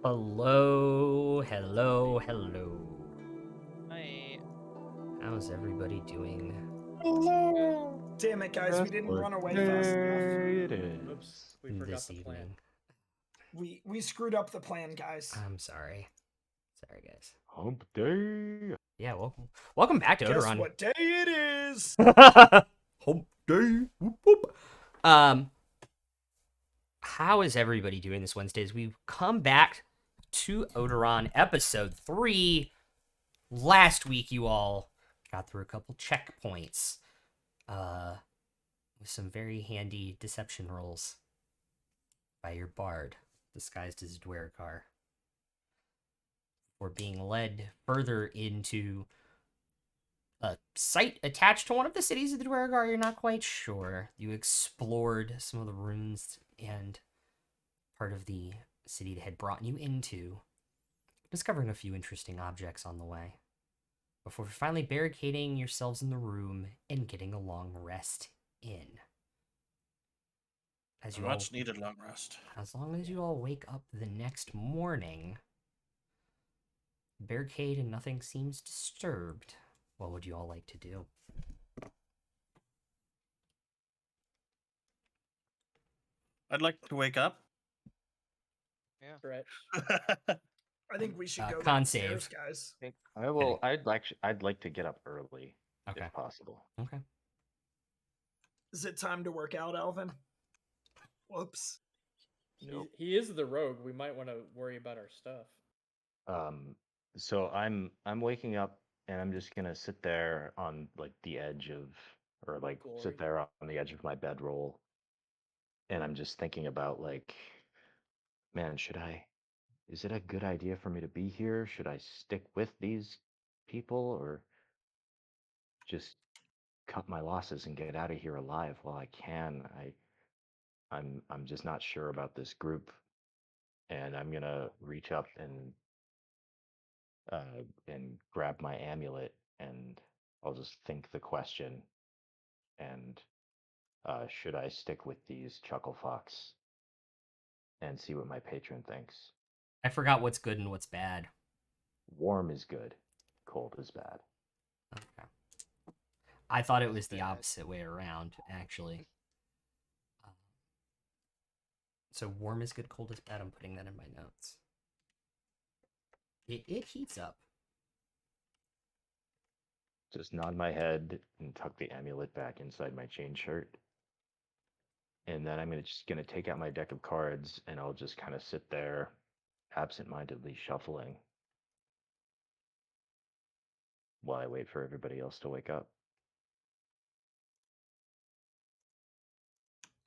Hello, hello, hello. I How's everybody doing Damn it, guys, we didn't run away fast enough. Day it is. oops, we forgot this the plan. evening? We screwed up the plan, guys. I'm sorry. Sorry, guys. Hump day. Yeah, welcome back to Guess Odoron. what day it is? Hump day. Whoop, whoop. How is everybody doing this Wednesday? As we've come back to Odoron episode 3. Last week, you all got through a couple checkpoints. With some very handy deception rolls by your bard, disguised as Dwergar. Or being led further into a site attached to one of the cities of the Dwergar, you're not quite sure. You explored some of the ruins and part of the city that had brought you into, discovering a few interesting objects on the way, before finally barricading yourselves in the room and getting a long rest in. As you all, Much needed long rest. as long as you all wake up the next morning, barricade and nothing seems disturbed, what would you all like to do? I'd like to wake up. Yeah. Stretch. I think we should go con downstairs, save. guys. I will. I'd like to get up early Okay. if possible. Okay. Is it time to work out, Alvin? Whoops. Nope. He is the rogue. We might want to worry about our stuff. So I'm waking up and I'm just gonna sit there on like the edge of, or like Glory. sit there on the edge of my bedroll, and I'm just thinking about like, man, is it a good idea for me to be here? Should I stick with these people or just cut my losses and get out of here alive while I can? I'm just not sure about this group, and I'm gonna reach up and grab my amulet, and I'll just think the question, and should I stick with these Chuckle Fox and see what my patron thinks? I forgot what's good and what's bad. Warm is good, cold is bad. Okay. I thought it was the Bad. opposite way around, actually. So warm is good, cold is bad. I'm putting that in my notes. It heats up. Just nod my head and tuck the amulet back inside my chain shirt. And then I'm just gonna take out my deck of cards and I'll just kind of sit there absent-mindedly shuffling while I wait for everybody else to wake up.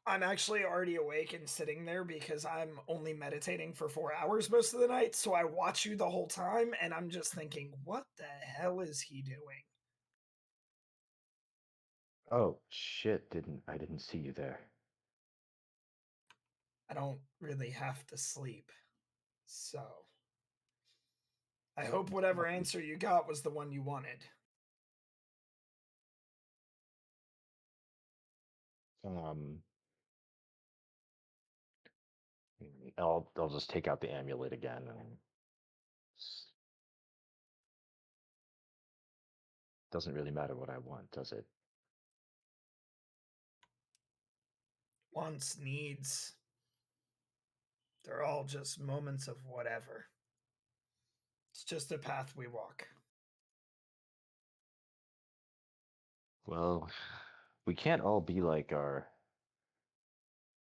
I'm actually already awake and sitting there because I'm only meditating for 4 hours most of the night, so I watch you the whole time and I'm just thinking, what the hell is he doing? Oh shit, I didn't see you there. I don't really have to sleep. So I hope whatever answer you got was the one you wanted. Um I'll just take out the amulet again and doesn't really matter what I want, does it? Wants, needs. They're all just moments of whatever. It's just a path we walk. Well, we can't all be like our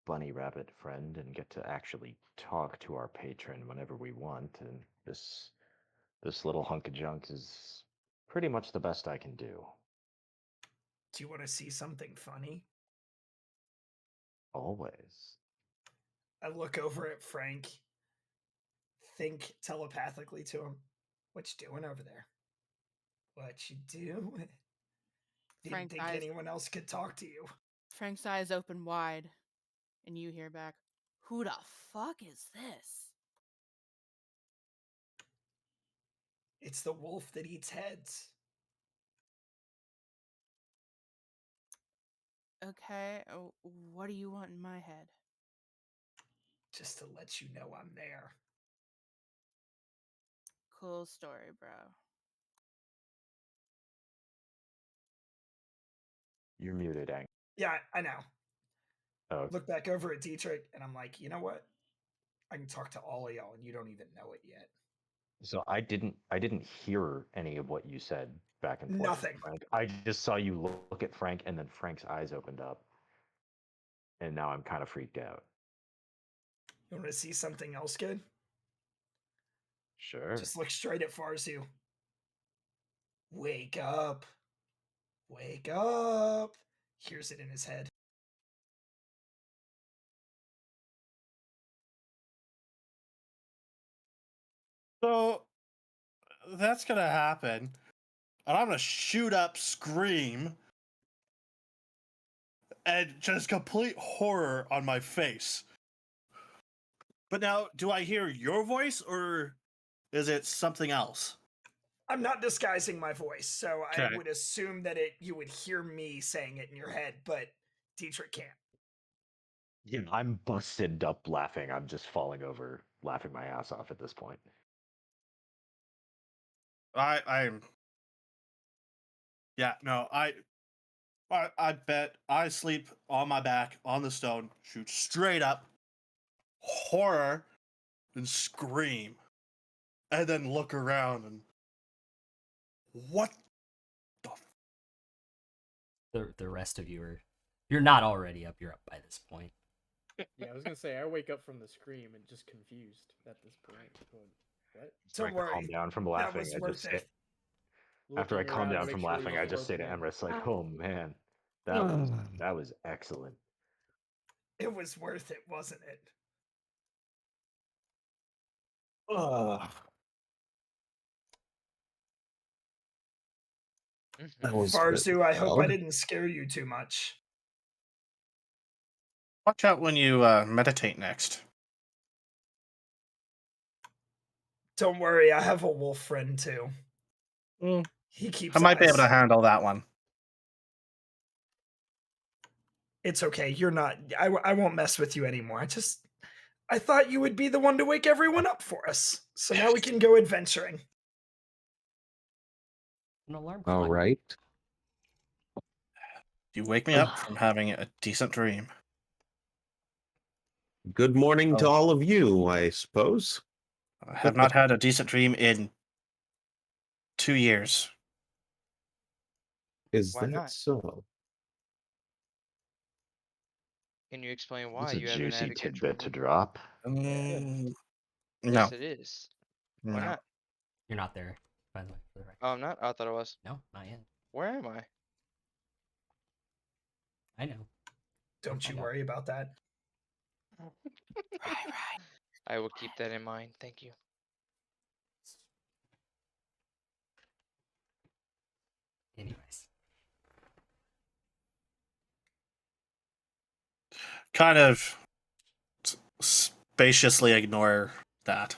bunny rabbit friend and get to actually talk to our patron whenever we want, and this little hunk of junk is pretty much the best I can do. Do you want to see something funny? Always. I look over at Frank, think telepathically to him, what you doing over there? What you doing? Didn't Frank's think eyes- anyone else could talk to you. Frank's eyes open wide, and you hear back, "Who the fuck is this?" It's the wolf that eats heads. Okay, what do you want in my head? Just to let you know I'm there. cool story, bro. You're muted, Ang. Yeah, I know. Oh, Look back over at Dietrich, and I'm like, you know what? I can talk to all of y'all, and you don't even know it yet. so I didn't hear any of what you said back and forth. with Nothing. Frank. I just saw you look at Frank, and then Frank's eyes opened up, and now I'm kind of freaked out. You want to see something else good? Sure. Just look straight at Farzu. Wake up. Wake up. Hears it in his head. So that's gonna happen, and I'm gonna shoot up, scream, and just complete horror on my face. But now, do I hear your voice, or is it something else? I'm not disguising my voice, so I Okay. would assume that you would hear me saying it in your head, but Dietrich can't. Yeah, I'm busted up laughing. I'm just falling over, laughing my ass off at this point. I'm. Yeah, no, I bet I sleep on my back on the stone, shoot straight up, horror, and scream, and then look around and what the The rest of you are, you're not already up. You're up by this point. Yeah, I was gonna say I wake up from the scream and just confused at this point. Going, what? Don't After I calm worry. down from That laughing, was I worth just say, it. after I Looking calm around to down make from sure laughing, he's I just say to broken in. Emrys, like, "Oh man, that was excellent." It was worth it, wasn't it? That was Farzu, I hope I well. didn't scare you too much. Watch out when you meditate next. Don't worry, I have a wolf friend too. Mm, He keeps I might be able to eyes. handle that one. It's okay. You're not. I won't mess with you anymore. I thought you would be the one to wake everyone up for us. So now we can go adventuring. An alarm All clock. right. You wake me up from having a decent dream. Good morning to Oh. all of you, I suppose. I have not had a decent dream in 2 years. Is Why that not? so? Can you explain why It's a you haven't had juicy a good tidbit to dream? drop. No. Yes, it is. Why No. not? You're not there, by the way, for the record. Oh, I'm not? I thought I was. No, not yet. Where am I? I know. Don't you find out. worry about that. Right. I will keep that in mind. Thank you. Anyways. Kind of spaciously ignore that.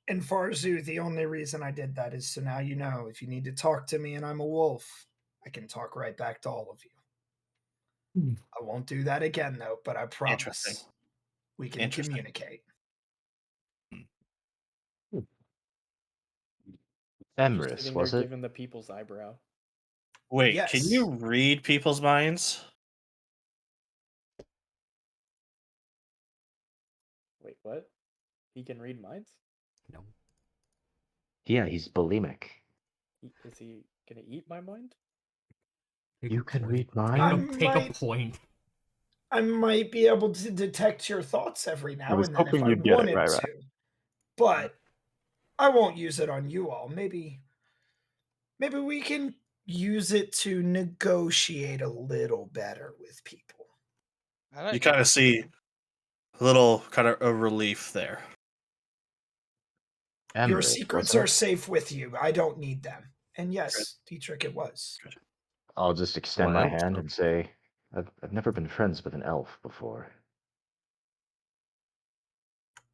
And Farzu, the only reason I did that is so now you know if you need to talk to me and I'm a wolf, I can talk right back to all of you. I won't do that again though, but I Interesting. promise we can Interesting. communicate. Emrys, Sitting was there it? giving the people's eyebrow. Wait, Yes. can you read people's minds? Wait, what? He can read minds? No. Yeah, he's bulimic. Is he gonna eat my mind? Take You a can point. read Take minds? take a might- point. I might be able to detect your thoughts every now was and then if hoping I you'd get it, wanted right. to. But I won't use it on you all. Maybe we can use it to negotiate a little better with people. I like You kind of see negotiating. a little kind of a relief there. Your Emrys, secrets was are it? safe with you. I don't need them. And yes, Dietrich, it was. I'll just extend my Well, hand so- and say, I've never been friends with an elf before.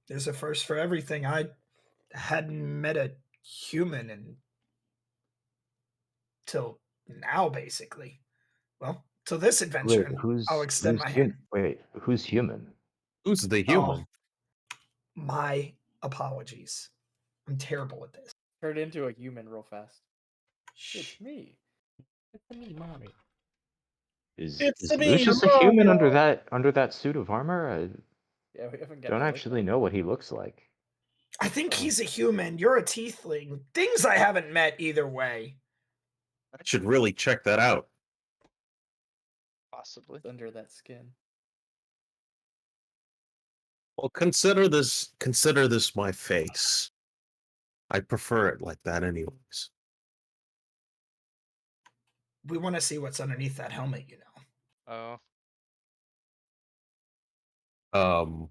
There's a first for everything. I hadn't met a human until now, basically. Well, till this adventure, Wait, and who's I'll extend who's my hu- hand. Wait, who's human? Who's the human? My apologies. I'm terrible at this. Turn into a human real fast. Shh. It's me. It's me, mommy. Is It's me, Lucius a human under that suit of armor? I Yeah, we haven't got don't to look actually at know what he looks like. I think Oh. he's a human. You're a tiefling. Things I haven't met either way. I should really check that out. Possibly. It's under that skin. Well, consider this my face. I prefer it like that anyways. We want to see what's underneath that helmet, you know. Oh, Um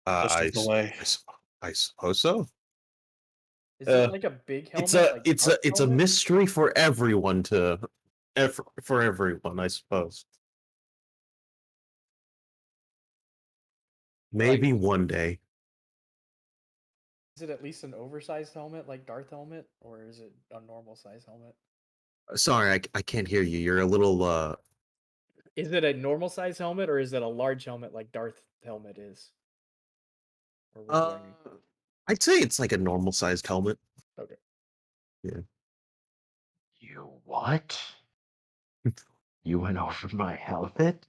This I, is the s- way. I s- I suppose so. Is Uh, it like a big helmet? It's like a helmet? mystery for everyone for everyone, I suppose. Maybe one day. Is it at least an oversized helmet like Darth helmet, or is it a normal size helmet? Sorry, I can't hear you. You're a little Is it a normal size helmet, or is it a large helmet like Darth helmet is? Or was wearing? I'd say it's like a normal sized helmet. Okay. You what? You went over my helmet?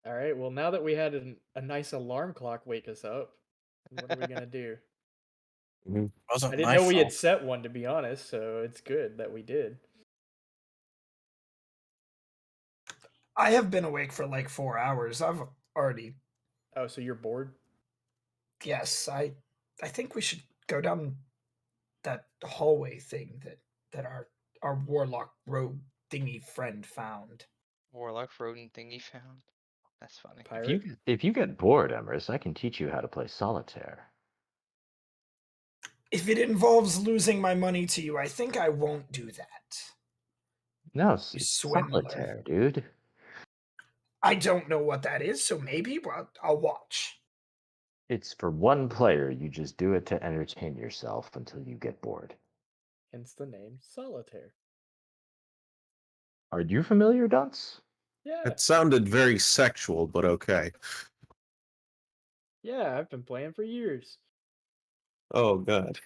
All right. Well, now that we had a nice alarm clock wake us up, what are we gonna do? Wasn't I didn't my know we had fault. set one, to be honest. So it's good that we did. I have been awake for like 4 hours. I've already. Oh, so you're bored? Yes, I think we should go down that hallway thing that our warlock rogue thingy friend found. Warlock rodent thingy found. That's funny. Pirate? If you get bored, Emrys, I can teach you how to play solitaire. If it involves losing my money to you, I think I won't do that. No, You it's swindler. solitaire, dude. I don't know what that is, so maybe I'll watch. It's for one player. You just do it to entertain yourself until you get bored. Hence the name Solitaire. Are you familiar, Dunce? Yeah. It sounded very sexual, but okay. Yeah, I've been playing for years. Oh god.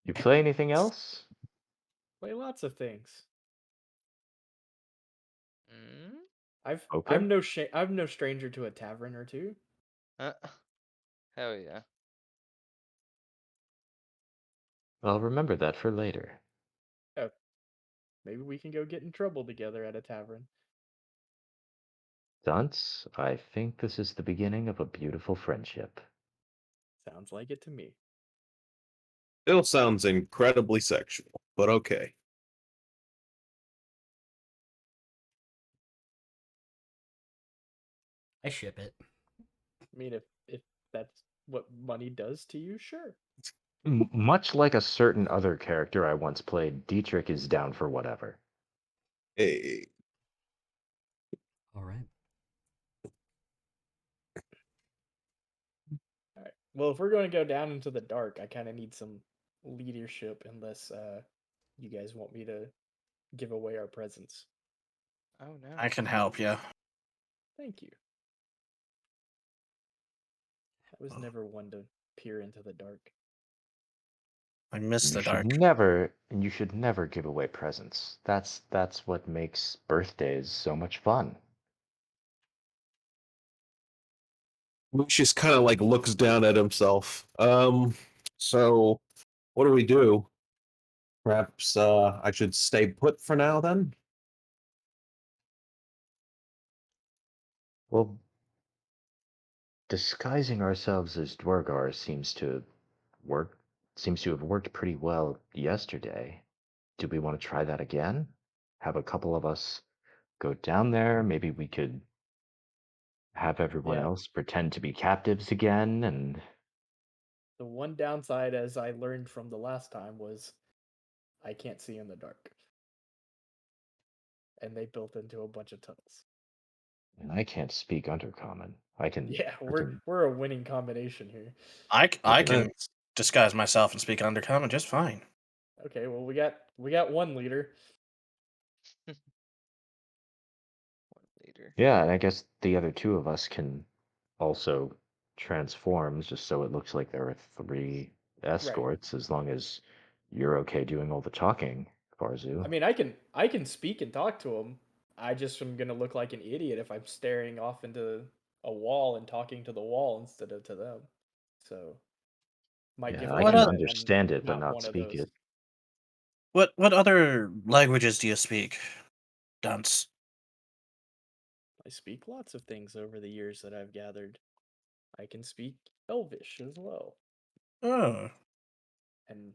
You play anything else? Play lots of things. Mm? I'm no stranger to a tavern or two. Hell yeah. I'll remember that for later. Oh, maybe we can go get in trouble together at a tavern. Dunce, I think this is the beginning of a beautiful friendship. Sounds like it to me. Still sounds incredibly sexual, but okay. I ship it. I mean, if that's what money does to you, sure. Much like a certain other character I once played, Dietrich is down for whatever. Hey. All right. All right. Well, if we're going to go down into the dark, I kind of need some leadership, unless you guys want me to give away our presence. Oh no. I can help you. Thank you. I was never one to peer into the dark. I miss the You dark. should never give away presents. That's what makes birthdays so much fun. Lucius kind of like looks down at himself. So what do we do? Perhaps I should stay put for now then? Well, disguising ourselves as Dwargar seems to have worked pretty well yesterday. Do we want to try that again? Have a couple of us go down there. Maybe we could have everyone Yeah. else pretend to be captives again, and The one downside, as I learned from the last time, was I can't see in the dark. And they built into a bunch of tunnels. I can't speak Undercommon. Yeah, we're a winning combination here. I Okay. can disguise myself and speak undercommon just fine. Okay, well we got one leader. leader. Yeah, and I guess the other two of us can also transform, just so it looks like there are 3 escorts, as long as you're okay doing all the talking, Farzu. I mean, I can speak and talk to him. I just am gonna look like an idiot if I'm staring off into a wall and talking to the wall instead of to them. So might give Yeah, I away can that I'm understand it, but not not one of speak those. it. What other languages do you speak, Dunce? I speak lots of things over the years that I've gathered. I can speak Elvish as well. Oh, And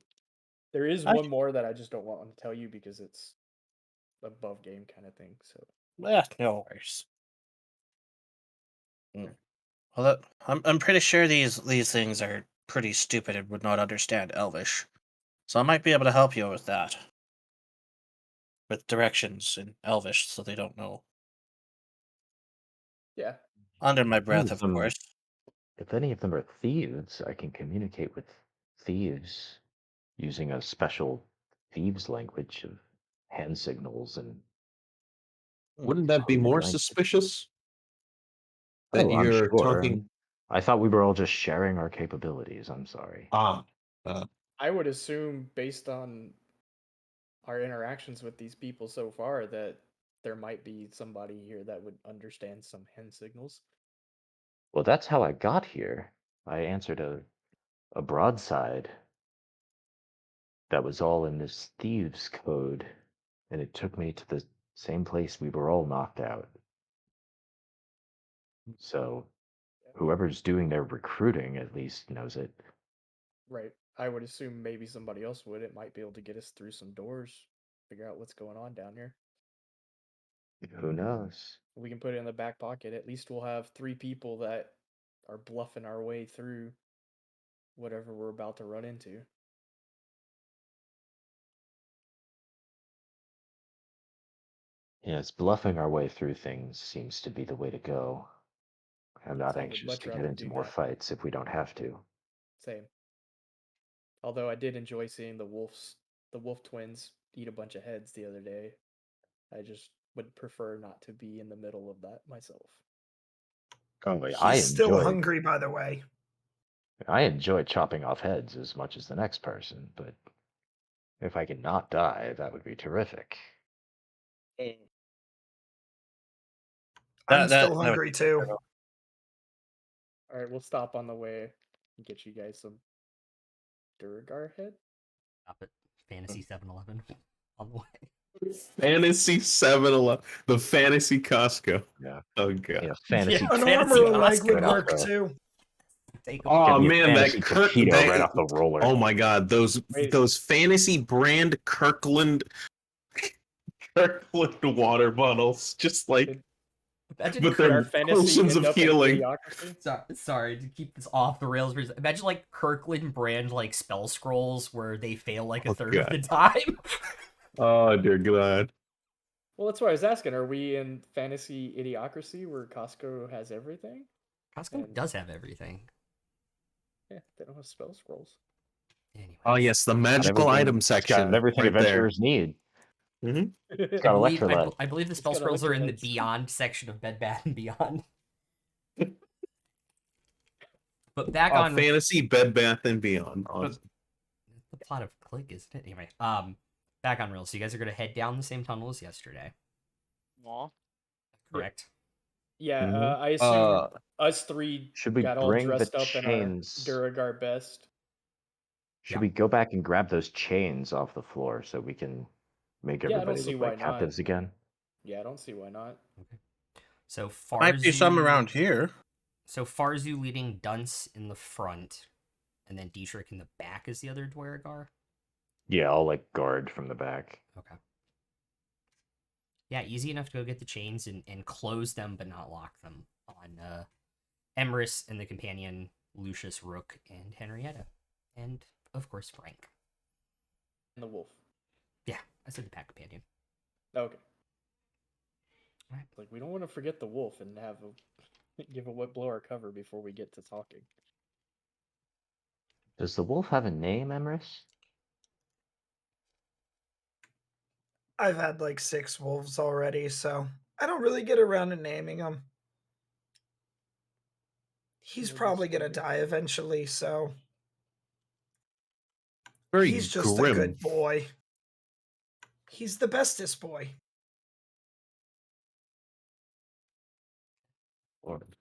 there is I- one more that I just don't want to tell you because it's above game kind of thing. So no worries. Well, I'm pretty sure these things are pretty stupid and would not understand Elvish, so I might be able to help you with that, with directions in Elvish, so they don't know. yeah, Under my If any breath, of them- course. If any of them are thieves, I can communicate with thieves using a special thieves language of hand signals and Wouldn't that be coded more language. suspicious? That Oh, I'm you're sure. talking. I thought we were all just sharing our capabilities. I'm sorry. I would assume based on our interactions with these people so far that there might be somebody here that would understand some hand signals. Well, that's how I got here. I answered a broadside that was all in this thieves' code, and it took me to the same place we were all knocked out. So, whoever's doing their recruiting at least knows it. Right. I would assume maybe somebody else would. It might be able to get us through some doors, figure out what's going on down here. Who knows? We can put it in the back pocket. At least we'll have 3 people that are bluffing our way through whatever we're about to run into. Yes, bluffing our way through things seems to be the way to go. I'm not So I would anxious much to get rather into do more that. fights if we don't have to. Same. Although I did enjoy seeing the wolf twins eat a bunch of heads the other day. I just would prefer not to be in the middle of that myself. Oh, He's still hungry, by the way. I enjoy chopping off heads as much as the next person, but if I can not die, that would be terrific. I'm still hungry too. All right, we'll stop on the way and get you guys some Duragar head. Stop at Fantasy 7-Eleven on the way. Fantasy 7-Eleven, the Fantasy Costco. Yeah. Oh god. Yeah, fantasy. An Fantasy armor leg Costco. would work too. Take Oh Get me a man, that fantasy Kirk taquito that, right off the roller. Oh my god, those fantasy brand Kirkland water bottles, just like Imagine but Did our they're fantasy potions end of up in healing. Idiocracy? Sorry to keep this off the rails. Imagine like Kirkland brand like spell scrolls where they fail like a third of the time. Oh dear god. Well, that's why I was asking. Are we in fantasy Idiocracy where Costco has everything? Costco does have everything. Yeah, they don't have spell scrolls. Anyway. Oh yes, the magical item section. Got everything right there. adventurers need. Mm-hmm. It's got electrolyte. I believe the spell scrolls are in the Beyond section of Bed Bath & Beyond. But back on Fantasy Bed Bath and Beyond. Awesome. The plot of Click, isn't it? Anyway, back on rails. So you guys are gonna head down the same tunnel as yesterday. Aw. Correct. Yeah, I assume us 3 Should we got all bring the dressed up in our chains? Duragar best. Should we go back and grab those chains off the floor so we can make Yeah, I don't everybody see look why like not. captives again? Yeah, I don't see why not. Okay. So Farzu Might be some around here. So Farzu leading Dunce in the front, and then Dietrich in the back is the other Dwaragar. Yeah, I'll like guard from the back. Okay. Yeah, easy enough to go get the chains and close them but not lock them on Emrys and the companion Lucius, Rook, and Henrietta. And, of course, Frank. And the wolf. Yeah, I said the pack companion. Okay. Right. Like, we don't want to forget the wolf and have give a whistleblower cover before we get to talking. Does the wolf have a name, Emrys? I've had like 6 wolves already, so I don't really get around to naming him. He's Maybe probably gonna Scooby. die eventually, so Very he's just a grim. good boy. He's the bestest boy. Lord.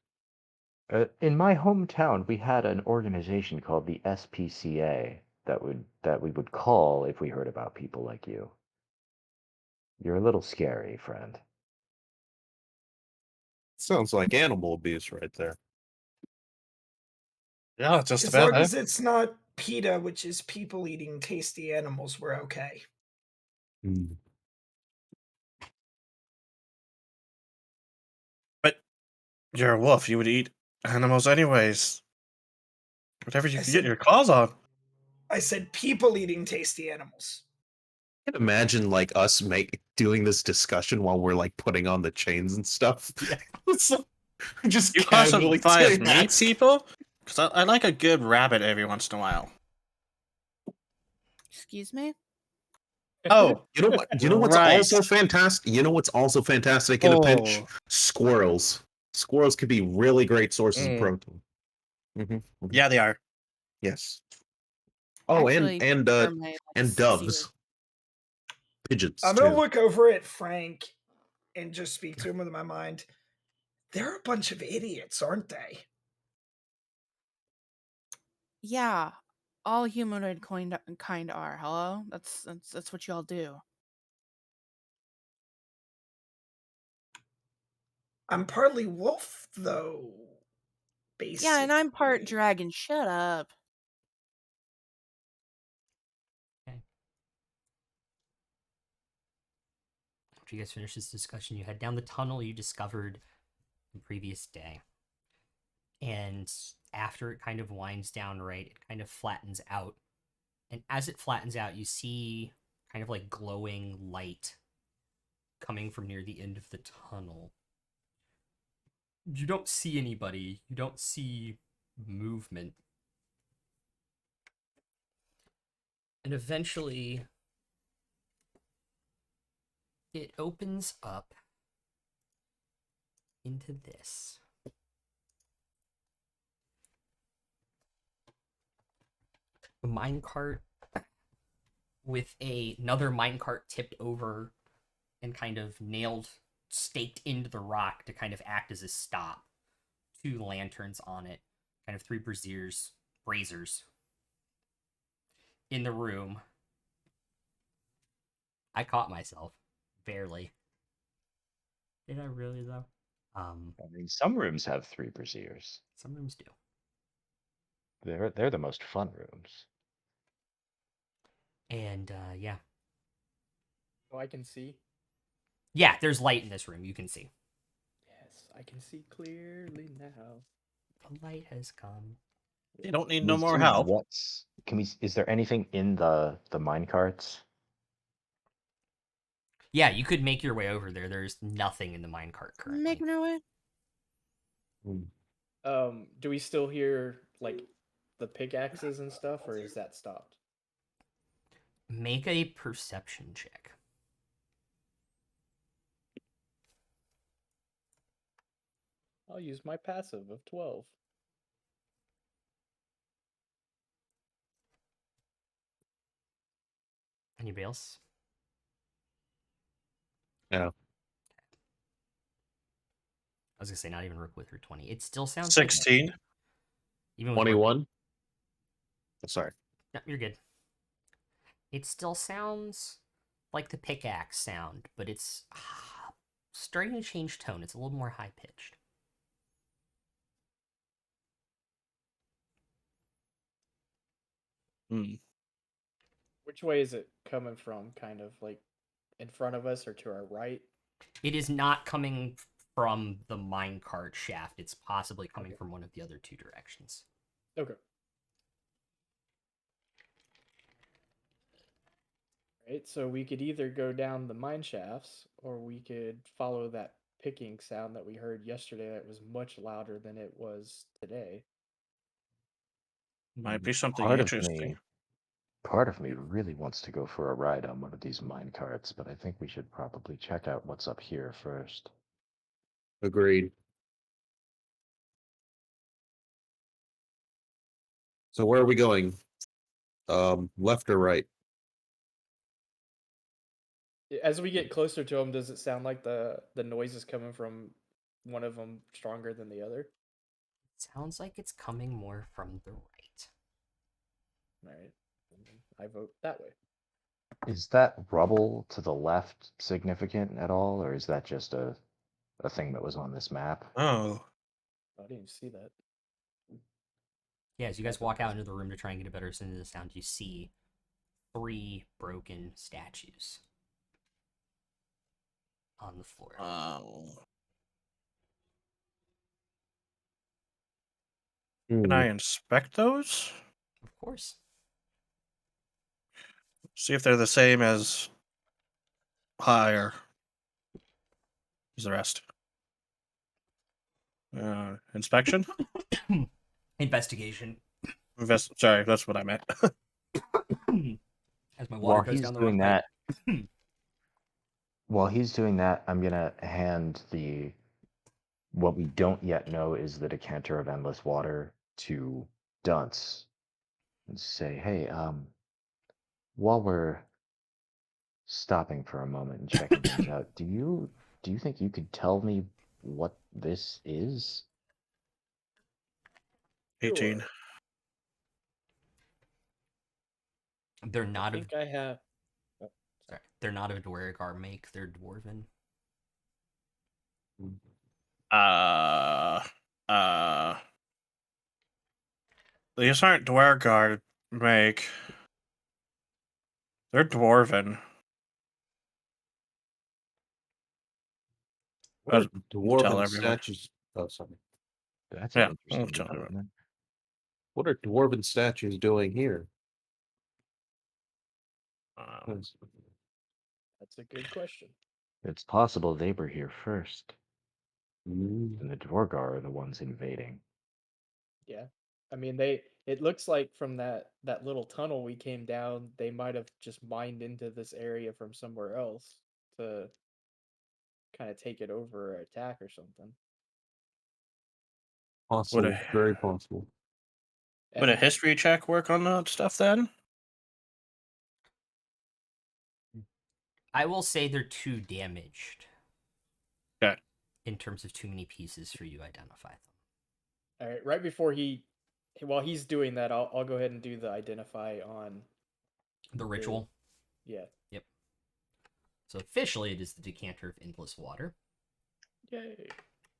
In my hometown, we had an organization called the SPCA that we would call if we heard about people like you. You're a little scary, friend. Sounds like animal abuse right there. Yeah, just As about long it. as it's not PETA, which is people eating tasty animals, we're okay. Hmm. But you're a wolf. You would eat animals anyways. Whatever you I can get said- your claws on. I said people eating tasty animals. I can imagine like us doing this discussion while we're like putting on the chains and stuff. Yeah. It's like, just You casually classify as saying meat that. people? Because I like a good rabbit every once in a while. Excuse me? Oh, You know what? You know what's Right. also fantastic? You know what's also fantastic in a pinch? Oh. Squirrels. Squirrels could be really great sources of Mm. protein. Yeah, they are. Yes. Oh, Actually, and for my, like, and seared- doves. Pigeons I'm gonna too. look over at Frank and just speak to him with my mind. They're a bunch of idiots, aren't they? Yeah, all humanoid kind are. Hello, that's what y'all do. I'm partly wolf, though. Basically. Yeah, and I'm part dragon. Shut up. After you guys finish this discussion, you head down the tunnel you discovered the previous day. And after it kind of winds down, right, it kind of flattens out. And as it flattens out, you see kind of like glowing light coming from near the end of the tunnel. You don't see anybody. You don't see movement. And eventually, it opens up into this. A minecart with another minecart tipped over and kind of staked into the rock to kind of act as a stop. 2 lanterns on it, kind of 3 braziers in the room. I caught myself, barely. Did I really though? I mean, some rooms have 3 braziers. Some rooms do. They're the most fun rooms. And yeah, Oh, I can see. yeah. There's light in this room. You can see. Yes, I can see clearly now. The light has come. You don't need Can no we more see help. Is there anything in the mine carts? Yeah, you could make your way over there. There's nothing in the minecart currently. Making our way. Do we still hear like the pickaxes and stuff, or is that stopped? Make a perception check. I'll use my passive of 12. Anybody else? Yeah. I was gonna say not even Rook with her 20. It still sounds like 16. even with Rook- 21. Sorry. No, you're good. It still sounds like the pickaxe sound, but it's starting to change tone. It's a little more high pitched. Which way is it coming from? Kind of like in front of us or to our right? It is not coming from the minecart shaft. It's possibly coming from one of the other 2 directions. Okay. Right, so we could either go down the mine shafts, or we could follow that picking sound that we heard yesterday that was much louder than it was today. Might be something Part interesting. of me really wants to go for a ride on one of these mine carts, but I think we should probably check out what's up here first. Agreed. So where are we going? Left or right? As we get closer to him, does it sound like the noise is coming from one of them stronger than the other? Sounds like it's coming more from the right. All right, I vote that way. Is that rubble to the left significant at all, or is that just a thing that was on this map? Oh. I didn't even see that. Yeah, as you guys That's walk out impressive. into the room to try and get a better sense of the sound, you see 3 broken statues on the floor. Can I inspect those? Of course. See if they're the same as higher as the rest. Inspection? Investigation. Sorry, that's what I meant. As my water While goes he's down the doing wrong that, while he's doing that, I'm gonna hand the what we don't yet know is the decanter of endless water to Dunce and say, "Hey, while we're stopping for a moment and checking things out, do you think you could tell me what this is?" 18. Sure. They're I not of think I have. Oh, sorry, they're not of Dwargar make, they're dwarven. These aren't Dwarguard make. They're Dwarven. What are I'll tell dwarven everyone. statues? Oh, sorry. That's Yeah, an I'll interesting tell everyone. development. What are dwarven statues doing here? That's a good question. It's possible they were here first, Mm. and the Dwargar are the ones invading. Yeah, I mean It looks like from that little tunnel we came down, they might have just mined into this area from somewhere else to kind of take it over or attack or something. Possible, very possible. Would a And history check work on that stuff then? I will say they're too damaged. Okay. In terms of too many pieces for you to identify them. all right, right before while he's doing that, I'll go ahead and do the identify on The ritual. Yeah. Yep. So officially it is the decanter of endless water. Yay.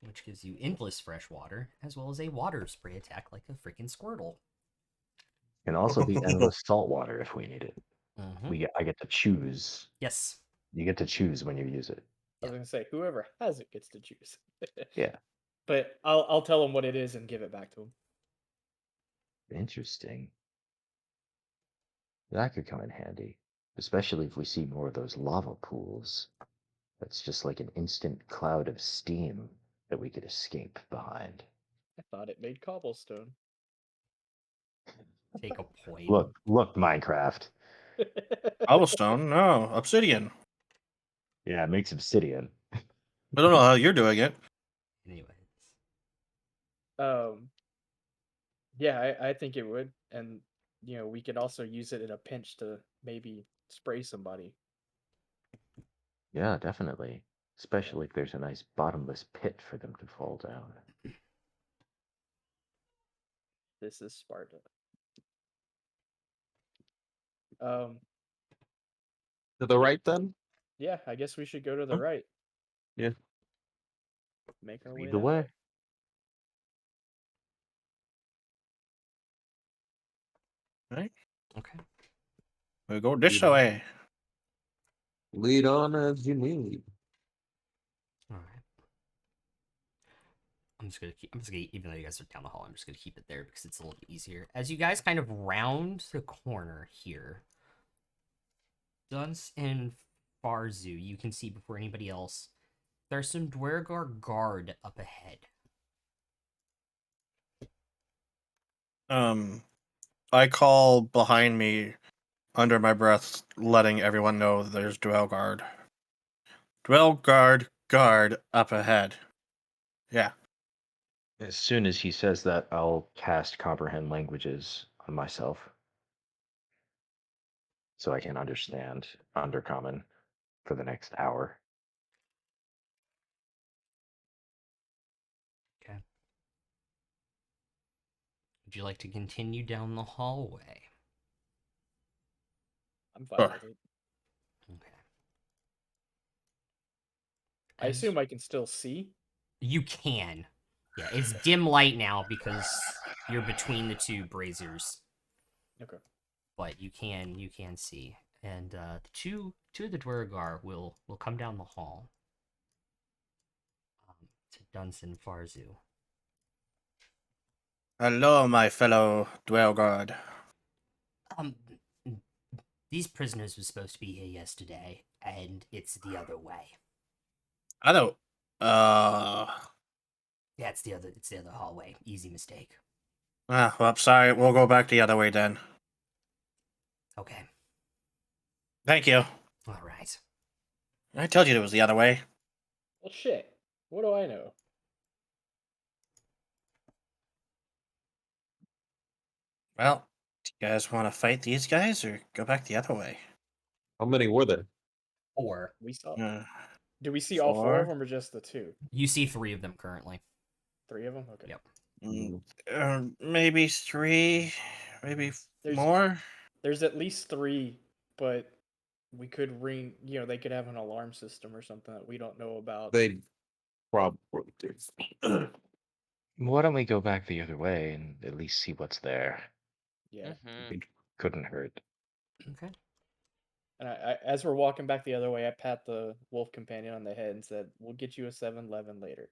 Which gives you endless fresh water, as well as a water spray attack like a freaking Squirtle. Can also be endless salt water if we need it. Mm-hmm. I get to choose. Yes. You get to choose when you use it. I was gonna say whoever has it gets to choose. Yeah. But I'll tell him what it is and give it back to him. Interesting. That could come in handy, especially if we see more of those lava pools. That's just like an instant cloud of steam that we could escape behind. I thought it made cobblestone. Take a point. Look, Minecraft. Cobblestone? No, obsidian. Yeah, it makes obsidian. I don't know how you're doing it. Anyways. Yeah, I think it would. And we could also use it in a pinch to maybe spray somebody. Yeah, definitely. Especially if there's a nice bottomless pit for them to fall down. This is Sparta. To the right then? Yeah, I guess we should go to the Huh? right. Yeah. Make our way Lead the that way. way. Right? Okay. We go this Yeah. way. Lead on as you need. All right. I'm just gonna even though you guys are down the hall, I'm just gonna keep it there because it's a little bit easier. As you guys kind of round the corner here, Dunce and Farzu, you can see before anybody else, there's some Dwargar guard up ahead. I call behind me under my breath, letting everyone know there's Dwellguard. Dwellguard guard up ahead. Yeah. As soon as he says that, I'll cast comprehend languages on myself so I can understand Undercommon for the next hour. Okay. Would you like to continue down the hallway? I'm fine Sure. with it. Okay. I As assume I can still see. you can. Yeah, it's dim light now because you're between the two braziers, Okay. but you can see. And the two of the Dwergar will come down the hall to Dunson Farzu. Hello, my fellow Dwellguard. Um, these prisoners were supposed to be here yesterday, and it's the other way. I don't. Yeah, it's the other hallway. Easy mistake. Well, sorry. We'll go back the other way then. Okay. Thank you. All right. I told you it was the other way. Well, shit. What do I know? Well, do you guys want to fight these guys or go back the other way? How many were there? Or We saw. Uh, Do we see all four four. of them or just the two? you see 3 of them currently. 3 of them? Okay. Yep. Maybe three, maybe There's- more. There's at least 3, but we could ring. They could have an alarm system or something that we don't know about. They probably do. Why don't we go back the other way and at least see what's there? Yeah. Mm-hmm. It couldn't hurt. Okay. And as we're walking back the other way, I pat the wolf companion on the head and said, "We'll get you a 7-Eleven later."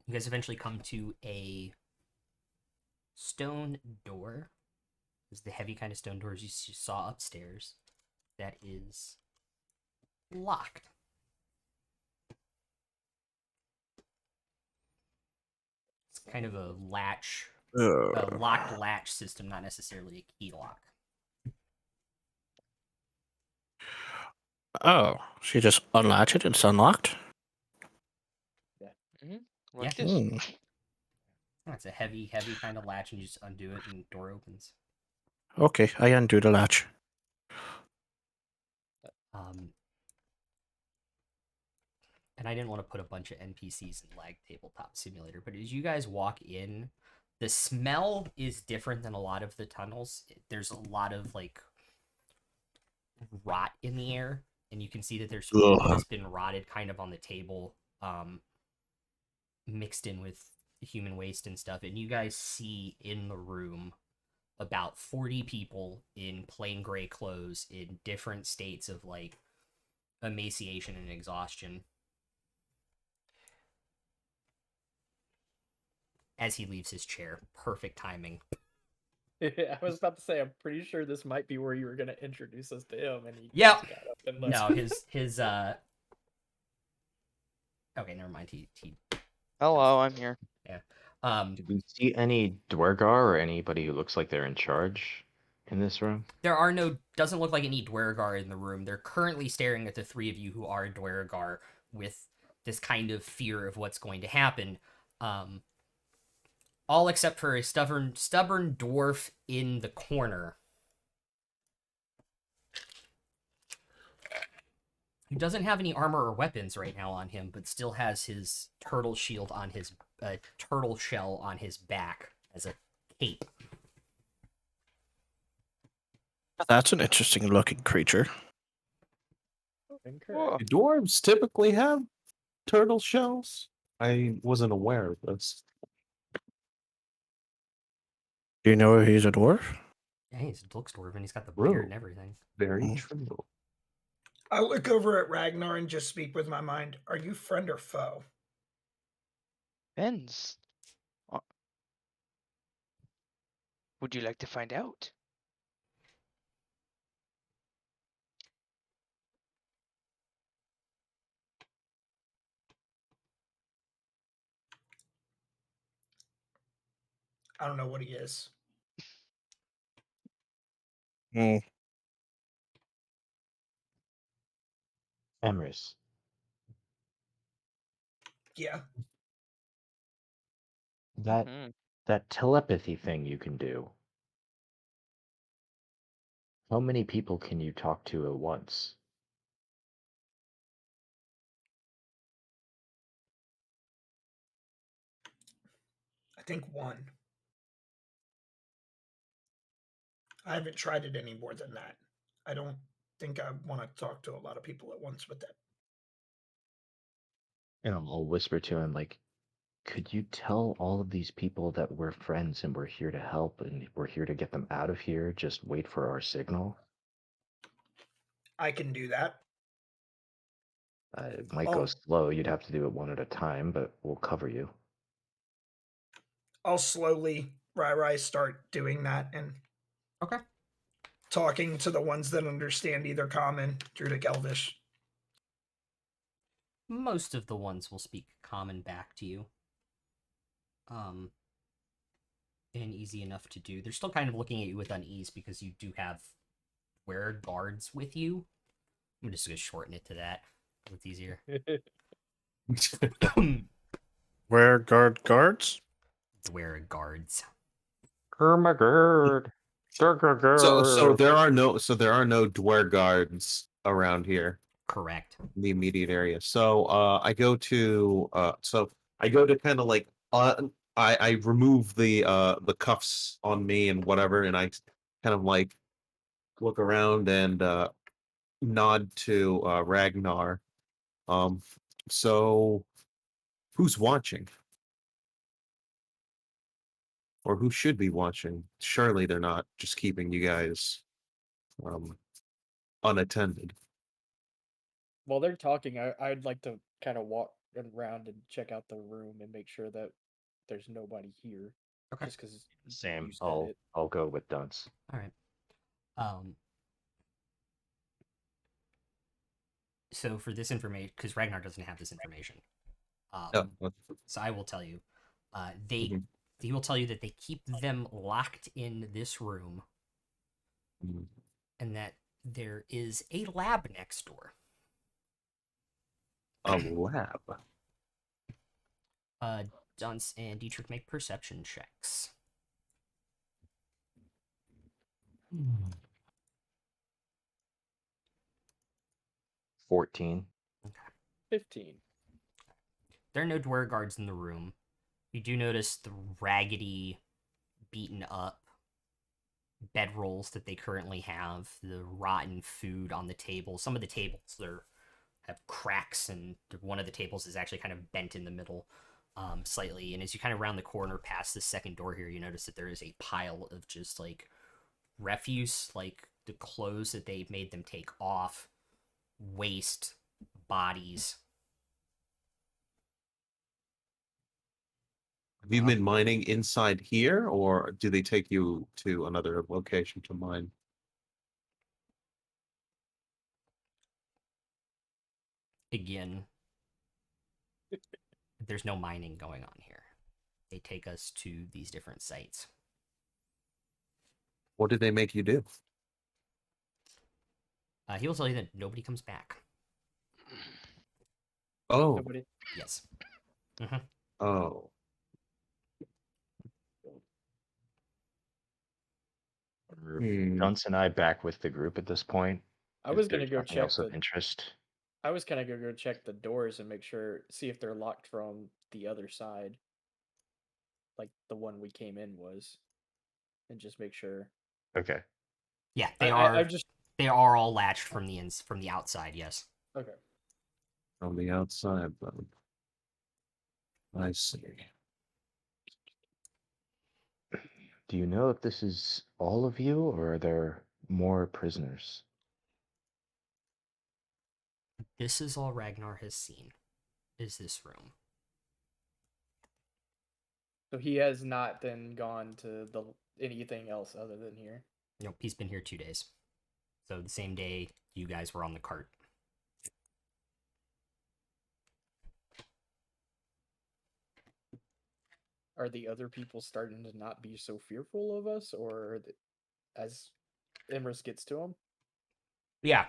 You guys eventually come to a stone door. It's the heavy kind of stone doors you saw upstairs. That is locked. It's kind of a latch, a locked latch system, not necessarily a key lock. Oh, so you just unlatch it and it's unlocked? Like Yeah. this. Oh, it's a heavy kind of latch, and you just undo it, and the door opens. Okay, I undo the latch. And I didn't want to put a bunch of NPCs in Lag Tabletop Simulator, but as you guys walk in, the smell is different than a lot of the tunnels. There's a lot of like rot in the air, and you can see that there's food Ugh. that's been rotted kind of on the table, mixed in with human waste and stuff. And you guys see in the room about 40 people in plain gray clothes in different states of like emaciation and exhaustion. As he leaves his chair, perfect timing. I was about to say, I'm pretty sure this might be where you were going to introduce us to him, and he Yep. just got up and left. No, his okay, never mind. He Hello, I'm here. Did we see any Dwergar or anybody who looks like they're in charge in this room? there are no, doesn't look like any Dwergar in the room. They're currently staring at the 3 of you who are Dwergar with this kind of fear of what's going to happen. All except for a stubborn dwarf in the corner who doesn't have any armor or weapons right now on him, but still has his turtle shield on his turtle shell on his back as a cape. That's an interesting looking creature. Incorrect. Do dwarves typically have turtle shells? I wasn't aware of this. Do you know he's a dwarf? Yeah, he looks dwarven. He's got the Whoa. beard and everything. Very Mm. true. I look over at Ragnar and just speak with my mind. Are you friend or foe? Depends. Would you like to find out? I don't know what he is. Mm. Emrys. Yeah. That Mhm. that telepathy thing you can do. How many people can you talk to at once? I think one. I haven't tried it any more than that. I don't think I want to talk to a lot of people at once with that. And I'll whisper to him like, could you tell all of these people that we're friends and we're here to help and we're here to get them out of here? Just wait for our signal. I can do that. It might go slow. You'd have to do it one at a time, but we'll cover you. I'll slowly, Rai start doing that and Okay. talking to the ones that understand either Common, Druidic, Elvish. Most of the ones will speak common back to you. And easy enough to do. They're still kind of looking at you with unease because you do have wear guards with you. I'm just gonna shorten it to that. It's easier. Where guards? Wear guards. Kermagerd. So there are no dwar guards around here Correct. in the immediate area. So I go to kind of like I remove the cuffs on me and whatever, and I kind of like look around and nod to Ragnar. So who's watching? Or who should be watching? Surely they're not just keeping you guys unattended. While they're talking, I'd like to kind of walk around and check out the room and make sure that there's nobody here. Okay. Just because Same. you said it. I'll go with Dunce. All right. So for this information, because Ragnar doesn't have this information, Oh, so I will tell you. They Mhm. He will tell you that they keep them locked in this room, Mhm. and that there is a lab next door. A lab. Dunce and Dietrich make perception checks. 14. 15. There are no dweller guards in the room. You do notice the raggedy, beaten up bedrolls that they currently have, the rotten food on the table. Some of the tables have cracks, and one of the tables is actually kind of bent in the middle slightly. And as you kind of round the corner past the second door here, you notice that there is a pile of just like refuse, like the clothes that they made them take off, waste, bodies. Have you been mining inside here, or do they take you to another location to mine? Again, there's no mining going on here. They take us to these different sites. What did they make you do? He will tell you that nobody comes back. Oh, Nobody. Yes. oh. Are Hmm. Dunce and I back with the group at this point? I If was gonna there's go nothing check else of the. interest. I was kind of gonna go check the doors and make sure, see if they're locked from the other side, like the one we came in was, and just make sure. Okay. Yeah, I've just. they are all latched from the outside. Yes. Okay. On the outside, then. I see. Do you know if this is all of you, or are there more prisoners? This is all Ragnar has seen. Is this room? So he has not then gone to the anything else other than here. Nope, he's been here 2 days. So the same day you guys were on the cart. Are the other people starting to not be so fearful of us, or as Imrus gets to them? Yeah.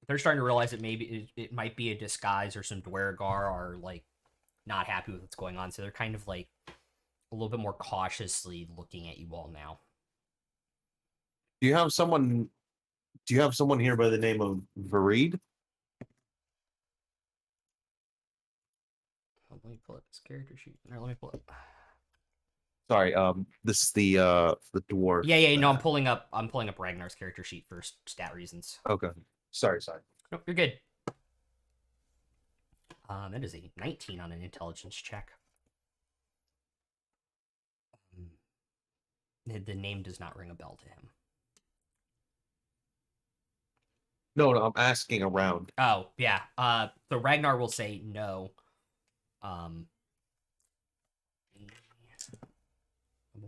they're starting to realize that maybe it might be a disguise or some Dwergar are like not happy with what's going on, so they're kind of like a little bit more cautiously looking at you all now. Do you have someone here by the name of Vareed? Let me pull up his character sheet. Or let me pull up. Sorry, this is the dwarf. Yeah. No, I'm pulling up Ragnar's character sheet for stat reasons. Okay. Sorry. Nope, you're good. That is a 19 on an intelligence check. The name does not ring a bell to him. No, I'm asking around. Oh, yeah. The Ragnar will say no. One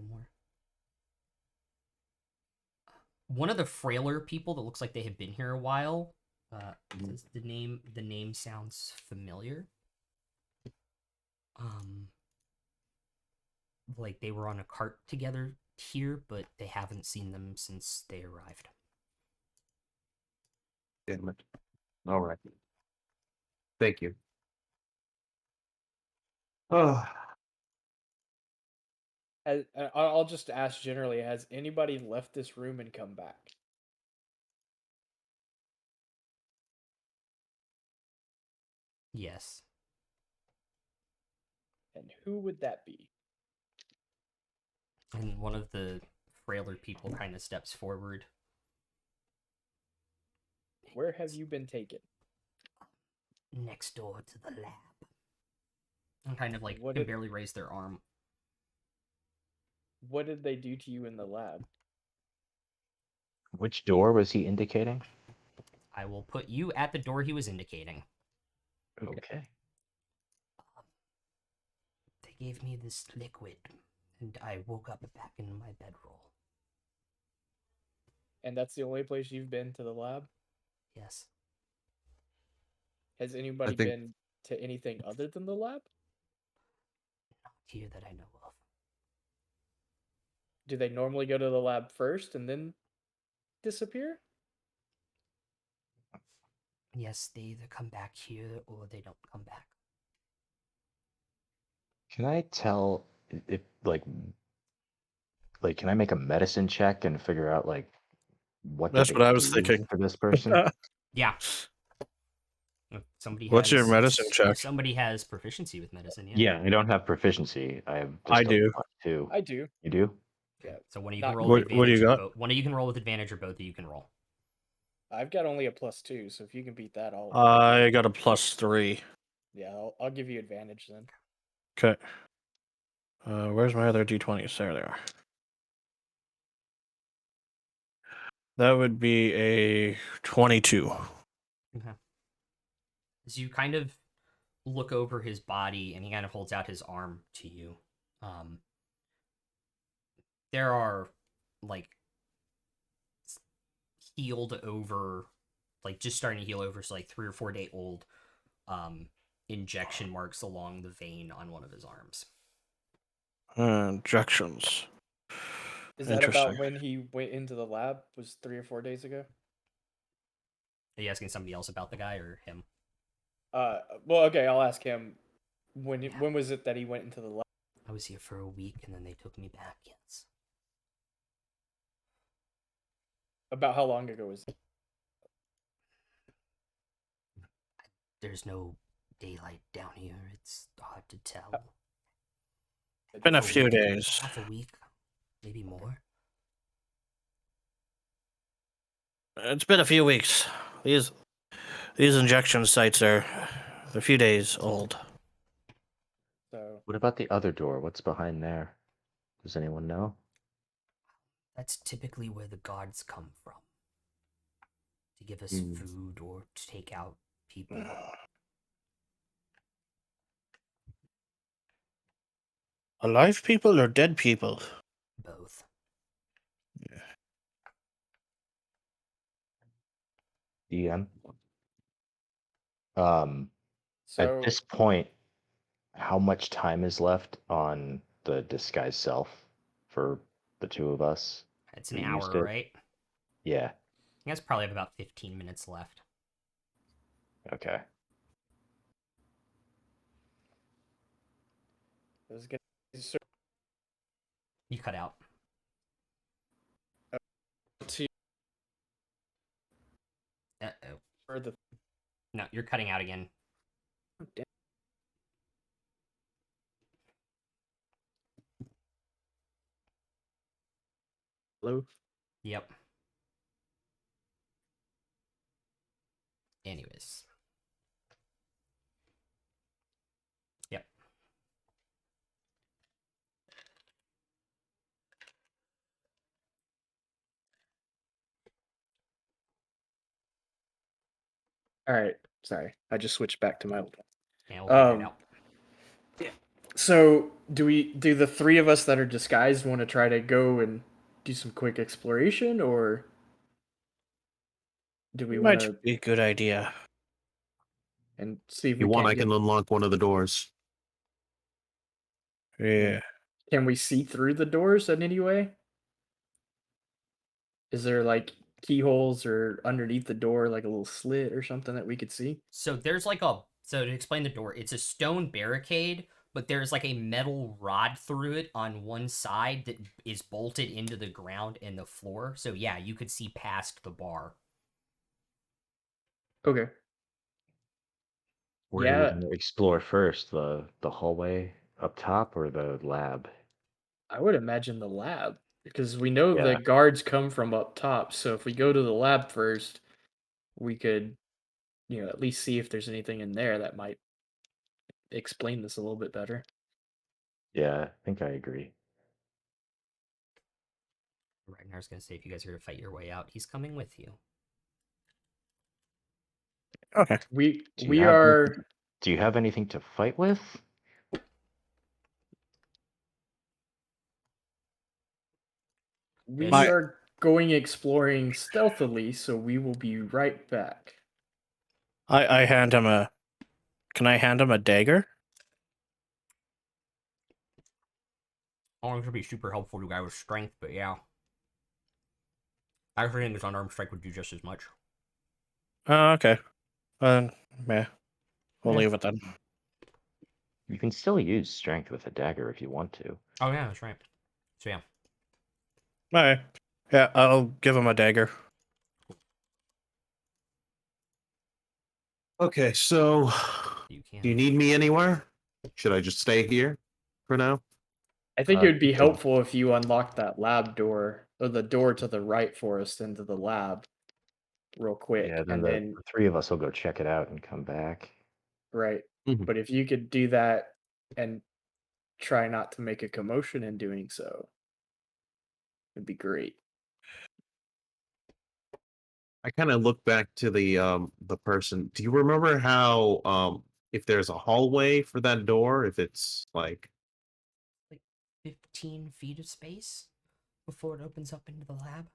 more. One of the frailer people that looks like they have been here a while. Says the name sounds familiar. Like they were on a cart together here, but they haven't seen them since they arrived. Damn it. All right. Thank you. Oh, I'll just ask generally: has anybody left this room and come back? Yes. And who would that be? And one of the frailer people kind of steps forward. Where have you been taken? Next door to the lab. And kind of like What can did- barely raise their arm. What did they do to you in the lab? Which door was he indicating? I will put you at the door he was indicating. Okay. They gave me this liquid, and I woke up back in my bedroll. And that's the only place you've been to the lab? Yes. Has anybody think- been to anything other than the lab? Not here that I know of. Do they normally go to the lab first and then disappear? Yes, they either come back here or they don't come back. Can I tell if like can I make a medicine check and figure out like what did That's they what I was do thinking. for this person? Yeah. If somebody What's your has- medicine if check? Somebody has proficiency with medicine, yeah. Yeah, I don't have proficiency. I have just I a do. +2. I do. You do? Yeah. So one of you Not- can roll What- with what do you advantage. got? One of you can roll with advantage, or both of you can roll. I've got only a +2, so if you can beat that, I'll I got a +3. yeah, I'll give you advantage then. Okay. Where's my other d20s? There they are. That would be a 22. As you kind of look over his body, and he kind of holds out his arm to you. There are like healed over, like just starting to heal over, so like 3 or 4 day old injection marks along the vein on one of his arms. Injections. Is that about Interesting. when he went into the lab? Was 3 or 4 days ago? Are you asking somebody else about the guy or him? Well, okay, I'll ask him. When was it that he went into the lab? I was here for a week, and then they took me back. Yes. About how long ago was it? There's no daylight down here. It's hard to tell. Been a Half few week, days. Half a week, maybe more. It's been a few weeks. These injection sites are a few days old. So What about the other door? What's behind there? Does anyone know? That's typically where the guards come from. To give us Hmm. food or to take out people. Alive people or dead people? Both. DM. so At this point, how much time is left on the disguise self for the two of us? It's an We used hour, it. right? Yeah. I think that's probably about 15 minutes left. Okay. I was gonna You cut out. to Uh-oh. for the No, you're cutting out again. hello. Yep. Anyways. Yep. All right, sorry, I just switched back to my old one. Yeah, we'll figure it out. So, do the three of us that are disguised want to try to go and do some quick exploration, or do we want Might to be a good idea. and see if If you we want, can't I get? can unlock one of the doors. Yeah. Can we see through the doors in any way? Is there like keyholes or underneath the door, like a little slit or something that we could see? So there's like a so to explain the door, it's a stone barricade, but there's like a metal rod through it on one side that is bolted into the ground and the floor. So yeah, you could see past the bar. Okay. Where are we Yeah, going to explore first? The hallway up top or the lab? I would imagine the lab because we know the Yeah. guards come from up top. So if we go to the lab first, we could, at least see if there's anything in there that might explain this a little bit better. Yeah, I think I agree. Ragnar's gonna say if you guys are gonna fight your way out, he's coming with you. Okay. We Do you we have anything- are Do you have anything to fight with? we My- are going exploring stealthily, so we will be right back. I hand him a. Can I hand him a dagger? I don't think it'd be super helpful to a guy with strength, but yeah. I actually think his unarmed strike would do just as much. Okay. Yeah. We'll Yeah. leave it then. You can still use strength with a dagger if you want to. Oh yeah, that's right. So yeah. Alright. Yeah, I'll give him a dagger. Okay, so You can. do you need me anywhere? Should I just stay here for now? I think it would be you can- helpful if you unlocked that lab door or the door to the right for us into the lab real quick. Yeah, then And then the three of us will go check it out and come back. right. Mhm. But if you could do that and try not to make a commotion in doing so, it'd be great. I kind of look back to the person. Do you remember how if there's a hallway for that door, if it's like 15 feet of space before it opens up into the lab.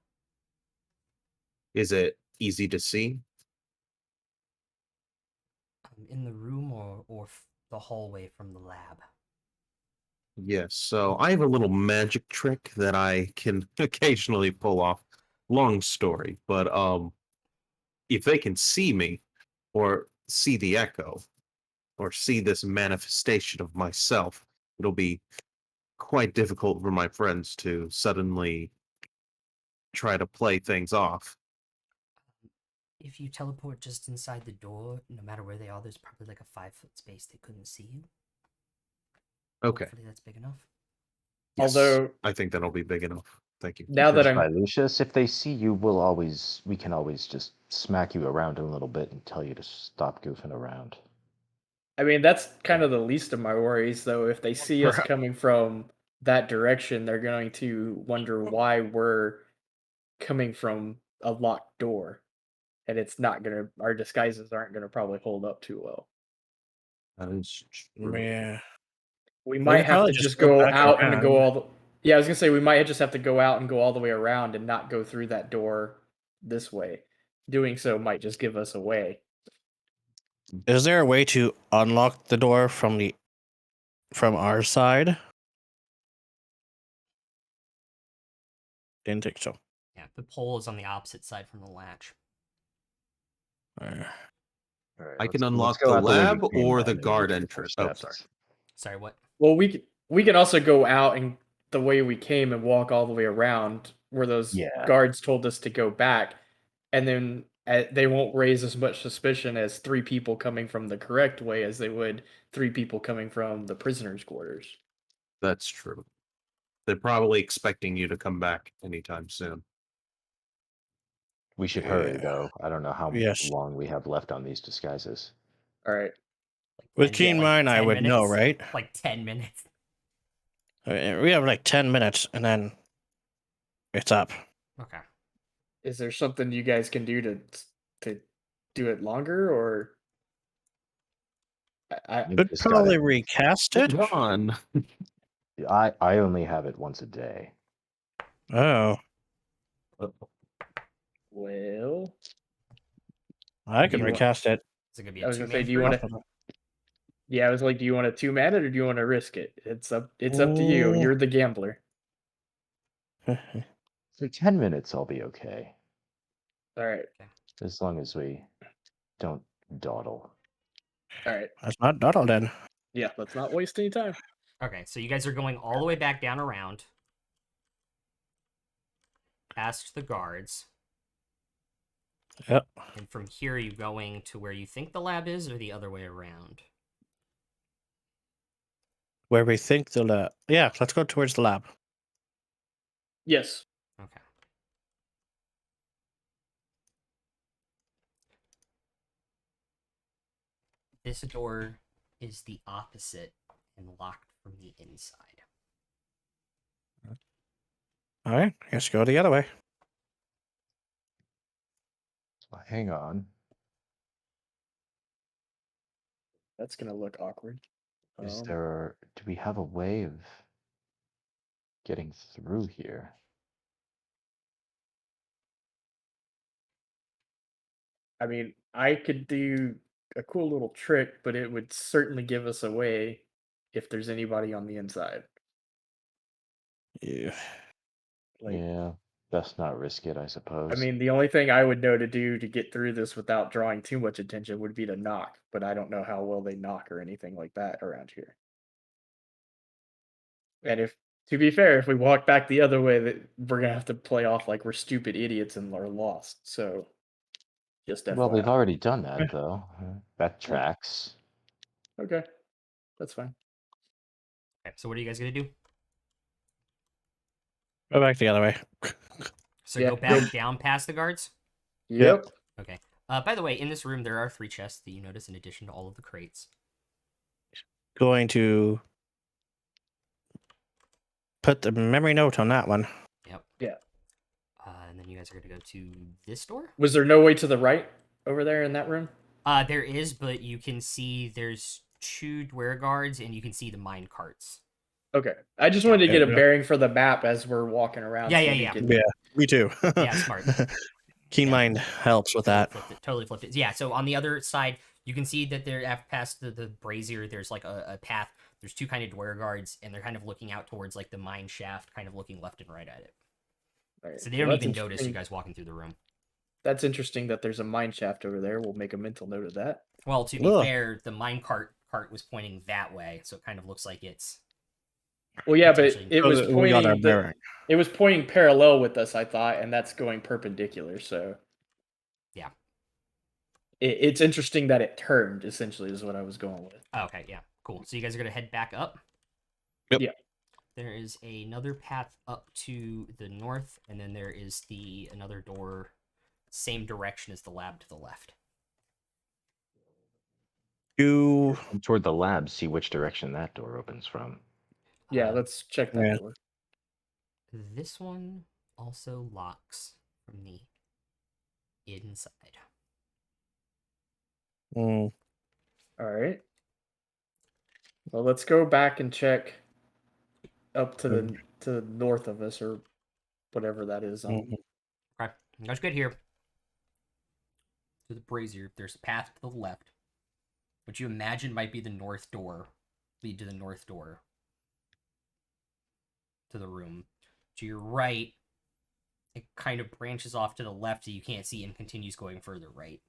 is it easy to see? In the room or the hallway from the lab. Yes, so I have a little magic trick that I can occasionally pull off. Long story, but if they can see me or see the echo or see this manifestation of myself, it'll be quite difficult for my friends to suddenly try to play things off. If you teleport just inside the door, no matter where they are, there's probably like a 5-foot space they couldn't see you. Okay. Hopefully that's big enough. Yes, Although I think that'll be big enough. Thank you. now that Just by I'm Lucius, if they see you, we can always just smack you around a little bit and tell you to stop goofing around. I mean, that's kind of the least of my worries, though. If they see us Right. coming from that direction, they're going to wonder why we're coming from a locked door. And it's not going to, our disguises aren't going to probably hold up too well. That is true. Yeah. We We might could have probably to just just go go back out and go around. all the. Yeah, I was going to say, we might just have to go out and go all the way around and not go through that door this way. Doing so might just give us away. Is there a way to unlock the door from our side? Didn't think so. Yeah, the pole is on the opposite side from the latch. Uh, Alright, I can let's unlock go the out way we lab came or then the and guard take our entrance. Oh, sorry. steps. Sorry, what? Well, we can also go out and the way we came and walk all the way around where those Yeah. guards told us to go back, and then they won't raise as much suspicion as 3 people coming from the correct way as they would 3 people coming from the prisoners' quarters. That's true. They're probably expecting you to come back anytime soon. We should hurry, Yeah. though. I don't know how Yes. long we have left on these disguises. All right. Like With 10 keen like mind, I 10 would know, minutes? right? Like 10 minutes. We have like 10 minutes, and then it's up. Okay. Is there something you guys can do to do it longer, or I You Could just got probably it. recast it. Hold on. I only have it once a day. Oh, well, I Do can you want- recast it. Is it gonna be I a was gonna say, two-man do you crew? want to? Yeah, I was like, do you want to 2-man it or do you want to risk it? It's up to you. Ooh. You're the gambler. For 10 minutes, I'll be okay. All right. As long as we don't dawdle. All right. That's not Doddle then. Yeah, let's not waste any time. Okay, so you guys are going all the way back down around. Past the guards. Yep. And from here, are you going to where you think the lab is, or the other way around? Where we think the lab. Yeah, let's go towards the lab. Yes. Okay. This door is the opposite and locked from the inside. All right, let's go the other way. Hang on. That's gonna look awkward. Do we have a way of getting through here? I mean, I could do a cool little trick, but it would certainly give us away if there's anybody on the inside. Yeah. Like, Yeah, best not risk it, I suppose. I mean, the only thing I would know to do to get through this without drawing too much attention would be to knock, but I don't know how well they knock or anything like that around here. And to be fair, if we walk back the other way, that we're gonna have to play off like we're stupid idiots and are lost. So, just FYI. Well, we've already done that, though. That tracks. Okay, that's fine. Okay, so what are you guys gonna do? Go back the other way. So Yeah, go back down past the guards? Yep. Okay. By the way, in this room, there are 3 chests that you notice in addition to all of the crates. Going to put the memory note on that one. Yep. Yeah. And then you guys are gonna go to this door? Was there no way to the right over there in that room? There is, but you can see there's 2 dware guards, and you can see the mine carts. Okay, I just wanted to get a Yeah. bearing for the map as we're walking around. Yeah, so yeah, we yeah. can- Yeah, me too. Yeah, smart. Keen Yeah. mind helps with that. Totally flipped it. Yeah, so on the other side, you can see that there, past the brazier, there's like a path. There's 2 kind of dware guards, and they're kind of looking out towards like the mine shaft, kind of looking left and right at it. Alright, So they well, don't that's even notice you interesting. guys walking through the room. That's interesting that there's a mine shaft over there. We'll make a mental note of that. Well, to be Ugh. fair, the mine cart was pointing that way, so it kind of looks like it's. Well, yeah, but Potentially. it was We got our pointing. bearing. It was pointing parallel with us, I thought, and that's going perpendicular. So Yeah. It's interesting that it turned. Essentially, is what I was going with. Oh, okay, yeah, cool. So you guys are gonna head back up. Yep. Yeah. There is another path up to the north, and then there is another door, same direction as the lab to the left. You Come toward the lab, see which direction that door opens from. Yeah, Uh, let's check that yeah. door. This one also locks from the inside. mm, All right. Well, let's go back and check up to the north of us, or whatever that is. mhm. Okay, you guys get here to the brazier. There's a path to the left, which you imagine might be the north door, lead to the north door to the room. To your right, it kind of branches off to the left, so you can't see, and continues going further right.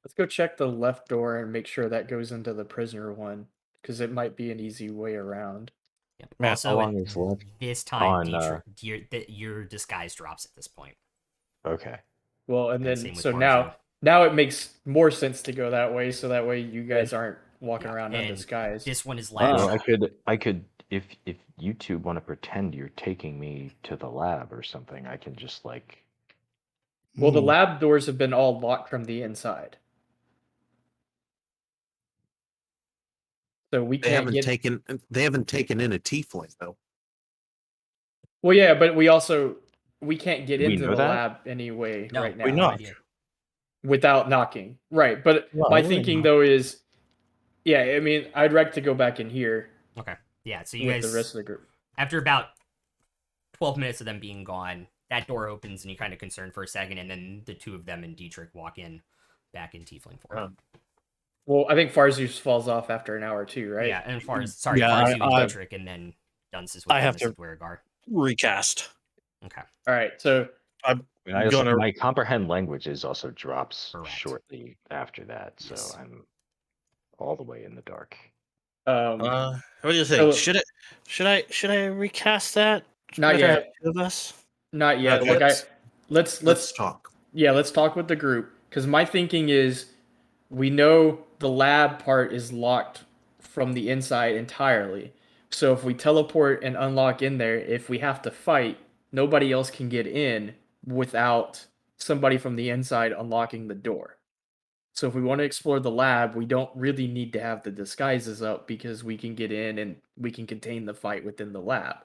Let's go check the left door and make sure that goes into the prisoner one, because it might be an easy way around. Yep. Yeah, Also, how at long is left this time, on, Dietrich, your disguise drops at this point. Okay. Well, and And then same with so Farzu. now it makes more sense to go that way, so that way you guys aren't walking Yeah, around and undisguised. This one is Well, latched. I could, if you two want to pretend you're taking me to the lab or something, I can just like. Well, the Hmm. lab doors have been all locked from the inside, so we They can't haven't get. taken in a tiefling though. Well, yeah, but we can't get Do we into know the that? lab anyway No, right we now knock. idea. without knocking. Right, but Well, my we thinking knock. though is, yeah, I mean, I'd like to go back in here Okay. Yeah, so you with guys, the rest of the group. after about 12 minutes of them being gone, that door opens and you kind of concerned for a second, and then the two of them and Dietrich walk in back in tiefling form. Well, I think Farzus falls off after an hour too, right? Yeah, and Farzu Yeah, and I- Dietrich, and then Dunce with I have Dennis to- with Dwergar. Recast. Okay. All right, so I'm And I also, gonna. my comprehend languages also drops Correct. shortly after that, so Yes. I'm all the way in the dark. What do you think? so- Should I recast that? It's Not better to have yet. two of us. not yet. Okay. Like let's talk. yeah, let's talk with the group, because my thinking is we know the lab part is locked from the inside entirely. So if we teleport and unlock in there, if we have to fight, nobody else can get in without somebody from the inside unlocking the door. So if we want to explore the lab, we don't really need to have the disguises up because we can get in and we can contain the fight within the lab.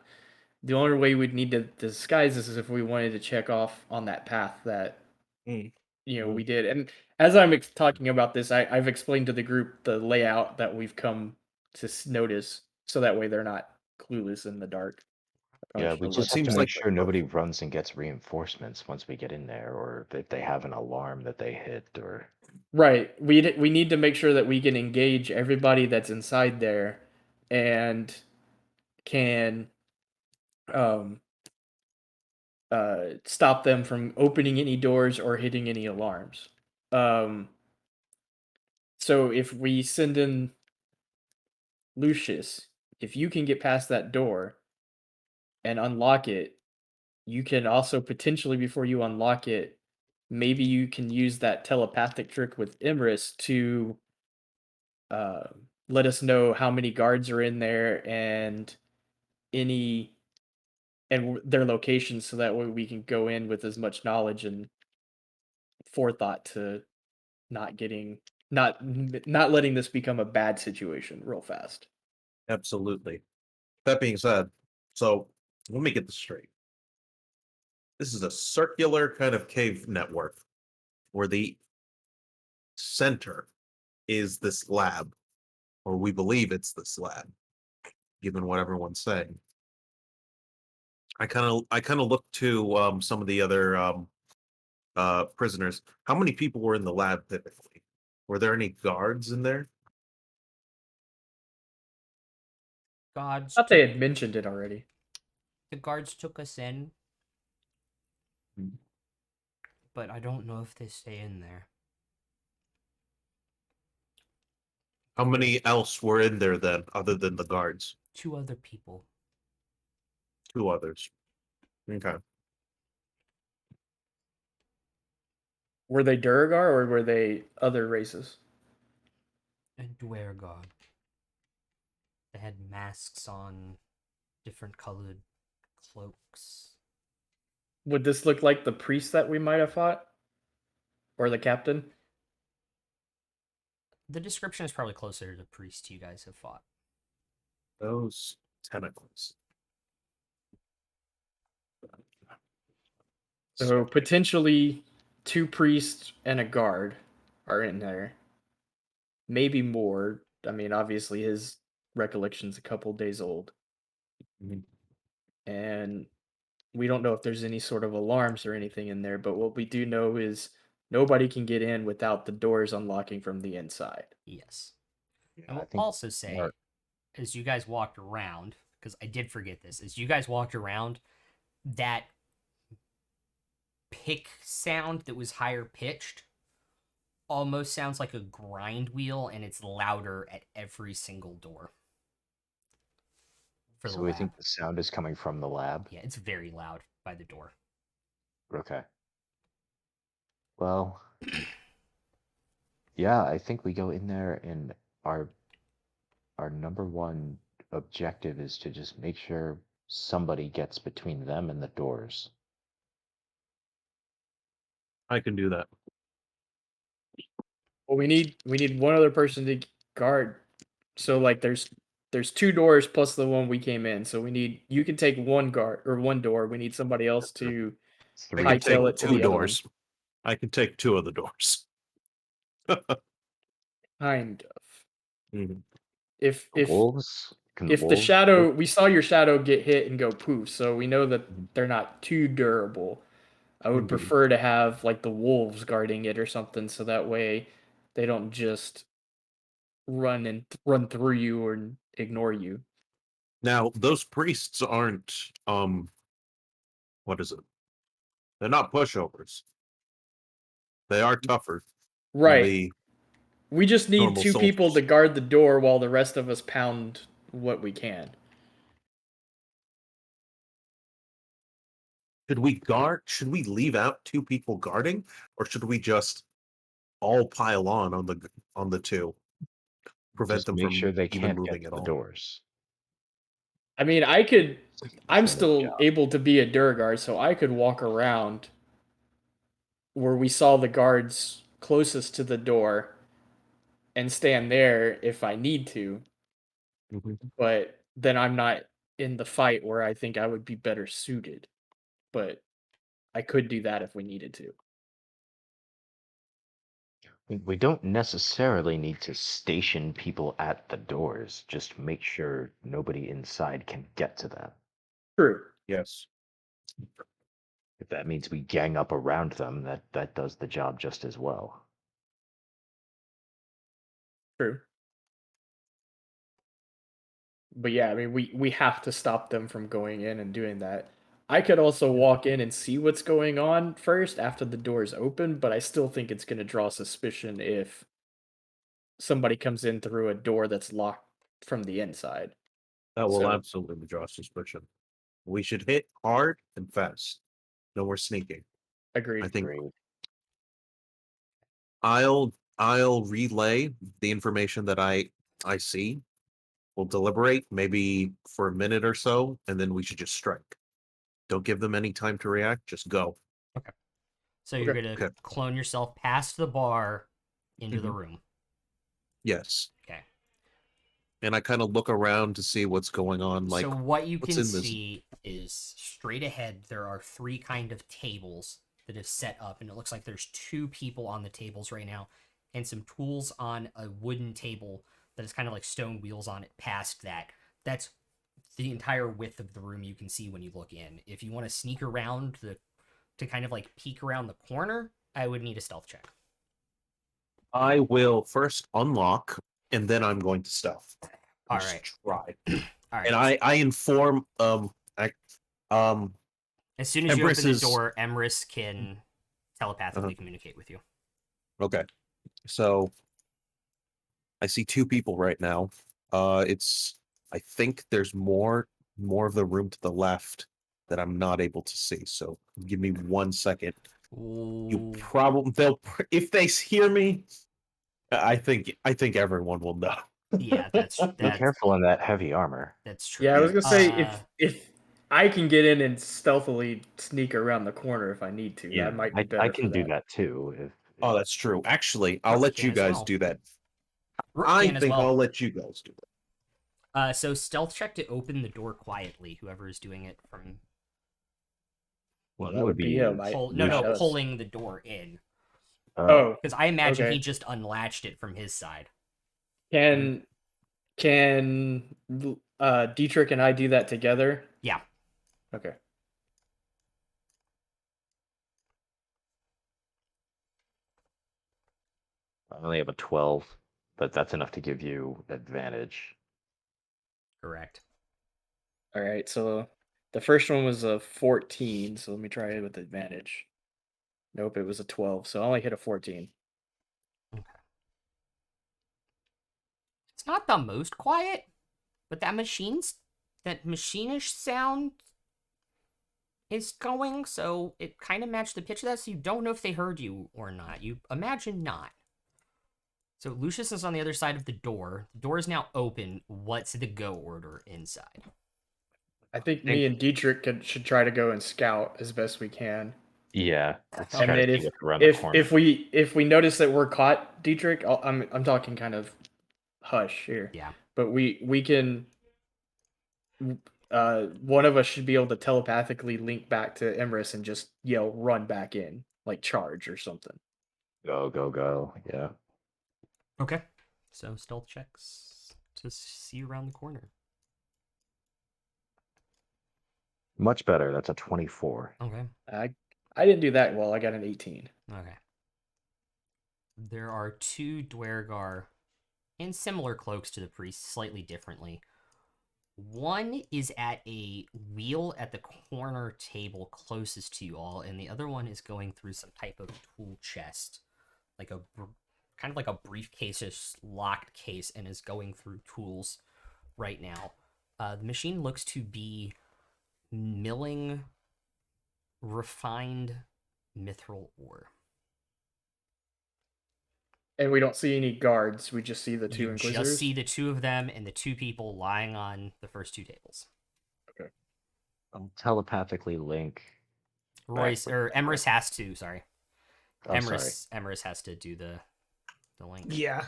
The only way we'd need to disguise this is if we wanted to check off on that path that Mm. we did. And as I'm talking about this, I've explained to the group the layout that we've come to notice, so that way they're not clueless in the dark. I Yeah, should we have just let have to seems make like the- sure nobody runs and gets reinforcements once we get in there, or if they have an alarm that they hit, or Right. We need to make sure that we can engage everybody that's inside there, and can stop them from opening any doors or hitting any alarms. So if we send in Lucius, if you can get past that door and unlock it, you can also potentially, before you unlock it, maybe you can use that telepathic trick with Imris to let us know how many guards are in there and their locations, so that way we can go in with as much knowledge and forethought to not letting this become a bad situation real fast. Absolutely. That being said, so let me get this straight. This is a circular kind of cave network where the center is this lab, or we believe it's this lab, given what everyone's saying. I kind of look to some of the other prisoners. How many people were in the lab typically? Were there any guards in there? Gods. I thought they had mentioned it already. The guards took us in, but I don't know if they stay in there. How many else were in there then, other than the guards? 2 other people. 2 others. Okay. Were they Duragar or were they other races? And Dwergar. They had masks on, different colored cloaks. Would this look like the priest that we might have fought? Or the captain? The description is probably closer to the priest you guys have fought. Those tentacles. So potentially 2 priests and a guard are in there. Maybe more. I mean, obviously his recollection's a couple days old. Mhm. And we don't know if there's any sort of alarms or anything in there, but what we do know is nobody can get in without the doors unlocking from the inside. Yes. Yeah, And I we'll think also say, smart. as you guys walked around, because I did forget this, as you guys walked around, that pick sound that was higher pitched almost sounds like a grind wheel, and it's louder at every single door. For the So we lab. think the sound is coming from the lab. Yeah, it's very loud by the door. Okay. Well, yeah, I think we go in there, and our number one objective is to just make sure somebody gets between them and the doors. I can do that. Well, we need one other person to guard. So like there's 2 doors plus the one we came in. So you can take one guard or one door. We need somebody else to I Three. can take hightail it to two the other one. doors. I can take 2 of the doors. Kind of. Mhm. If The wolves? Can the if the wolves shadow go- we saw your shadow get hit and go poof, so we know that Mhm. they're not too durable. I would Indeed. prefer to have like the wolves guarding it or something, so that way they don't just run through you or ignore you. Now, those priests aren't what is it? They're not pushovers. They are tougher than Right. the We just need normal 2 people to soldiers. guard the door while the rest of us pound what we can. Should we leave out 2 people guarding, or should we just all pile on the 2? Prevent Just them make from sure they even can't get moving to at the all. doors. I mean, I'm 60% of the still job. able to be a Durgar, so I could walk around where we saw the guards closest to the door and stand there if I need to, Mhm. but then I'm not in the fight where I think I would be better suited. But I could do that if we needed to. We don't necessarily need to station people at the doors. Just make sure nobody inside can get to them. True. Yes. If that means we gang up around them, that does the job just as well. True. But yeah, I mean, we have to stop them from going in and doing that. I could also walk in and see what's going on first after the doors open, but I still think it's going to draw suspicion if somebody comes in through a door that's locked from the inside. That will So- absolutely draw suspicion. We should hit hard and fast. No more sneaking. Agreed. I think Agreed. I'll relay the information that I see. We'll deliberate maybe for a minute or so, and then we should just strike. Don't give them any time to react. Just go. So you're Okay. gonna Okay. clone yourself past the bar into the Mhm. room. Yes. Okay. And I kind of look around to see what's going on. Like, so what you what's can in this? see is straight ahead there are 3 kind of tables that have set up, and it looks like there's 2 people on the tables right now, and some tools on a wooden table that is kind of like stone wheels on it past that. That's the entire width of the room you can see when you look in. If you want to sneak around to kind of like peek around the corner, I would need a stealth check. I will first unlock, and then I'm going to stealth. All Just right. try. All right. And I inform As soon as you Empress open the is- door, Emrys can telepathically communicate with you. Okay. So I see 2 people right now. I think there's more of the room to the left that I'm not able to see. So give me 1 second. Ooh. If they hear me, I think everyone will know. Yeah, that's Be careful in that heavy armor. That's true. Yeah, I was gonna say Uh, if I can get in and stealthily sneak around the corner if I need to, that might be better. I can for do that too. If Oh, that's true. Actually, I'll Rook let can you as guys well. do that. Rook I can as think well. I'll let you guys do that. So stealth check to open the door quietly. Whoever is doing it from well, that would be him. Us. pulling the door in. Oh, Because I imagine okay. he just unlatched it from his side. Can Dietrich and I do that together? Yeah. Okay. I only have a 12, but that's enough to give you advantage. Correct. All right. So the first one was a 14. So let me try it with advantage. Nope, it was a 12. So I only hit a 14. It's not the most quiet, but that machinish sound is going, so it kind of matched the pitch of that, so you don't know if they heard you or not. You imagine not. So Lucius is on the other side of the door. The door is now open. What's the go order inside? I think me and Dietrich should try to go and scout as best we can. Yeah. Let's Okay. try And to then see what's around the corner. if we notice that we're caught, Dietrich, I'm talking kind of hush here. Yeah. But we can one of us should be able to telepathically link back to Emrys and just yell run back in, like charge or something. Go, go, go. Yeah. Okay. So stealth checks to see around the corner. Much better. That's a 24. Okay. I didn't do that well. I got an 18. Okay. There are 2 Dwergar in similar cloaks to the priest, slightly differently. One is at a wheel at the corner table closest to you all, and the other one is going through some type of tool chest, like a kind of like a briefcase-ish locked case, and is going through tools right now. The machine looks to be milling refined mithril ore. And we don't see any guards. We just see the 2 You Inquisitors. just see the 2 of them and the 2 people lying on the first 2 tables. I'll telepathically link. Royce or Emrys has to. Sorry, Oh, sorry. Emrys has to do the link. Yeah.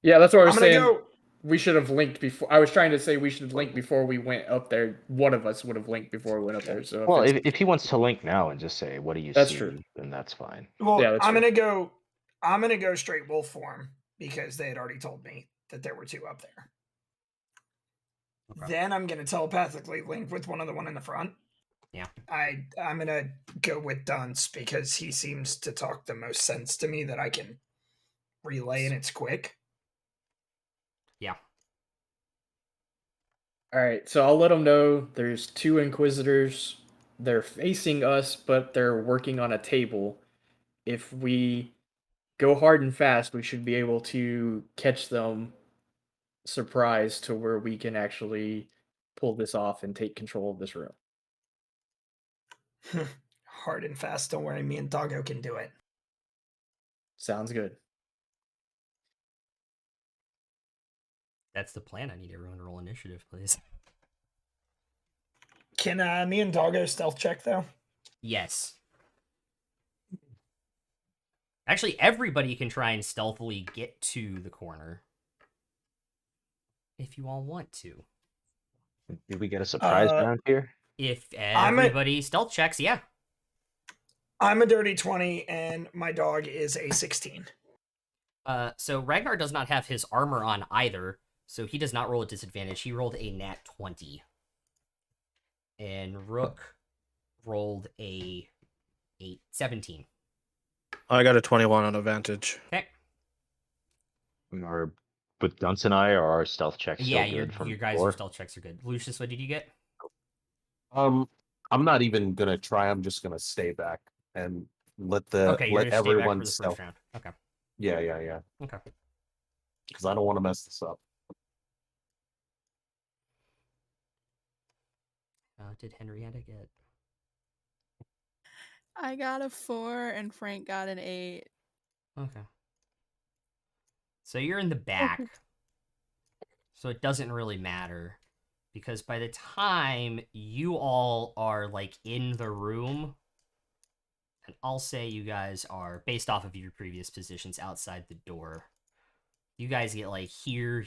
Yeah, that's what I was I'm gonna saying. go. We should have linked before. I was trying to say we should link before we went up there. One of us would have linked before we went up there. So Well, it's- if he wants to link now and just say, "What do you That's see?" true. then that's fine. Well, Yeah, that's I'm true. gonna go. I'm gonna go straight wolf form because they had already told me that there were 2 up there. Okay. Then I'm gonna telepathically link with one in the front. Yeah. I'm gonna go with Dunce because he seems to talk the most sense to me that I can relay, and it's quick. Yeah. All right, so I'll let them know there's 2 Inquisitors. They're facing us, but they're working on a table. If we go hard and fast, we should be able to catch them surprised to where we can actually pull this off and take control of this room. Hard and fast. Don't worry, me and Doggo can do it. Sounds good. That's the plan. I need everyone to roll initiative, please. Can me and Doggo stealth check though? Yes. Actually, everybody can try and stealthily get to the corner. If you all want to. Did we get a surprise round here? If I'm a- everybody stealth checks, yeah. I'm a dirty 20, and my dog is a 16. So Ragnar does not have his armor on either, so he does not roll a disadvantage. He rolled a nat 20. And Rook rolled a 17. I got a 21 on advantage. Okay. But Dunce and I are our stealth checks. Yeah, still your good from guys' before? stealth checks are good. Lucius, what did you get? I'm not even gonna try. I'm just gonna stay back and let Okay, you're let gonna stay back everyone for the stealth. first round. Okay. Yeah. Okay. Because I don't want to mess this up. Did Henrietta get? I got a 4 and Frank got an 8. Okay. So you're in the back. So it doesn't really matter. Because by the time you all are like in the room, and I'll say you guys are, based off of your previous positions outside the door, you guys get like here,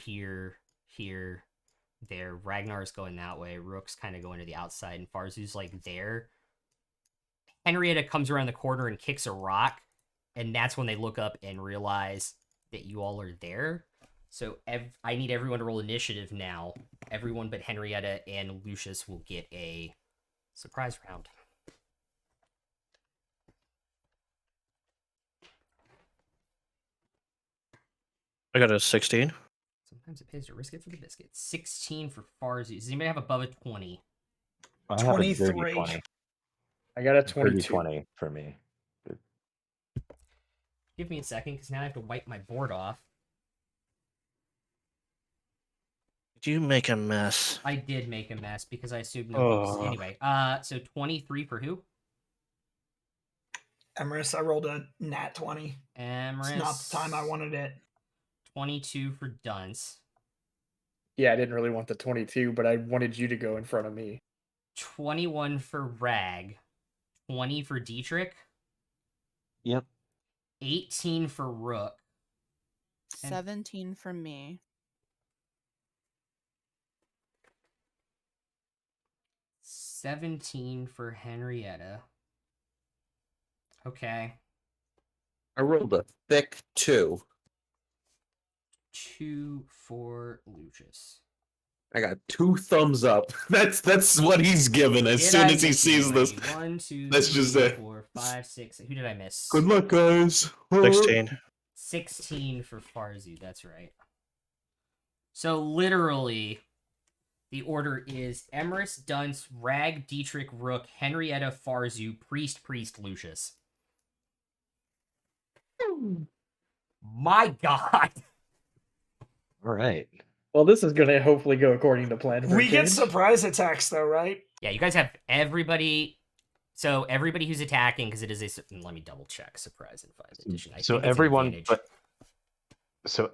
there. Ragnar's going that way. Rook's kind of going to the outside, and Farzu's like there. Henrietta comes around the corner and kicks a rock, and that's when they look up and realize that you all are there. So I need everyone to roll initiative now. Everyone but Henrietta and Lucius will get a surprise round. I got a 16. Sometimes it pays to risk it for the biscuit. 16 for Farzu. Does anybody have above a 20? I have a dirty 23. 20. I got a Dirty 22. 20 for me. Give me a second, because now I have to wipe my board off. Did you make a mess? I did make a mess because I assumed no one was... Oh. Anyway, so 23 for who? Emerus, I rolled a nat 20. Emrys. It's not the time I wanted it. 22 for Dunce. Yeah, I didn't really want the 22, but I wanted you to go in front of me. 21 for Rag. 20 for Dietrich. Yep. 18 for Rook. And- 17 from me. 17 for Henrietta. Okay. I rolled a thick 2. 2 for Lucius. I got 2 thumbs up. That's what he's given as Did soon I as he miss sees this. anybody? 1, 2, That's 3, just it. 4, 5, 6. Who did I miss? Good luck, guys. 16. 16 for Farzu. That's right. So literally, the order is Emerus, Dunce, Rag, Dietrich, Rook, Henrietta, Farzu, Priest, Lucius. My God. All right. Well, this is going to hopefully go according to plan. for a We get change. surprise attacks, though, right? Yeah, you guys have everybody. So everybody who's attacking, because it is a. Let me double check. Surprise in 5th edition. I So think it's an everyone, advantage. but so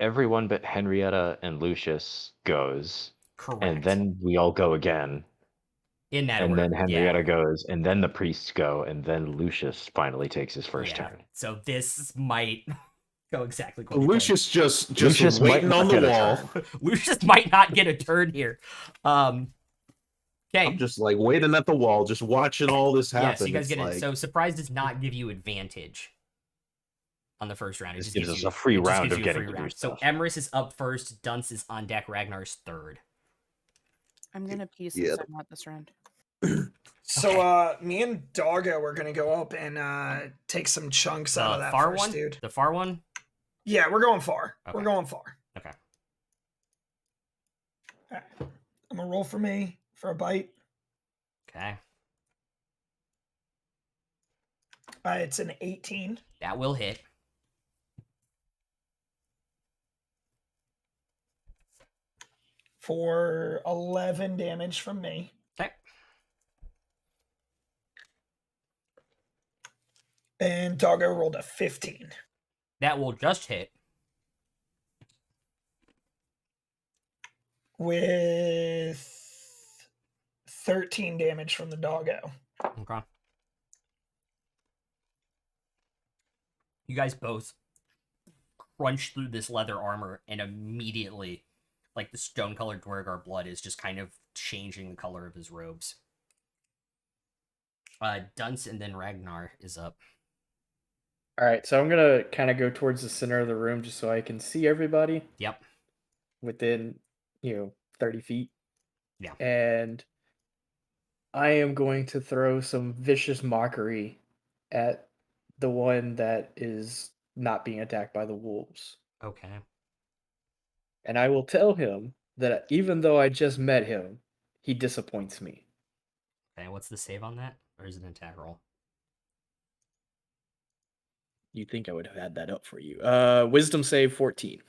everyone but Henrietta and Lucius goes, Correct. and then we all go again, in that and order. then Henrietta Yeah. goes, and then the priests go, and then Lucius finally takes his first Yeah. turn. So this might go exactly according to Lucius just Lucius might waiting on not the get a wall. turn. Lucius might not get a turn here. Okay. I'm just like waiting at the wall, just watching all this happen. Yeah, so you guys It's get it. like, So surprise does not give you advantage on the first round. It This just gives gives us you a free it just round gives of you a getting free to do round. So stuff. Emerus is up first. Dunce is on deck. Ragnar's third. I'm gonna pee Yeah. since I'm not this round. So, me and Doggo are gonna go up and take some chunks out of The that far first one. dude. The far one. Yeah, we're going far. We're Okay. going far. Okay. Alright. I'm gonna roll for me for a bite. Okay. It's an 18 That will hit. for 11 damage from me. Okay. And Doggo rolled a 15. That will just hit. With 13 damage from the Doggo. Okay. You guys both crunch through this leather armor, and immediately, like the stone-colored Dwergar blood is just kind of changing the color of his robes. Dunce and then Ragnar is up. All right, so I'm going to kind of go towards the center of the room just so I can see everybody Yep. within, 30 feet. Yeah. And I am going to throw some vicious mockery at the one that is not being attacked by the wolves. Okay. And I will tell him that even though I just met him, he disappoints me. Okay, what's the save on that? Or is it an attack roll? You'd think I would have had that up for you. Wisdom save 14.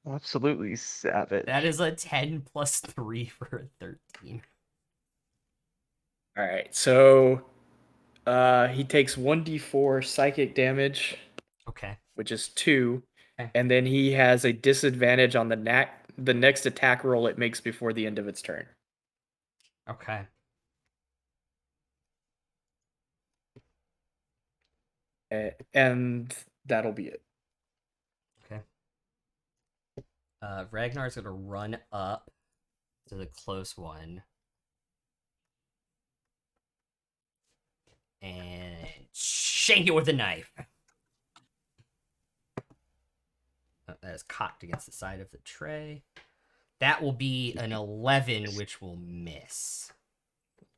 Absolutely savage. That is a 10 plus 3 for a 13. All right, so he takes 1d4 psychic damage, Okay. which is 2, Okay. and then he has a disadvantage on the next attack roll it makes before the end of its turn. Okay. And that'll be it. Okay. Ragnar's gonna run up to the close one. And shank it with a knife. That is cocked against the side of the tray. That will be an 11, which will miss.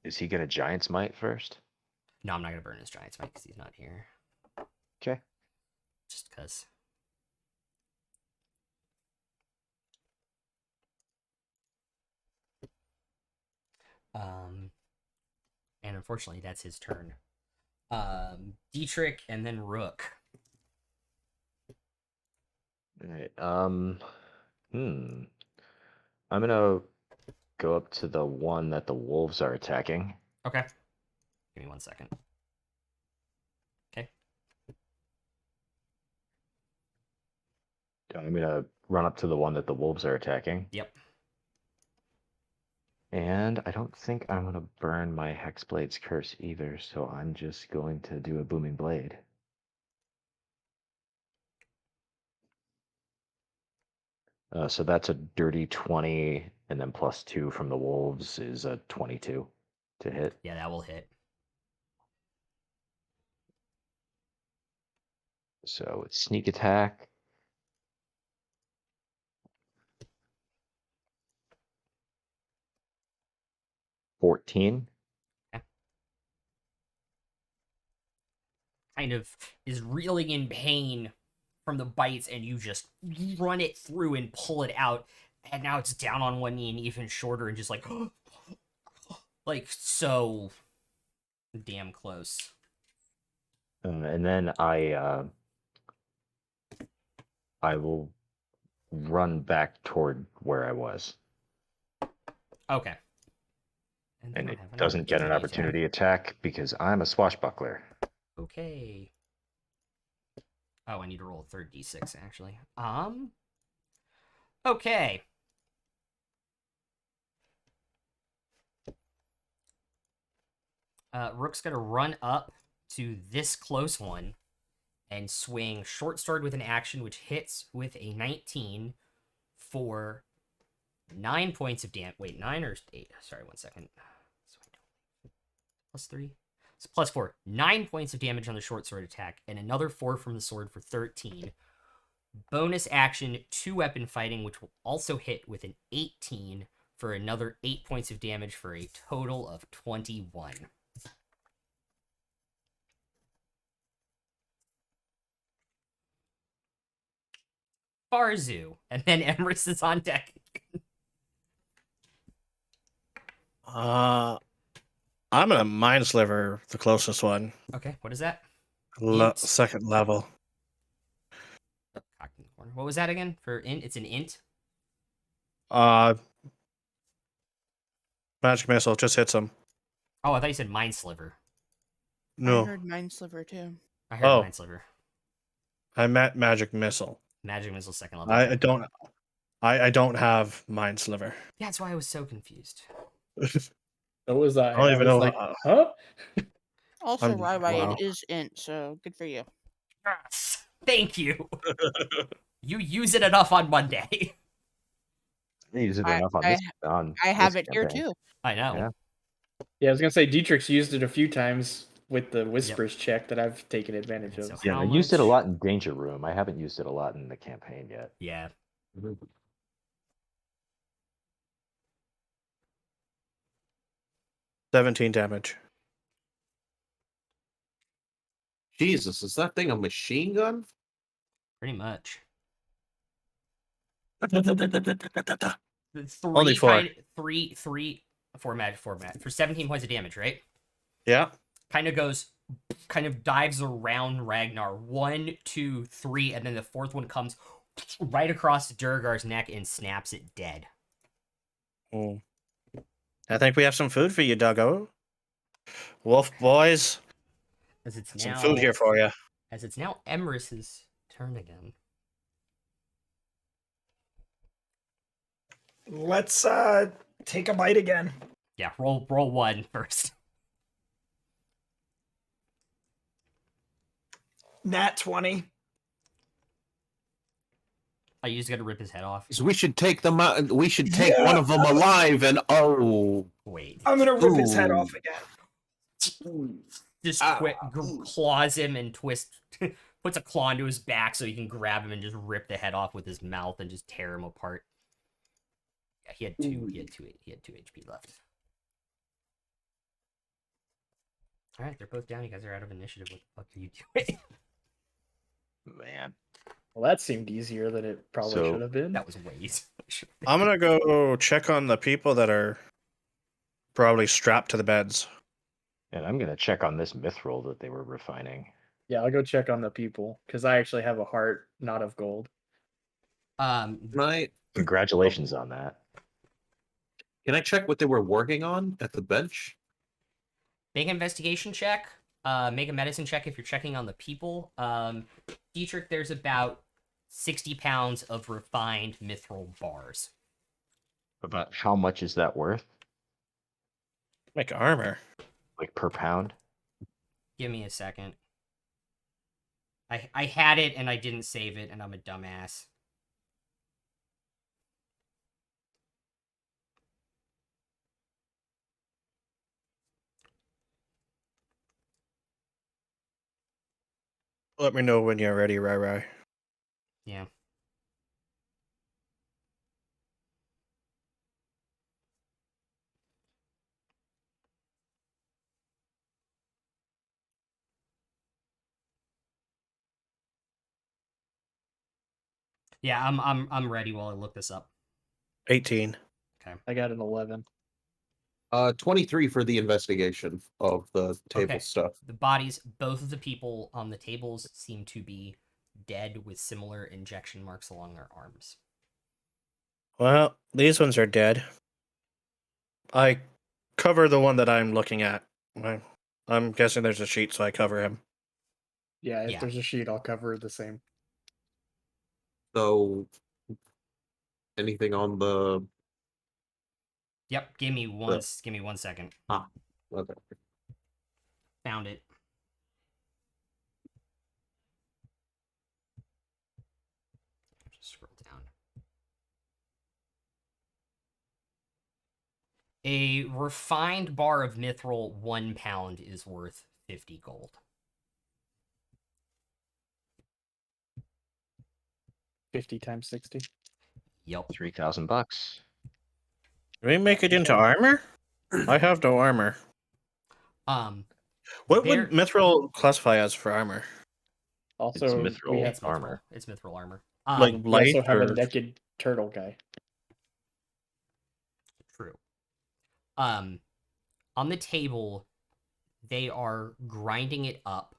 Is he gonna Giant's Might first? No, I'm not gonna burn his Giant's Might because he's not here. Okay. Just because. And unfortunately, that's his turn. Dietrich and then Rook. All right. I'm gonna go up to the one that the wolves are attacking. Okay. Give me 1 second. Okay. I'm gonna run up to the one that the wolves are attacking. Yep. And I don't think I'm gonna burn my Hexblade's curse either, so I'm just going to do a booming blade. So that's a dirty 20, and then +2 from the wolves is a 22 to hit. Yeah, that will hit. So it's sneak attack. $14. Kind of is reeling in pain from the bites, and you just run it through and pull it out, and now it's down on one knee and even shorter and just like so damn close. And then I will run back toward where I was. Okay. And they it don't have doesn't get an opportunity attack because I'm a swashbuckler. Okay. Oh, I need to roll a third d6 actually. Okay. Rook's gonna run up to this close one and swing short sword with an action which hits with a 19 for 9 points of damage. Wait, 9 or 8? Sorry, 1 second. +3. It's +4. 9 points of damage on the short sword attack, and another 4 from the sword for 13. Bonus action, 2-weapon fighting, which will also hit with an 18 for another 8 points of damage for a total of 21. Barzu, and then Emrys is on deck. I'm gonna mind sliver the closest one. Okay, what is that? Second level. What was that again? For int? It's an int? Magic missile just hits him. Oh, I thought you said mind sliver. I No, heard Mind Sliver too. I heard Oh. mind sliver. I meant magic missile. Magic missile second level. I don't have mind sliver. Yeah, that's why I was so confused. So was I. I don't even know. Like, huh? Also, wow. Rai is int, so good for you. Yes, thank you. You use it enough on Monday. I use it I- enough on I- this. On I have this it here campaign. too. I know. Yeah. Yeah, I was gonna say Dietrich's used it a few times with the whispers check that I've taken advantage So of. Yeah, how I used it a much- lot in Danger Room. I haven't used it a lot in the campaign yet. Yeah. 17 damage. Jesus, is that thing a machine gun? Pretty much. Only 4. Four magic for 17 points of damage, right? Yeah. Kind of dives around Ragnar. 1, 2, 3, and then the fourth one comes right across Durgar's neck and snaps it dead. Oh. I think we have some food for you, Duggo. Wolf boys, As it's some now food here for you. As it's now Emrys's turn again. Let's take a bite again. Yeah, roll 1 first. Nat 20. You just gotta rip his head off. So we should take them out. We should take one of them alive and Wait. I'm gonna rip his head Ooh. off again. Just claws him and puts a claw into his back so you can grab him and just rip the head off with his mouth and just tear him apart. Yeah, he had two HP left. All right, they're both down. You guys are out of initiative. What the fuck are you doing? Man. Well, that seemed easier than it probably So- should have been. That was way easier. I'm gonna go check on the people that are probably strapped to the beds. And I'm gonna check on this mithril that they were refining. Yeah, I'll go check on the people because I actually have a heart, not of gold. Right. Congratulations on that. Can I check what they were working on at the bench? Make an investigation check. Make a medicine check if you're checking on the people. Dietrich, there's about 60 pounds of refined mithril bars. About how much is that worth? Make armor. Like per pound? Give me a second. I had it and I didn't save it, and I'm a dumbass. Let me know when you're ready, Rai. Yeah. Yeah, I'm ready while I look this up. 18. I got an 11. 23 for the investigation of the table Okay. stuff. The bodies, both of the people on the tables seem to be dead with similar injection marks along their arms. Well, these ones are dead. I cover the one that I'm looking at. I'm guessing there's a sheet, so I cover him. Yeah, if Yeah. there's a sheet, I'll cover the same. So, anything on the? Yep, give me one second. Okay. Found it. Just scroll down. A refined bar of mithril, 1 pound, is worth 50 gold. 50 times 60. Yep. $3,000. Can we make it into armor? I have no armor. What There- would mithril classify as for armor? Also, we mithril. have It's Armor. mithril. It's mithril armor. Like we light also have or a naked turtle guy. True. On the table, they are grinding it up,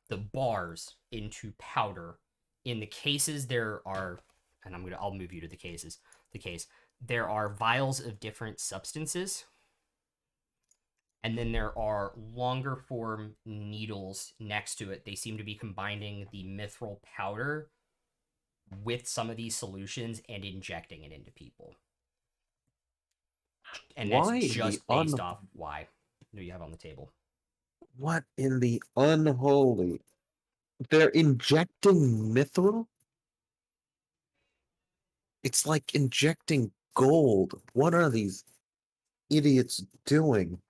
the bars, into powder. In the cases, there are, and I'll move you to the cases. The case. There are vials of different substances. And then there are longer form needles next to it. They seem to be combining the mithril powder with some of these solutions and injecting it into people. And that's Why just the based off why you have on the table. What in the unholy? They're injecting mithril? It's like injecting gold. What are these idiots doing?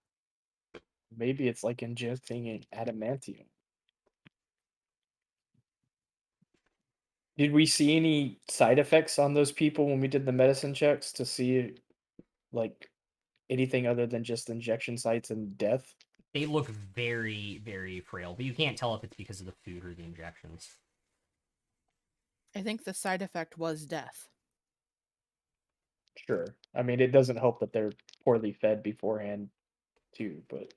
Maybe it's like injecting an adamantium. Did we see any side effects on those people when we did the medicine checks to see like anything other than just injection sites and death? They look very, very frail, but you can't tell if it's because of the food or the injections. I think the side effect was death. Sure. I mean, it doesn't help that they're poorly fed beforehand, too, but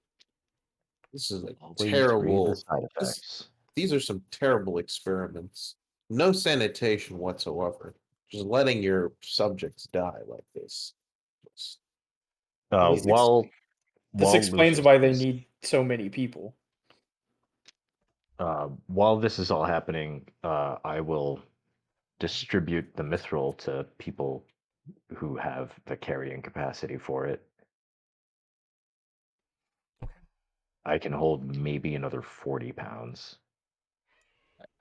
This is a Please read the terrible. side this- effects. These are some terrible experiments. No sanitation whatsoever. Just letting your subjects die like this. Just- This While explains Lucius why they is- need so many people. While this is all happening, I will distribute the mithril to people who have the carrying capacity for it. I can hold maybe another 40 pounds.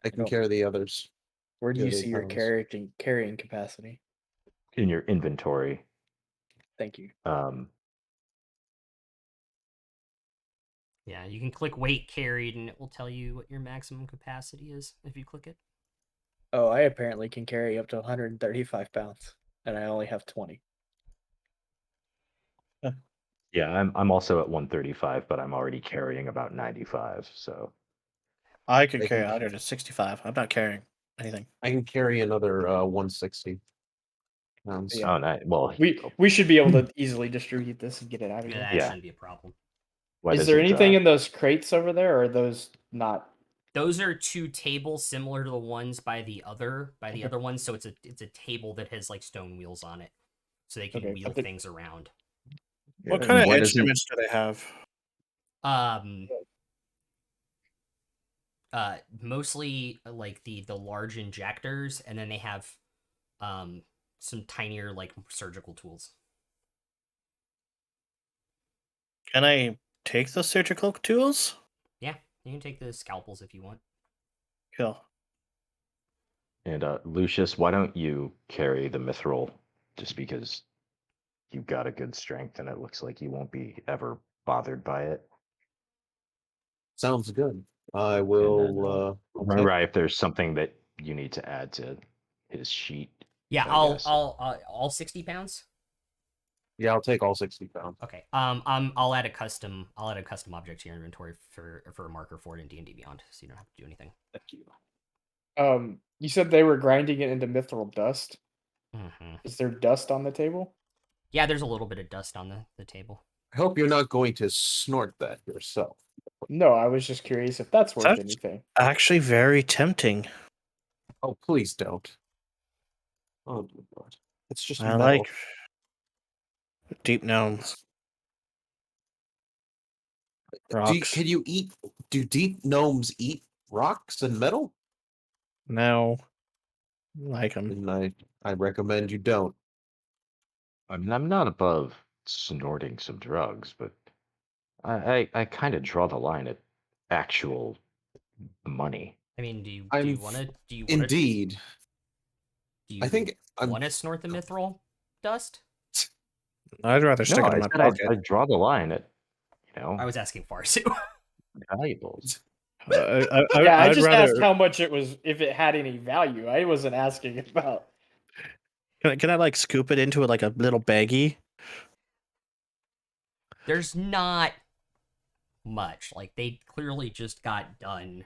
I can don't- carry the others. Where do you Yeah, see your pounds. carrying capacity? In your inventory. Thank you. Yeah, you can click weight carried and it will tell you what your maximum capacity is if you click it. Oh, I apparently can carry up to 135 pounds, and I only have 20. Yeah, I'm also at 135, but I'm already carrying about 95. So I could They carry can- 165. I'm not carrying anything. I can carry another 160 pounds. Yeah. oh, nice. Well, We should be able to easily distribute this and get it out of Yeah, here. that Yeah. shouldn't be a problem. why Is there doesn't, anything in those crates over there, or are those not? those are 2 tables similar to the ones by the other ones. So it's a table that has like stone wheels on it, so they can Okay, wheel but the- things around. What And kind of why doesn't- instruments do they have? Mostly like the large injectors, and then they have some tinier like surgical tools. Can I take the surgical tools? Yeah, you can take the scalpels if you want. Cool. And Lucius, why don't you carry the mithril? Just because you've got a good strength, and it looks like you won't be ever bothered by it. Sounds good. I And will. remember, if there's something that you need to add to his sheet. Yeah, I I'll guess. all 60 pounds. Yeah, I'll take all 60 pounds. Okay. I'll add a custom object to your inventory for a marker for it in D&D Beyond, so you don't have to do anything. Thank you. You said they were grinding it into mithril dust. Mm-hmm. Is there dust on the table? Yeah, there's a little bit of dust on the table. I hope you're not going to snort that yourself. No, I was just curious if that's worth That's- anything. Actually, very tempting. Oh, please don't. Oh, dear God. It's just I metal. like deep gnomes. Rocks. Can you eat? Do deep gnomes eat rocks and metal? No. Like them. And I recommend you don't. I mean, I'm not above snorting some drugs, but I kind of draw the line at actual money. I mean, do you I'm want to Indeed. I think I'm. want to snort the mithril dust? I'd rather stick it in I my said I pocket. draw the line at, I was asking Farsu. valuables. I I'd just rather. asked how much it was, if it had any value. I wasn't asking about. Can I like scoop it into like a little baggie? There's not much. Like they clearly just got done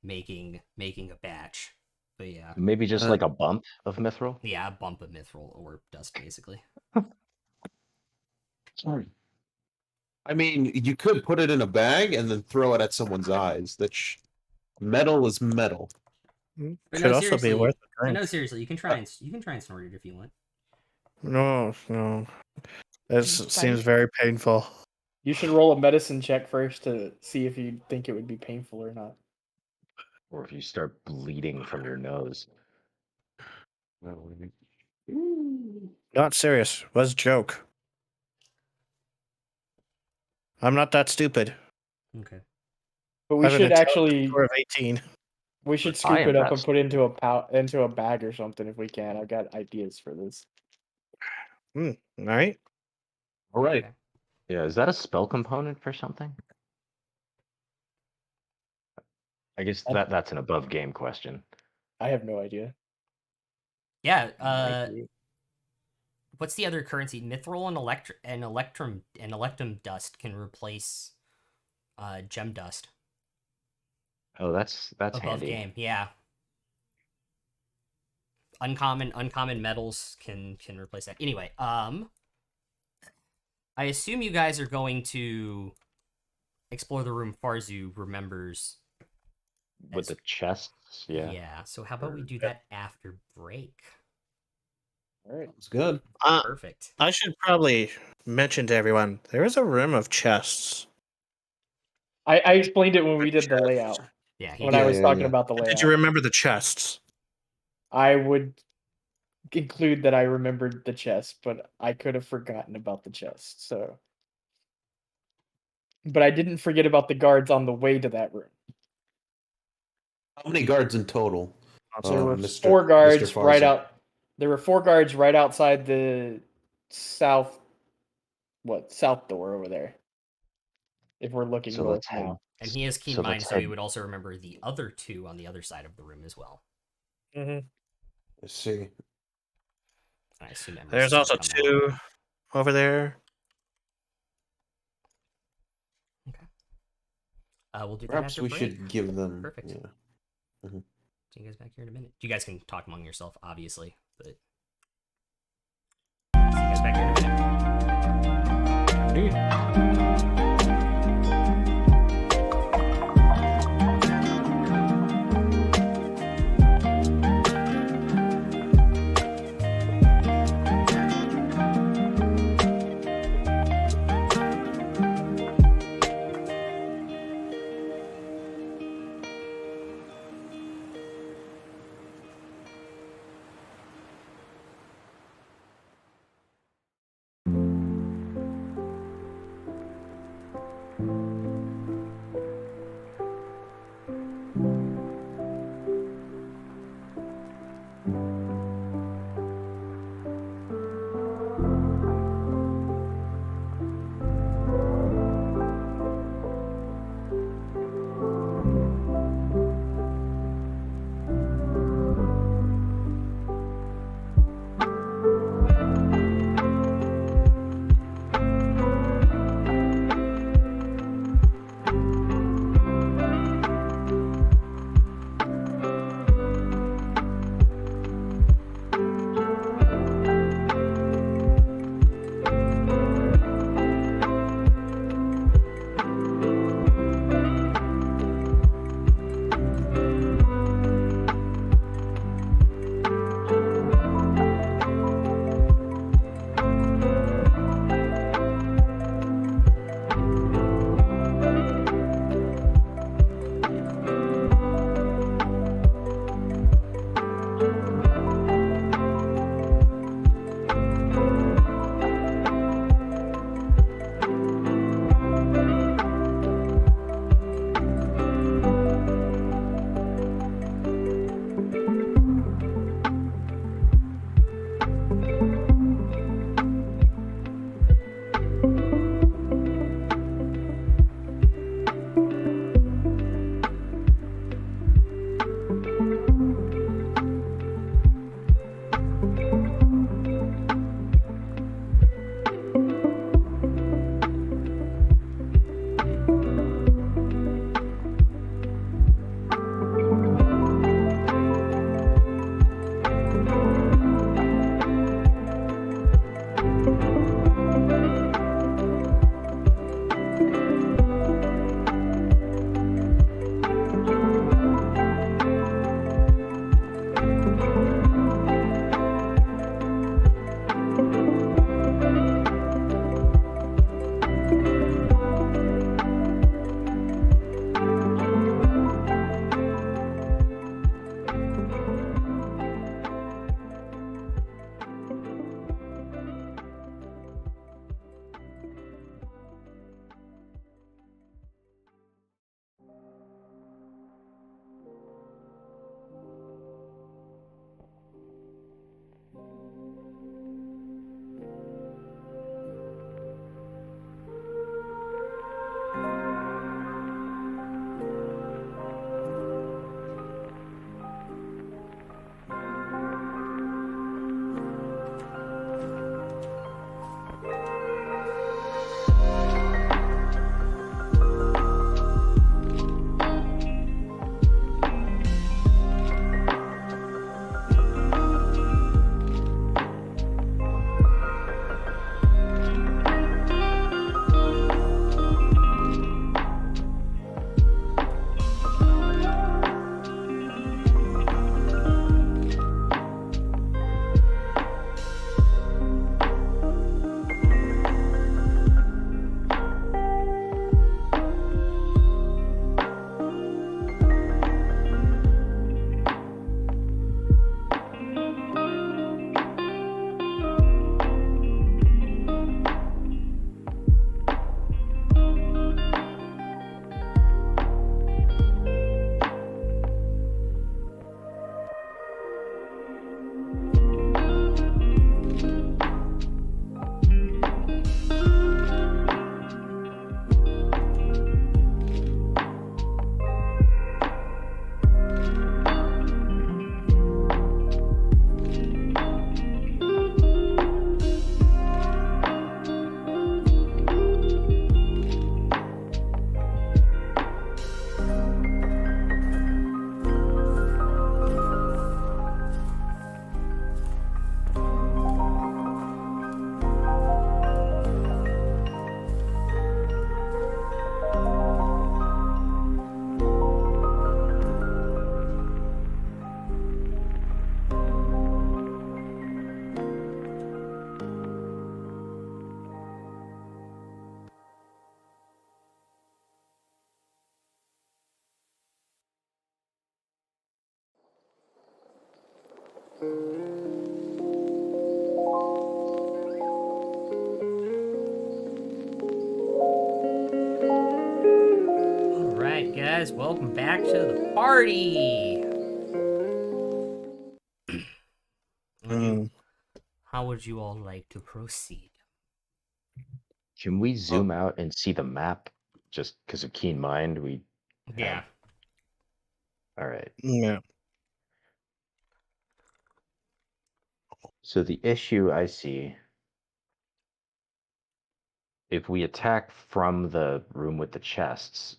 making a batch. But yeah. Maybe just like a bump of mithril. Yeah, a bump of mithril or dust basically. Sorry. I mean, you could put it in a bag and then throw it at someone's eyes. Metal is metal. But Could no, also be seriously, worth a but drink. no, seriously, you can try and snort it if you want. No. This Bite. seems very painful. You should roll a medicine check first to see if you think it would be painful or not. Or if you start bleeding from your nose. Not serious. Was a joke. I'm not that stupid. Okay. But we I have an should intelligence actually score of 18. we should I scoop am it up that and put it into a bag or something if we can. I've got ideas for this. All right. All right. Okay. Yeah, is that a spell component for something? I guess that's an above game question. I have no idea. Yeah, Might be. what's the other currency? Mithril and electrum dust can replace gem dust Oh, that's above handy. game. Yeah. Uncommon metals can replace that. Anyway, I assume you guys are going to explore the room Farzu remembers. With the chests, yeah. Yeah. So how about we do that after break? All right. It's good. Perfect. I should probably mention to everyone there is a room of chests. I explained it when we did the layout. Yeah. When I was talking about the layout. Did you remember the chests? I would include that I remembered the chest, but I could have forgotten about the chest. So, but I didn't forget about the guards on the way to that room. How many guards in total? There were Mr. 4 guards Mr. right Farsi? out. There were 4 guards right outside the south door over there. If we're looking So north let's head. now. And he has keen So mind, let's so he head- would also remember the other 2 on the other side of the room as well. Mm-hmm. Let's see. I assume Emerald There's will also come out. 2 over there. We'll do that Perhaps after we break. should give them. Perfect. Yeah. See you guys back here in a minute. You guys can talk among yourself, obviously, but see you guys back here in a minute. Indeed. guys. Welcome back to the party. How would you all like to proceed? Can we zoom out and see the map? Just because of keen mind, we. Yeah. All right. Yeah. So the issue I see, if we attack from the room with the chests,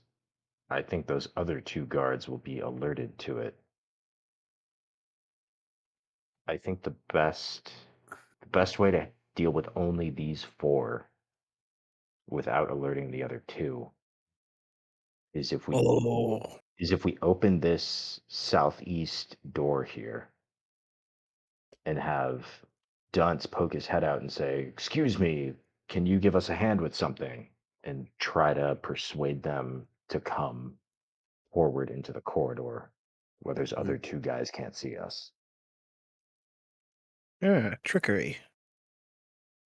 I think those other two guards will be alerted to it. I think the best way to deal with only these four without alerting the other two is if we open this southeast door here and have Dunce poke his head out and say, "Excuse me, can you give us a hand with something?" and try to persuade them to come forward into the corridor where those other two guys can't see us. Yeah, trickery.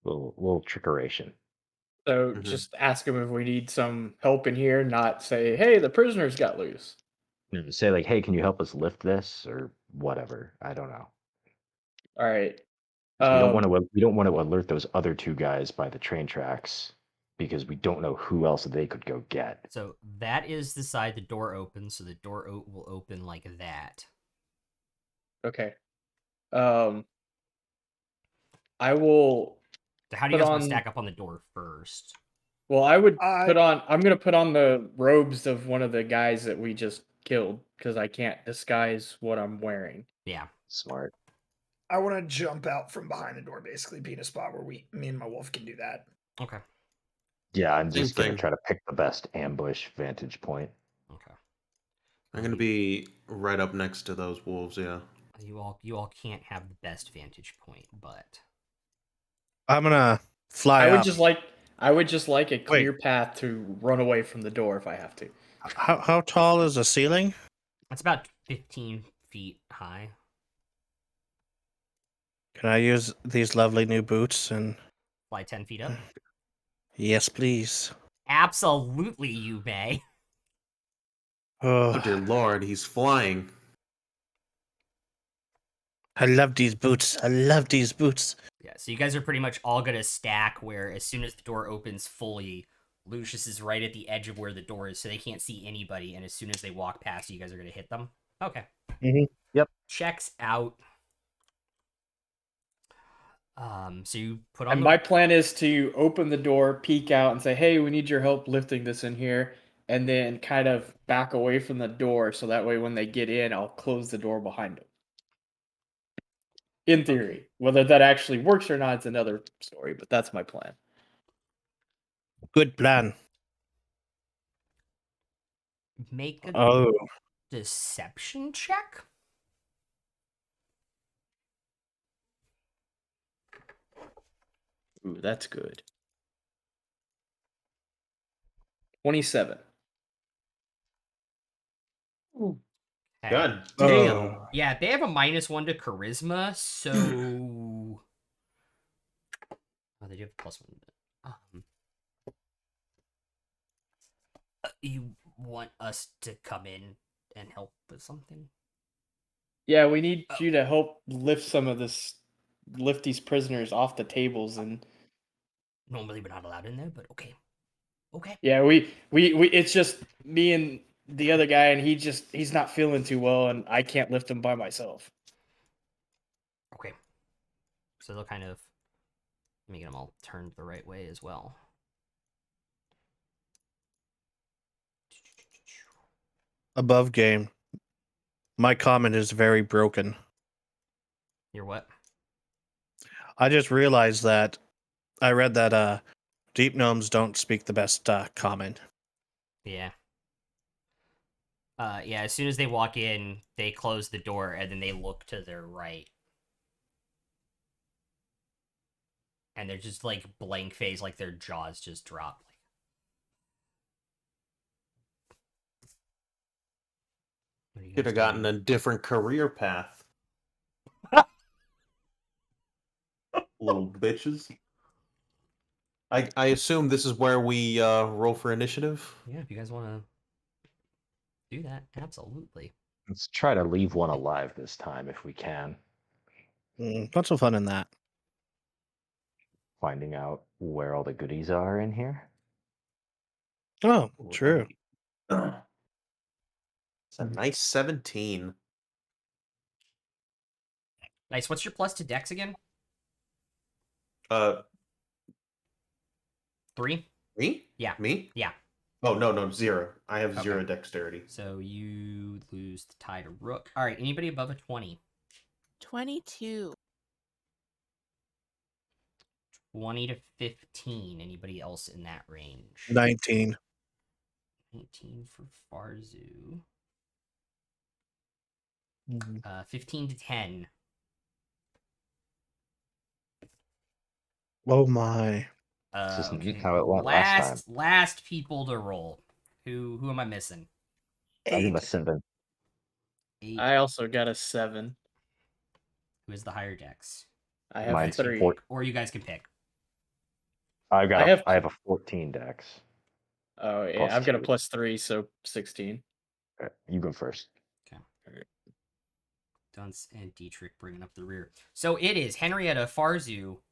Little trickeration. So just ask him if we need some help in here, not say, "Hey, the prisoners got loose." You know, say like, "Hey, can you help us lift this?" or whatever. I don't know. All right. 'Cause we don't want to alert those other two guys by the train tracks because we don't know who else they could go get. So that is the side the door opens. So the door will open like that. Okay. I will. So how do you guys want to stack up on the door first? Well, I would put on. I'm gonna put on the robes of one of the guys that we just killed because I can't disguise what I'm wearing. Yeah. Smart. I want to jump out from behind the door, basically, be in a spot where me and my wolf can do that. Okay. Yeah, I'm Same just gonna thing. try to pick the best ambush vantage point. Okay. I'm gonna be right up next to those wolves. Yeah. You all can't have the best vantage point, but I'm gonna fly I would up. just like a clear path to run away from the door if I have to. How tall is the ceiling? it's about 15 feet high. Can I use these lovely new boots and Fly 10 feet up. yes, please. Absolutely, you may. Oh dear lord, he's flying. I love these boots. I love these boots. Yeah, so you guys are pretty much all gonna stack where as soon as the door opens fully, Lucius is right at the edge of where the door is, so they can't see anybody, and as soon as they walk past, you guys are gonna hit them. Okay. Yep. Checks out. So you put on And the... my plan is to open the door, peek out, and say, "Hey, we need your help lifting this in here," and then kind of back away from the door so that way when they get in, I'll close the door behind them. In theory, whether that actually works or not is another story, but that's my plan. Good plan. Make a Oh, deception check. Ooh, that's good. 27. Okay. God damn. oh. Yeah, they have a -1 to charisma, so... Oh, they do have a +1. You want us to come in and help with something? Yeah, we need you to help lift these prisoners off the tables and Normally we're not allowed in there, but okay. Okay. yeah, we it's just me and the other guy and he's not feeling too well and I can't lift him by myself. Okay. So they'll kind of make them all turned the right way as well. Above game. My comment is very broken. You're what? I just realized that I read that deep gnomes don't speak the best common. Yeah. Yeah, as soon as they walk in, they close the door and then they look to their right. And they're just like blank face, like their jaws just drop. Could have gotten a different career path. Little bitches. I assume this is where we roll for initiative. Yeah, if you guys want to Do that, absolutely. Let's try to leave one alive this time if we can. What's so fun in that? Finding out where all the goodies are in here. Oh, true. It's a nice 17. Nice. What's your plus to Dex again? 3. Me? Yeah. Me? Yeah. Oh no, 0. I have Okay. 0 dexterity. So you lose the tie to Rook. All right. Anybody above a 20? 22. 20 to 15. Anybody else in that range? 19. 19 for Farzu. Mhm. 15 to 10. Oh my. This isn't Okay. how it went last time. Last people to roll. Who am I missing? I give him a 8. 7. 8. I also got a 7. Who is the higher Dex? I have Mine's 3. 4. Or you guys can pick. I have- have a 14 dex. Oh yeah, plus I've got a 2. +3, so 16. Okay, you go first. Dunce and Dietrich bringing up the rear. So it is Henrietta, Farzu,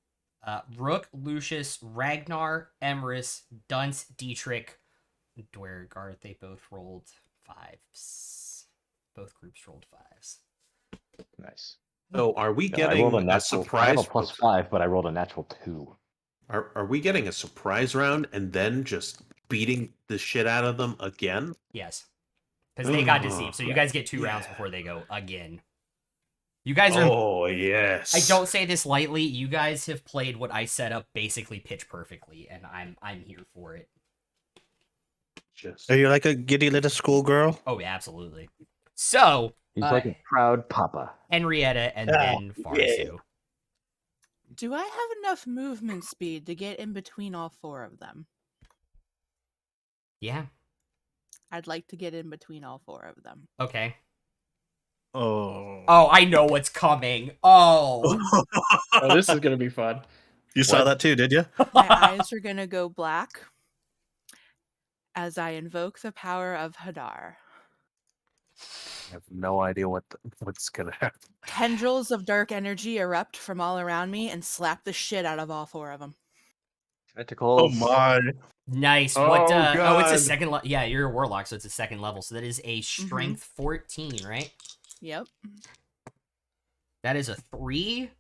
Rook, Lucius, Ragnar, Emrys, Dunce, Dietrich, Dwergar. They both rolled 5s. Both groups rolled 5s. Nice. So are we No, I getting rolled a a natural. I surprise? have a +5, but I rolled a natural 2. Are we getting a surprise round and then just beating the shit out of them again? Yes. Because they got Oh, deceived. So you yeah. guys get 2 rounds Yeah. before they go again. You guys are... Oh yes. I don't say this lightly. You guys have played what I set up basically pitch perfectly, and I'm here for it. Just Are you like a giddy little schoolgirl? Oh, yeah, absolutely. So, He's like a proud papa. Henrietta and then Farzu. Do I have enough movement speed to get in between all 4 of them? Yeah. I'd like to get in between all 4 of them. Okay. Oh. Oh, I know what's coming. Oh. Oh, this is gonna be fun. You saw What? that too, did you? My eyes are gonna go black as I invoke the power of Hadar. I have no idea what's gonna happen. Tendrils of dark energy erupt from all around me and slap the shit out of all 4 of them. Tentacles. Oh my. Nice. Oh, What? Oh, it's a God. second level. Yeah, you're a warlock, so it's a second level. So that is a strength 14, right? Yep. That is a 3.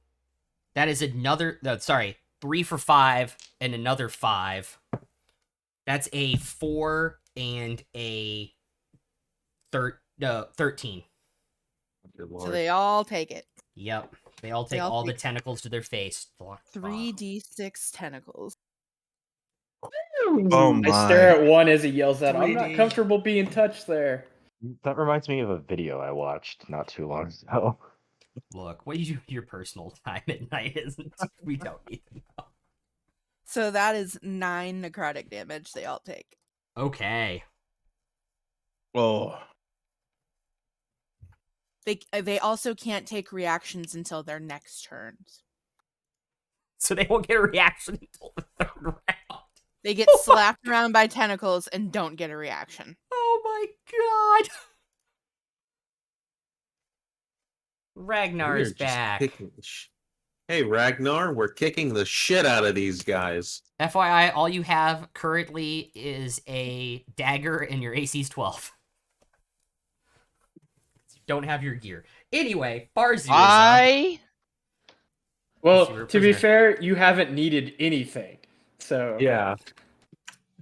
That is another. No, sorry, 3 for 5 and another 5. That's a 4 and a 13. Good So lord. they all take it. Yep. They all They take all all the take- tentacles to their face. 3d6 tentacles. Oh my. I stare at one as he yells out, "I'm not 3D. comfortable being touched there." That reminds me of a video I watched not too long ago. Look, what do you do with your personal time at night isn't? We don't need to know. So that is 9 necrotic damage they all take. Okay. Oh. They also can't take reactions until their next turns. So they won't get a reaction until the 3rd round. They get slapped around by tentacles and don't get a reaction. Oh my god. Ragnar We're is just back. kicking the Hey Ragnar, we're kicking the shit out of these guys. FYI, all you have currently is a dagger and your AC's 12. You don't have your gear. Anyway, Farzu is up. I Well, you were a to be prisoner. fair, you haven't needed anything. So Yeah.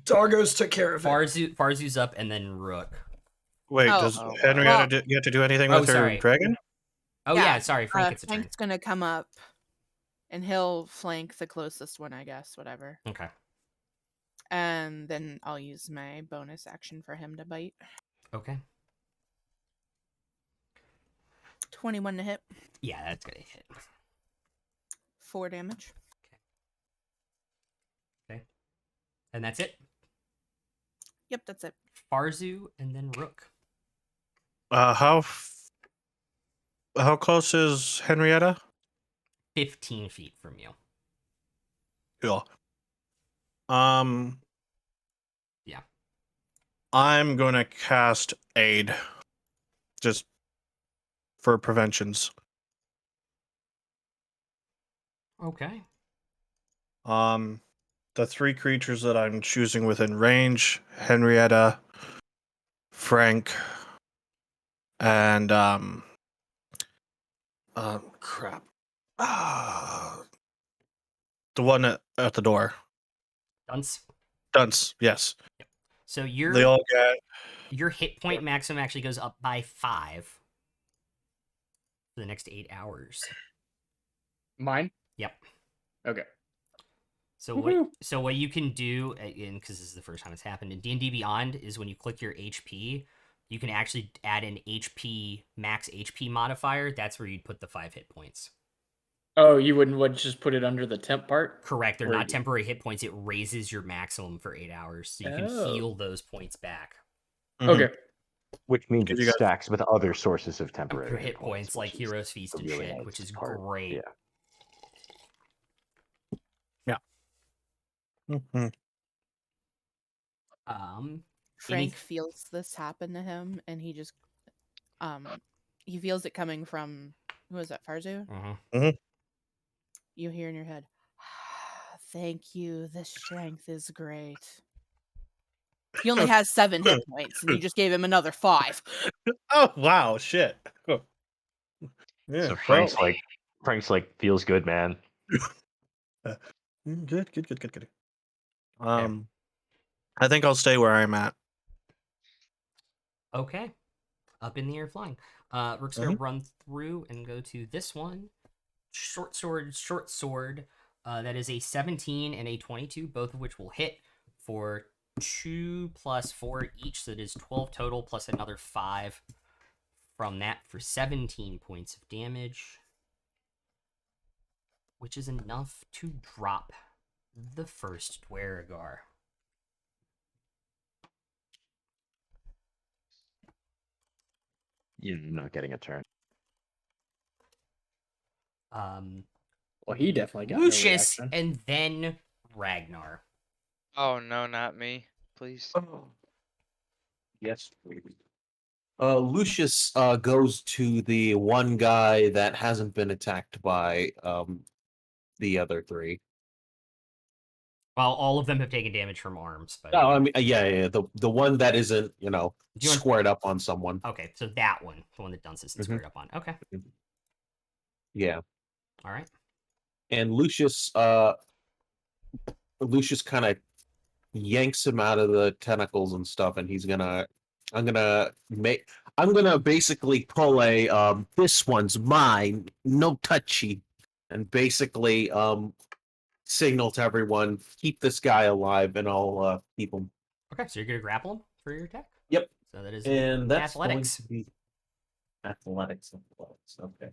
Dargos took care of it. Farzu's up and then Rook. Wait, Oh. does Oh, wow. Henrietta get to do anything Oh, with her sorry. dragon? Oh yeah, sorry, Frank Frank gets a turn. Frank's gonna come up, and he'll flank the closest one, I guess. Whatever. Okay. And then I'll use my bonus action for him to bite. Okay. 21 to hit, Yeah, that's gonna hit. 4 damage. And that's it. Yep, that's it. Farzu and then Rook. How close is Henrietta? 15 feet from you. Cool. Yeah. I'm gonna cast Aid. Just for preventions. Okay. The 3 creatures that I'm choosing within range, Henrietta, Frank, and crap. The one at the door. Dunce. Dunce, yes. So They all get your hit point maximum actually goes up by 5 for the next 8 hours. Mine? Yep. Okay. So Woohoo. what you can do, and because this is the first time it's happened in D&D Beyond, is when you click your HP, you can actually add an max HP modifier. That's where you'd put the 5 hit points. Oh, you wouldn't just put it under the temp part? Correct. They're Where not you- temporary hit points. It raises your maximum for 8 hours, so you can Oh. heal those points back. Okay. Which means Did it you guys- stacks with other sources of For temporary hit points like which is Hero's Feast the and really shit, nice which is part. great. Yeah. Mhm. Frank feels this happen to him, and he just he feels it coming from, who is that, Farzu? You hear in your head, thank you, this strength is great. He only has 7 hit points, and you just gave him another 5. Oh wow, shit. Cool. Yeah, So Frank's like feels good, man. Good. I think I'll stay where I'm at. Okay. Up in the air flying. Rook's gonna run through and go to this one. Short sword. That is a 17 and a 22, both of which will hit for 2 plus 4 each. So it is 12 total plus another 5 from that for 17 points of damage, which is enough to drop the first Dweragar. You're not getting a turn. Well, he definitely got Lucius no reaction. and then Ragnar. Oh no, not me. Please. Yes, please. Lucius goes to the one guy that hasn't been attacked by the other 3. Well, all of them have taken damage from arms, but Oh, I mean, yeah. The one that isn't, Do you want- squared up on someone. okay, so that one, the one that Dunce isn't squared up on. Okay, Yeah, all right. and Lucius kind of yanks him out of the tentacles and stuff, and I'm gonna basically pull a this one's mine, no touchy, and basically signal to everyone, keep this guy alive, and I'll keep him. Okay, so you're gonna grapple him for your attack. Yep. So that is And that's athletics. going to be athletics. Okay,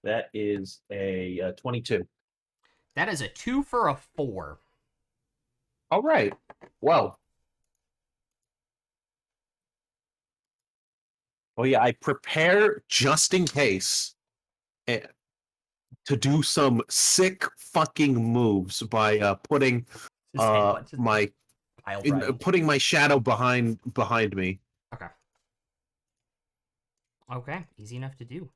that is a 22. That is a 2 for a 4. All right. Well. Oh yeah, I prepare just in case to do some sick fucking moves by putting Just headbutt to my pile drive. putting my shadow behind me. Okay. Okay, easy enough to do.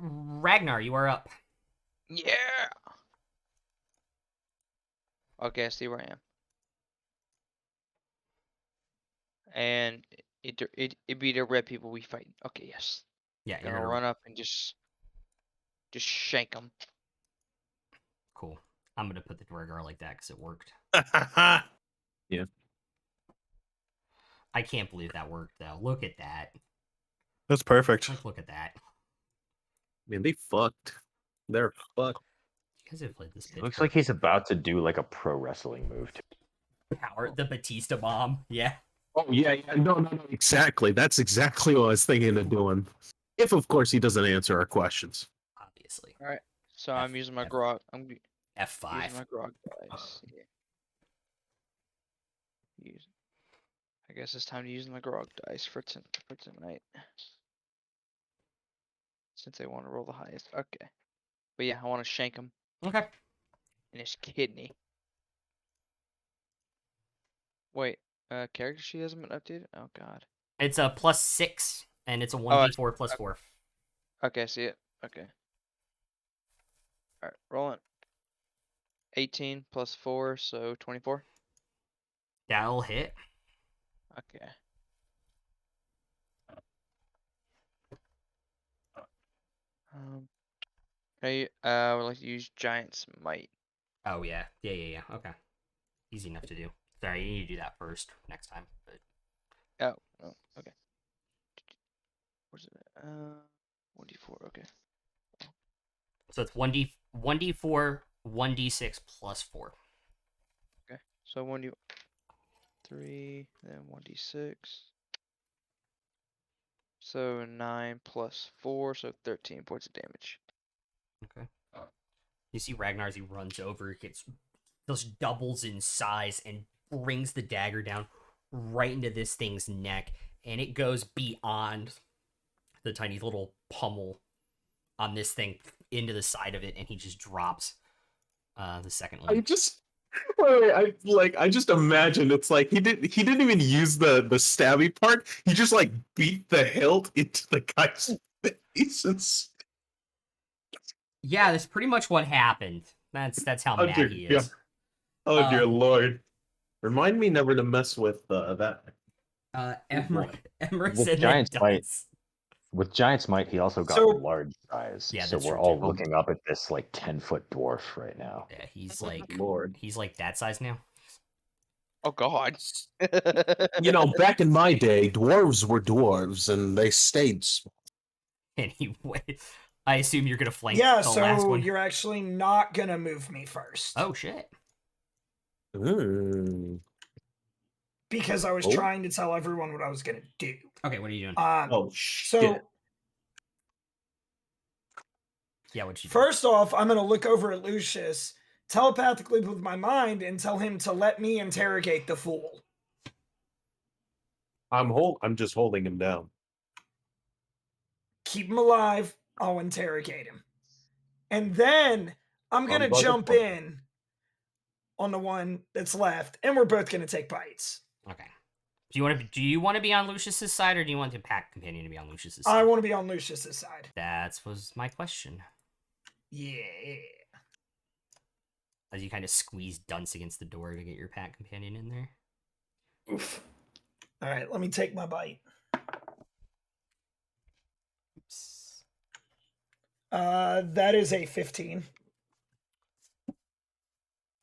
Ragnar, you are up. Yeah. Okay, I see where I am. And it be the red people we fight. Okay, yes. Yeah, you're Gonna run up and just shank them. Cool. I'm gonna put the Dweragar like that because it worked. Yeah. I can't believe that worked though. Look at that. That's perfect. Like, look at that. Man, they fucked. They're fucked. You guys have played this pitch. Looks like he's about to do like a pro wrestling move. Power the Batista bomb. Yeah. Oh yeah. No. Exactly. That's exactly what I was thinking of doing. If of course he doesn't answer our questions. Obviously. All right. So I'm using my grog. I'm F5. using my grog dice. Yeah. I guess it's time to use my grog dice for tonight. Since I want to roll the highest. Okay. But yeah, I want to shank him. Okay. in his kidney. Wait, character sheet hasn't been updated? Oh god. It's a +6, and it's a I 1d4 plus 4. Okay, I see it. Okay. Alright, rolling. 18 plus 4, so 24. That'll hit. Okay. I would like to use Giant's Might. Oh, yeah. Yeah. Okay. Easy enough to do. Sorry, you need to do that first next time. But Oh, okay. Where's it at? 1d4, okay. So it's 1d4, 1d6 plus 4. Okay, so 1d3, then 1d6. So 9 plus 4, so 13 points of damage. Okay. You see Ragnar as he runs over, just doubles in size and brings the dagger down right into this thing's neck, and it goes beyond the tiny little pummel on this thing into the side of it, and he just drops the second I one. just I just imagine it's like he didn't even use the stabby part. He just like beat the hilt into the guy's face. Yeah, that's pretty much what happened. That's how Oh, mad dear he God. is. Oh dear Um, lord! Remind me never to mess with that. Emmerich With said Giant's that Might- does. With Giant's Might, he also got So- large size. Yeah, so that's we're true, all too. looking up at this like 10-foot dwarf right now. Yeah, he's like Lord. that size now. Oh god. You know, back in my day, dwarves were dwarves, and they stayed small. Anyway, I assume you're gonna flank Yeah, the last so one. you're actually not gonna move me first. Oh shit. Because I was Oh. trying to tell everyone what I was gonna do. Okay, what are you doing? Oh shit! So Yeah, what you doing? first off, I'm gonna look over at Lucius telepathically with my mind and tell him to let me interrogate the fool. I'm just holding him down. Keep him alive. I'll interrogate him. And then I'm gonna Bugger jump bug. in on the one that's left, and we're both gonna take bites. Okay. Do you want to be on Lucius's side, or do you want the pack companion to be on Lucius's side? I want to be on Lucius's side. That was my question. Yeah. As you kind of squeeze Dunce against the door to get your pack companion in there. Oof. All right, let me take my bite. Oops. That is a 15.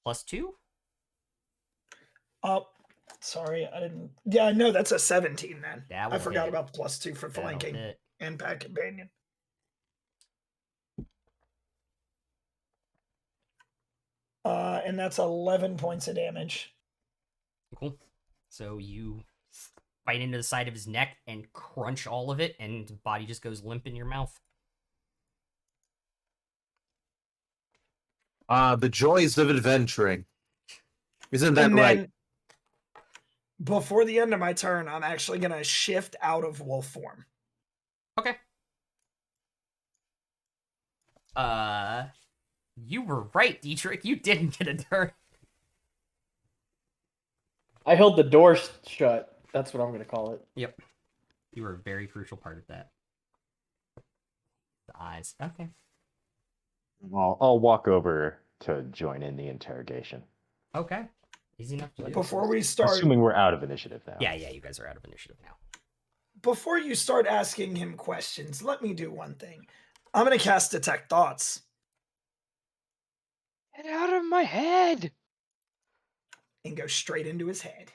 +2? Oh, sorry, I didn't. Yeah, no, that's a 17 then. That I will forgot hit. about the +2 for That'll flanking hit. and pack companion. And that's 11 points of damage. Cool. So you bite into the side of his neck and crunch all of it, and the body just goes limp in your mouth. The joys of adventuring. Isn't that And right? then before the end of my turn, I'm actually going to shift out of wolf form. Okay. You were right, Dietrich. You didn't get a turn. I held the door shut. That's what I'm gonna call it. Yep. You were a very crucial part of that. The eyes. Okay. I'll walk over to join in the interrogation. Okay. Easy enough to do. Before we start, Assuming we're out of initiative now. Yeah, you guys are out of initiative now. before you start asking him questions, let me do one thing. I'm going to cast Detect Thoughts Get out of my head! and go straight into his head.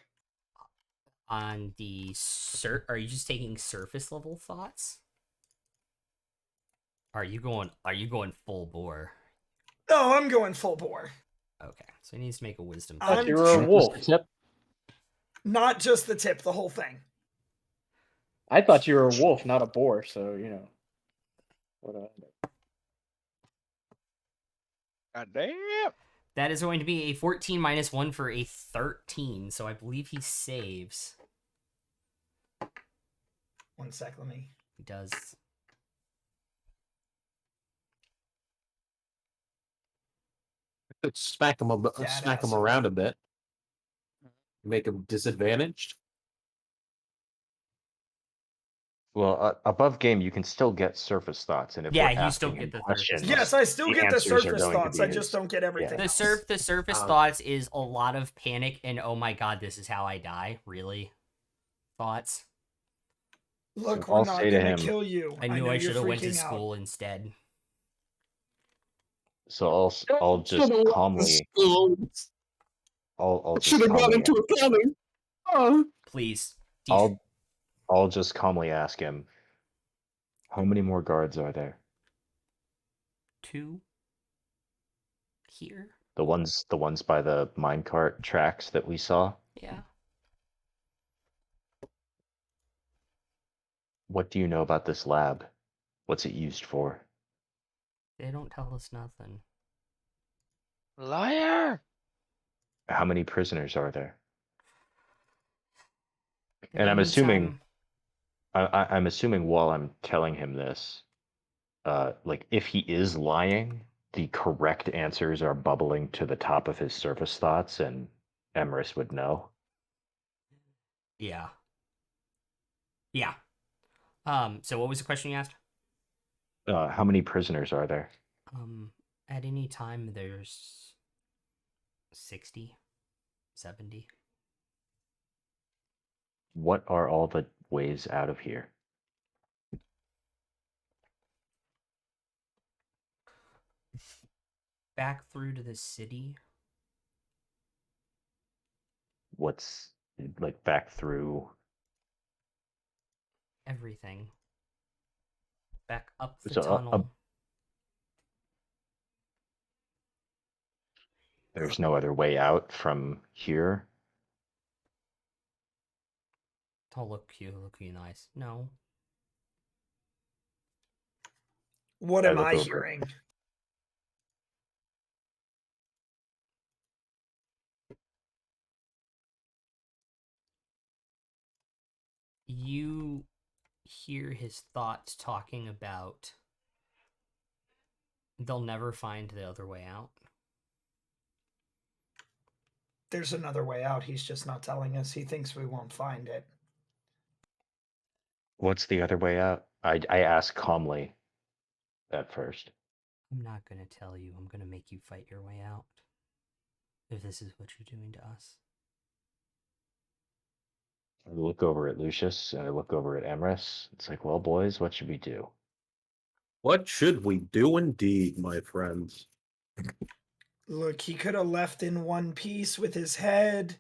On the are you just taking surface level thoughts? Are you going full bore? No, I'm going full bore. Okay. So he needs to make a wisdom. I'm check. You were a tr- wolf. Tip? Not just the tip, the whole thing. I thought you were a wolf, not a boar. So you know. What? God damn! That is going to be a 14 minus 1 for a 13. So I believe he saves. One sec, let me. He does. smack him Dad-ass. around a bit. Make him disadvantaged. Well, above game, you can still get surface thoughts, and if Yeah, we're you still asking get him the surface questions, thoughts. Yes, I still the get the answers are surface going to thoughts. be I just don't get everything The else. surface thoughts is a lot of panic and oh my god, this is how I die. Really? Thoughts? Look, So we're I'll not say to gonna him- kill you. I knew know I you're should have went to freaking out. school instead. So I'll just calmly, I'll just Should have gone calmly, into accounting. Oh. Please. Teach. I'll just calmly ask him, how many more guards are there? 2 here. The ones by the minecart tracks that we saw. Yeah. What do you know about this lab? What's it used for? They don't tell us nothing. Liar! How many prisoners are there? And I'm assuming, I'm assuming while I'm telling him this, like if he is lying, the correct answers are bubbling to the top of his surface thoughts, and Emrys would know. Yeah. Yeah. So what was the question you asked? How many prisoners are there? At any time there's 60, 70. What are all the ways out of here? Back through to the city. What's like back through? Everything. Back up the So, tunnel. There's no other way out from here. Oh, look you nice. No. What I am look I over. hearing? You hear his thoughts talking about they'll never find the other way out. There's another way out. He's just not telling us. He thinks we won't find it. What's the other way out? I ask calmly at first. I'm not gonna tell you. I'm gonna make you fight your way out. If this is what you're doing to us. I look over at Lucius and I look over at Emrys. It's like, well, boys, what should we do? What should we do indeed, my friends? Look, he could have left in one piece with his head.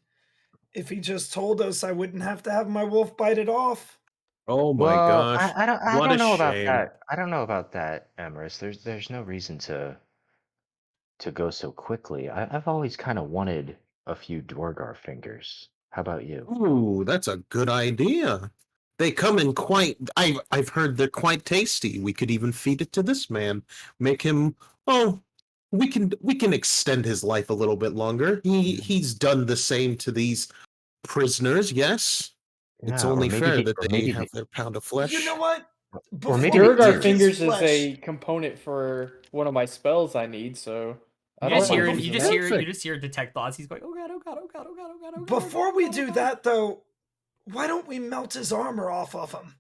If he just told us, I wouldn't have to have my wolf bite it off. Oh my Well, gosh. I what don't a know about shame. that. I don't know about that, Emrys. There's no reason to go so quickly. I've always kind of wanted a few Dwargar fingers. How about you? Ooh, that's a good idea. They come in quite I've heard they're quite tasty. We could even feed it to this man. Make him we can extend his life a little bit longer. He's done the same to these prisoners, yes? It's Yeah, or only maybe fair he- that or they maybe have their pound of flesh. You know what? Or maybe Before we they Durgar take do. his Fingers is flesh- a component for one of my spells I need, so I You don't just mind hear using you that. just hear you Perfect. just hear detect thoughts. He's going, oh god, oh god, oh god, oh god, oh god, oh god. Before oh we god, do oh god." that, though, why don't we melt his armor off of him?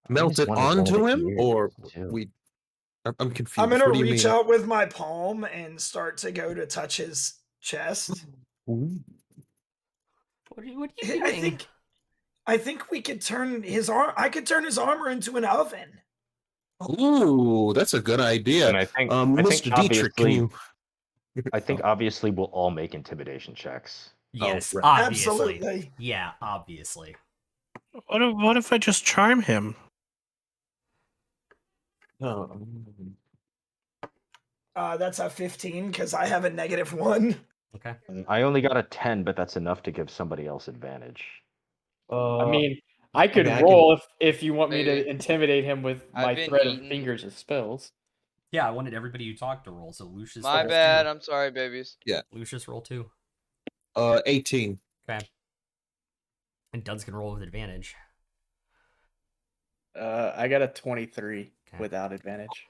Melt it onto him, or we? I'm confused. I'm gonna What do you reach mean? out with my palm and start to go to touch his chest. Ooh. What are you doing? I think we could turn his arm. I could turn his armor into an oven. Ooh, that's a good idea. And I think Mr. Dietrich, can obviously, you? I think obviously we'll all make intimidation checks. Yes, right. obviously. Absolutely. Yeah, obviously. What if I just charm him? Oh. That's a 15 because I have a -1. Okay. I only got a 10, but that's enough to give somebody else advantage. I mean, I could mean, I roll if you want me to Maybe. intimidate him with I've my been threat eaten. of fingers of spells. Yeah, I wanted everybody you talked to roll, so Lucius My rolls bad. 2. I'm sorry, babies. Lucius roll 2. 18. Okay. And Duds can roll with advantage. I got a 23 Okay. without advantage.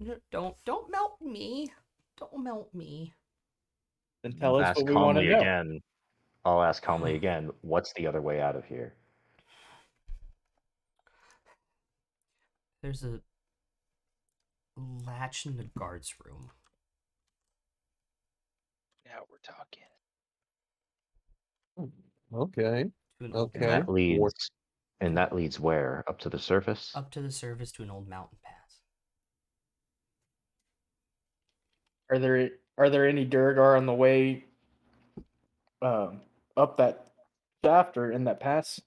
don't melt me. Don't melt me. Then tell us Ask what we want to calmly know. again. I'll ask calmly again. What's the other way out of here? There's a latch in the guard's room. Now we're talking. Okay. To an Okay. And that War- leads. And that leads where? Up to the surface? up to the surface to an old mountain pass. Are there any Durgar on the way up that shaft or in that pass?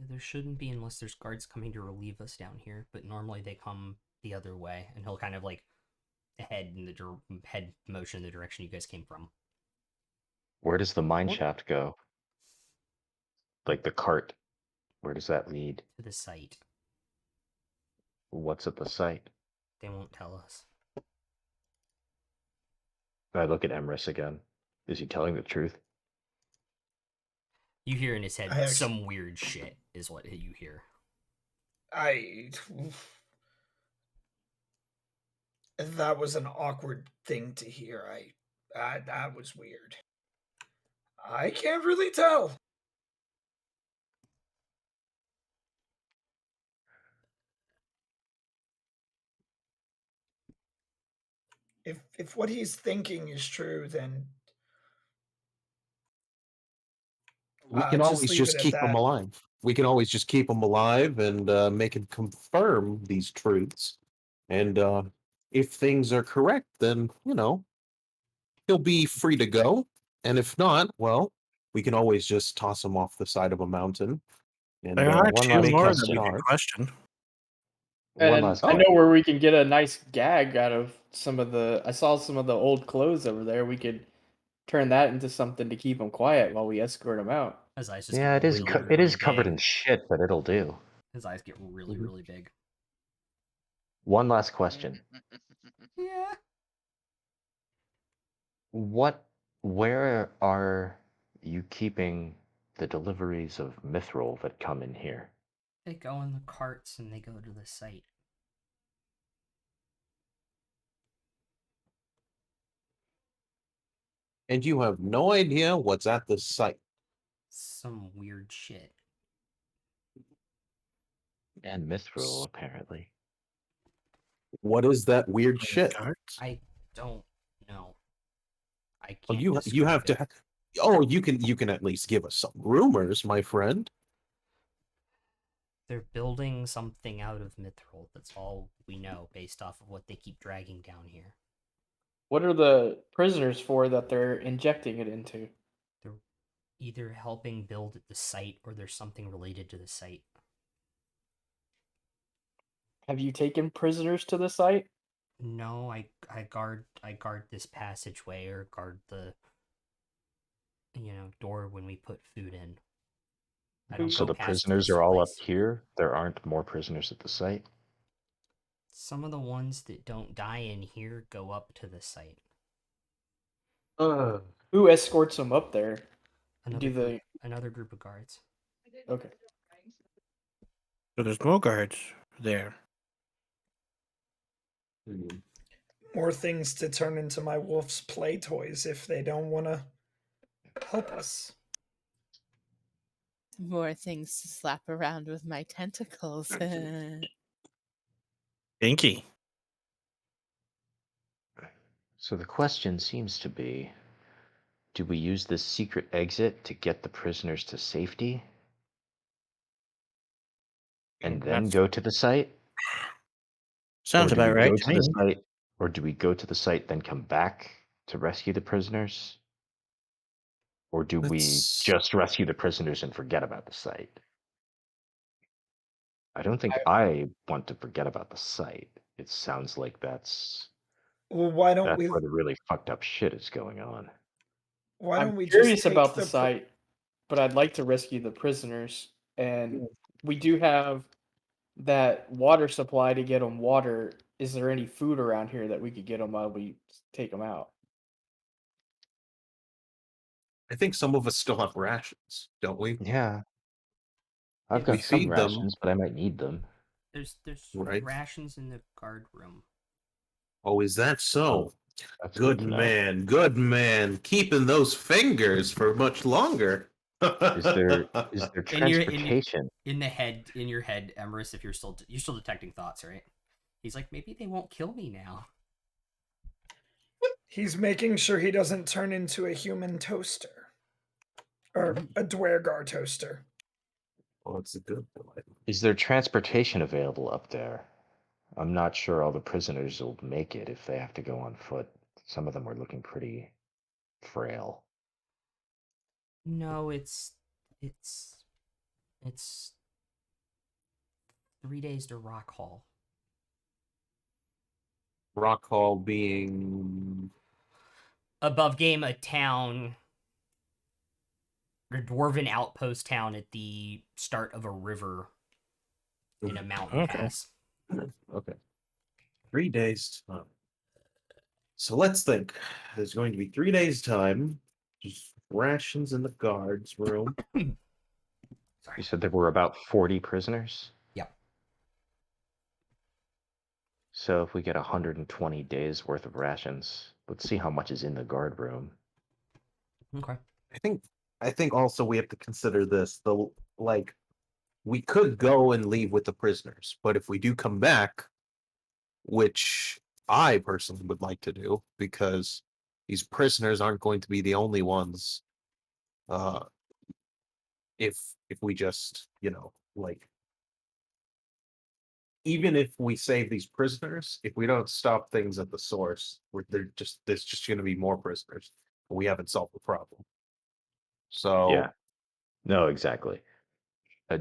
There shouldn't be unless there's guards coming to relieve us down here, but normally they come the other way, and he'll kind of like head motion in the direction you guys came from. Where does the mine What- shaft go? Like the cart. Where does that lead? To the site. What's at the site? They won't tell us. I look at Emrys again. Is he telling the truth? You hear in his head I actu- some weird shit is what you hear. That was an awkward thing to hear. That was weird. I can't really tell. If what he's thinking is true, then We can just always leave just it at keep them that. alive. We can always just keep them alive and make him confirm these truths. And if things are correct, then, he'll be free to go. And if not, well, we can always just toss him off the side of a mountain. And There are one two last more that question. we could question. One And last I know where we can get a nice gag out of I saw some of the old clothes over there. We could turn that into something to keep him quiet while we escort him out. His eyes just Yeah, get it is. really, It is really covered big. in shit, but it'll do. His eyes get really, Mhm. really big. One last question. Yeah. Where are you keeping the deliveries of mithril that come in here? They go in the carts and they go to the site. And you have no idea what's at the site. Some weird shit. And mithril, apparently. What is that weird shit? Cards? I don't know. I Well, can't. you have describe to. it. Oh, you can at least give us some rumors, my friend. They're building something out of mithril. That's all we know based off of what they keep dragging down here. What are the prisoners for that they're injecting it into? They're either helping build at the site or there's something related to the site. Have you taken prisoners to the site? No, I guard this passageway or guard the door when we put food in. I don't So go the past prisoners this are all up place. here? There aren't more prisoners at the site? Some of the ones that don't die in here go up to the site. Who escorts them up there? Another group of guards. Okay. So there's more guards there. More things to turn into my wolf's play toys if they don't want to help us. More things to slap around with my tentacles. Dinky. So the question seems to be, do we use this secret exit to get the prisoners to safety? And then That's- go to the site? Sounds Or do about we right go to to me. the site? Or do we go to the site then come back to rescue the prisoners? Or do we Let's- just rescue the prisoners and forget about the site? I don't think I want to forget about the site. It sounds like that's Well, why don't we? where the really fucked up shit is going on. Why I'm don't we curious just take about the the site, but I'd like to rescue the prisoners. And we do have that water supply to get them water. Is there any food around here that we could get them while we take them out? I think some of us still have rations, don't we? Yeah. I've If got we some feed them- rations, but I might need them. There's Right. rations in the guard room. Oh, is that so? That's Good to know. man, good man. Keeping those fingers for much longer. Is there In your transportation? in your head, Emerus, if you're still detecting thoughts, right? He's like, maybe they won't kill me now. He's making sure he doesn't turn into a human toaster. Or a Dwergar toaster. Oh, it's a good boy. Is there transportation available up there? I'm not sure all the prisoners will make it if they have to go on foot. Some of them are looking pretty frail. No, it's 3 days to Rock Hall. Rock Hall being Above game, a town, a dwarven outpost town at the start of a river in a mountain Okay. pass. okay. 3 days time. So let's think. There's going to be 3 days time. Just rations in the guards room. You Sorry. said there were about 40 prisoners? Yep. So if we get 120 days worth of rations, let's see how much is in the guard room. Okay. I think also we have to consider this. Like we could go and leave with the prisoners, but if we do come back, which I personally would like to do, because these prisoners aren't going to be the only ones. If we just, like, even if we save these prisoners, if we don't stop things at the source, there's just going to be more prisoners. We haven't solved the problem. So Yeah. No, exactly.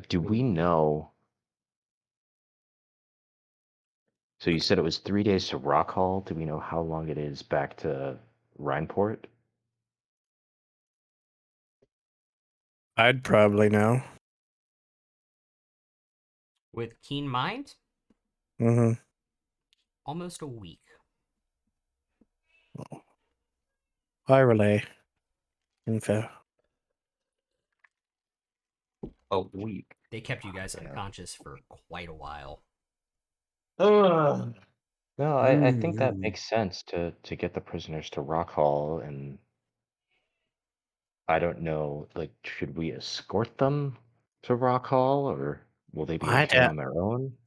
Do we know? So you said it was 3 days to Rock Hall. Do we know how long it is back to Rhineport? I'd probably know. With keen mind, Mm-hmm. almost a week. I relay info. a week. They kept you guys Yeah. unconscious for quite a while. Ugh. No, I think that Mm. makes sense to get the prisoners to Rock Hall, and I don't know, like, should we escort them to Rock Hall, or will they be I okay de- on their own?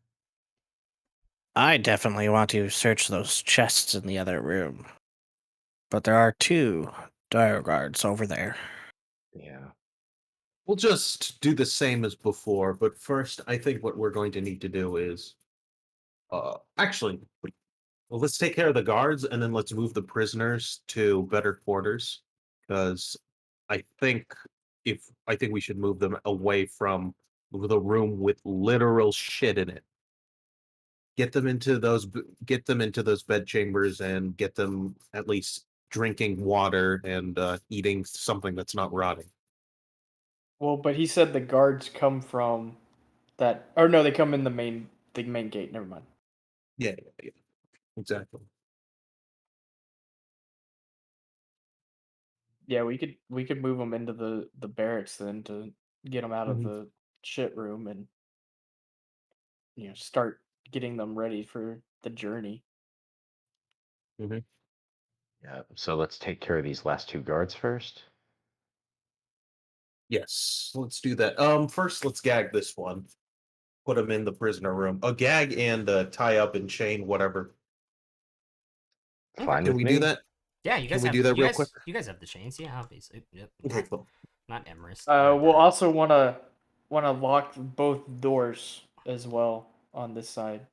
I definitely want to search those chests in the other room. But there are 2 dire guards over there. Yeah. We'll just do the same as before, but first, I think what we're going to need to do is, actually, well, let's take care of the guards, and then let's move the prisoners to better quarters, because I think we should move them away from the room with literal shit in it. Get them into those bed chambers and get them at least drinking water and eating something that's not rotting. Well, but he said the guards come from that, or no, they come in the main gate. Never mind. Yeah, exactly. Yeah, we could move them into the barracks then to get them out of Mhm. the shit room and start getting them ready for the journey. Yeah. So let's take care of these last 2 guards first. Yes, let's do that. First, let's gag this one. Put him in the prisoner room. A gag and tie up and chain, whatever. Okay. Fine Can with we me. do that? Yeah, you Can guys we have do that real quick? You guys have the chains, yeah, obviously. Yep. Okay, cool. Not Emerus. We'll also wanna lock both doors as well on this side,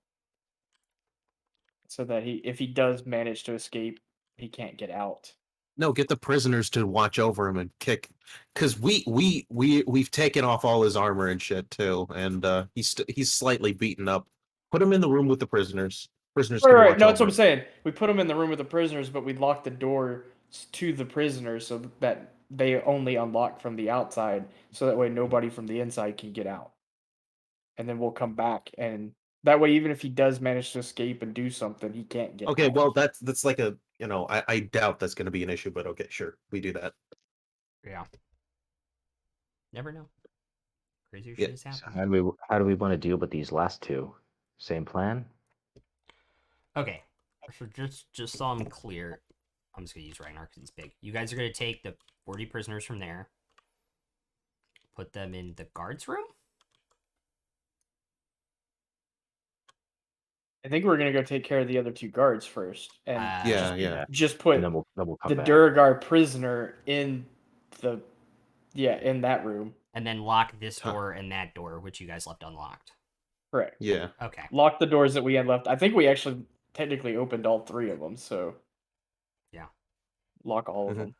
so that if he does manage to escape, he can't get out. No, get the prisoners to watch over him and kick, because we've taken off all his armor and shit too, and he's slightly beaten up. Put him in the room with the prisoners. Prisoners Right, can right. watch No, that's what over I'm him. saying. We put them in the room with the prisoners, but we lock the door to the prisoners so that they only unlock from the outside, so that way nobody from the inside can get out. And then we'll come back, and that way, even if he does manage to escape and do something, he can't get Okay, out. well that's like a I doubt that's going to be an issue, but okay, sure, we do that. Yeah. Never know. Crazier Yeah. shit has So happened. how do we want to deal with these last 2? Same plan? Okay. So just so I'm clear, I'm just gonna use Ragnar because he's big. You guys are gonna take the 40 prisoners from there, put them in the guards room. I think we're gonna go take care of the other 2 guards first, and Yeah, yeah. just put And then we'll come the back. Duragar prisoner in the in that room. And then lock this Huh. door and that door, which you guys left unlocked. Correct. Yeah. Okay. Lock the doors that we had left. I think we actually technically opened all 3 of them, so Yeah. lock all of Mhm. them.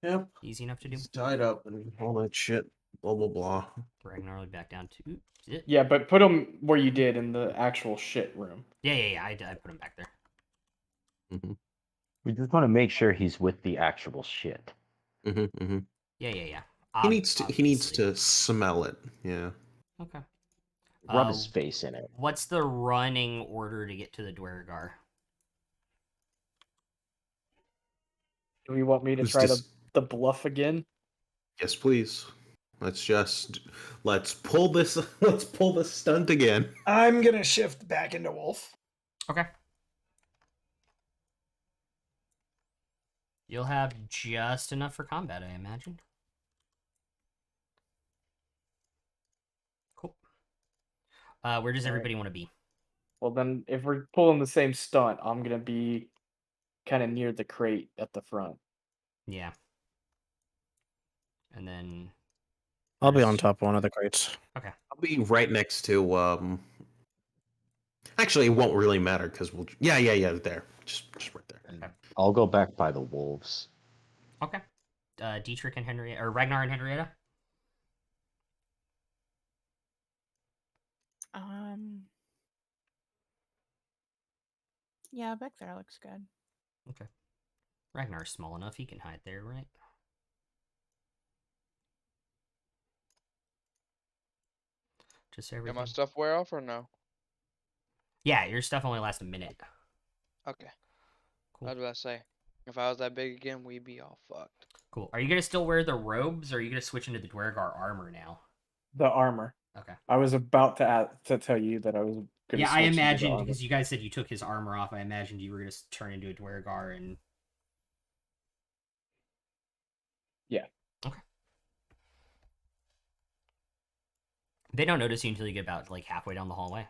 Yep. Easy enough to do. It's tied up and all that shit. Blah blah blah. Ragnar will be back down to it. Yeah, but put them where you did in the actual shit room. Yeah. I put him back there. We just want to make sure he's with the actual shit. Mm-hmm. Yeah. He needs to. He needs Obviously. to smell it. Yeah. Okay. Rub his face in it. What's the running order to get to the Dwergar? Do you want me to Who's try this- the bluff again? Yes, please. Let's pull this. Let's pull this stunt again. I'm gonna shift back into wolf. Okay. You'll have just enough for combat, I imagine. Cool. Where does All right. everybody want to be? Well, then if we're pulling the same stunt, I'm gonna be kind of near the crate at the front. Yeah. And then I'll be on where's- top of one of the crates. I'll be right next to. Actually, it won't really matter because we'll. Yeah. There, just right there. Okay. I'll go back by the wolves. Okay. Dietrich and Henrietta, or Ragnar and Henrietta. Yeah, back there looks good. Okay. Ragnar's small enough; he can hide there, right? Just Did everything. my stuff wear off or no? Yeah, your stuff only lasts a minute. Okay. Cool. I was about to say, if I was that big again, we'd be all fucked. Cool. Are you gonna still wear the robes, or are you gonna switch into the Dwergar armor now? The armor. Okay. I was about to tell you that I was gonna. Yeah, I switch into the imagined armor. because you guys said you took his armor off. I imagined you were gonna turn into a Dwergar and. Yeah. Okay. They don't notice you until you get about like halfway down the hallway.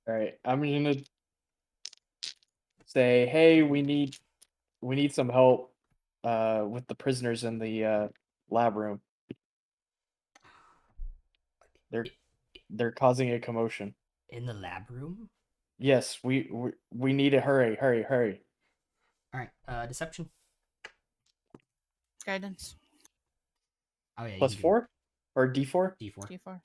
All right, I'm gonna say, hey, we need some help with the prisoners in the lab room. They're causing a commotion. In the lab room. Yes, we need to hurry. All right. Deception. Guidance. Oh yeah. you Plus can do 4 or D4? D4. D4.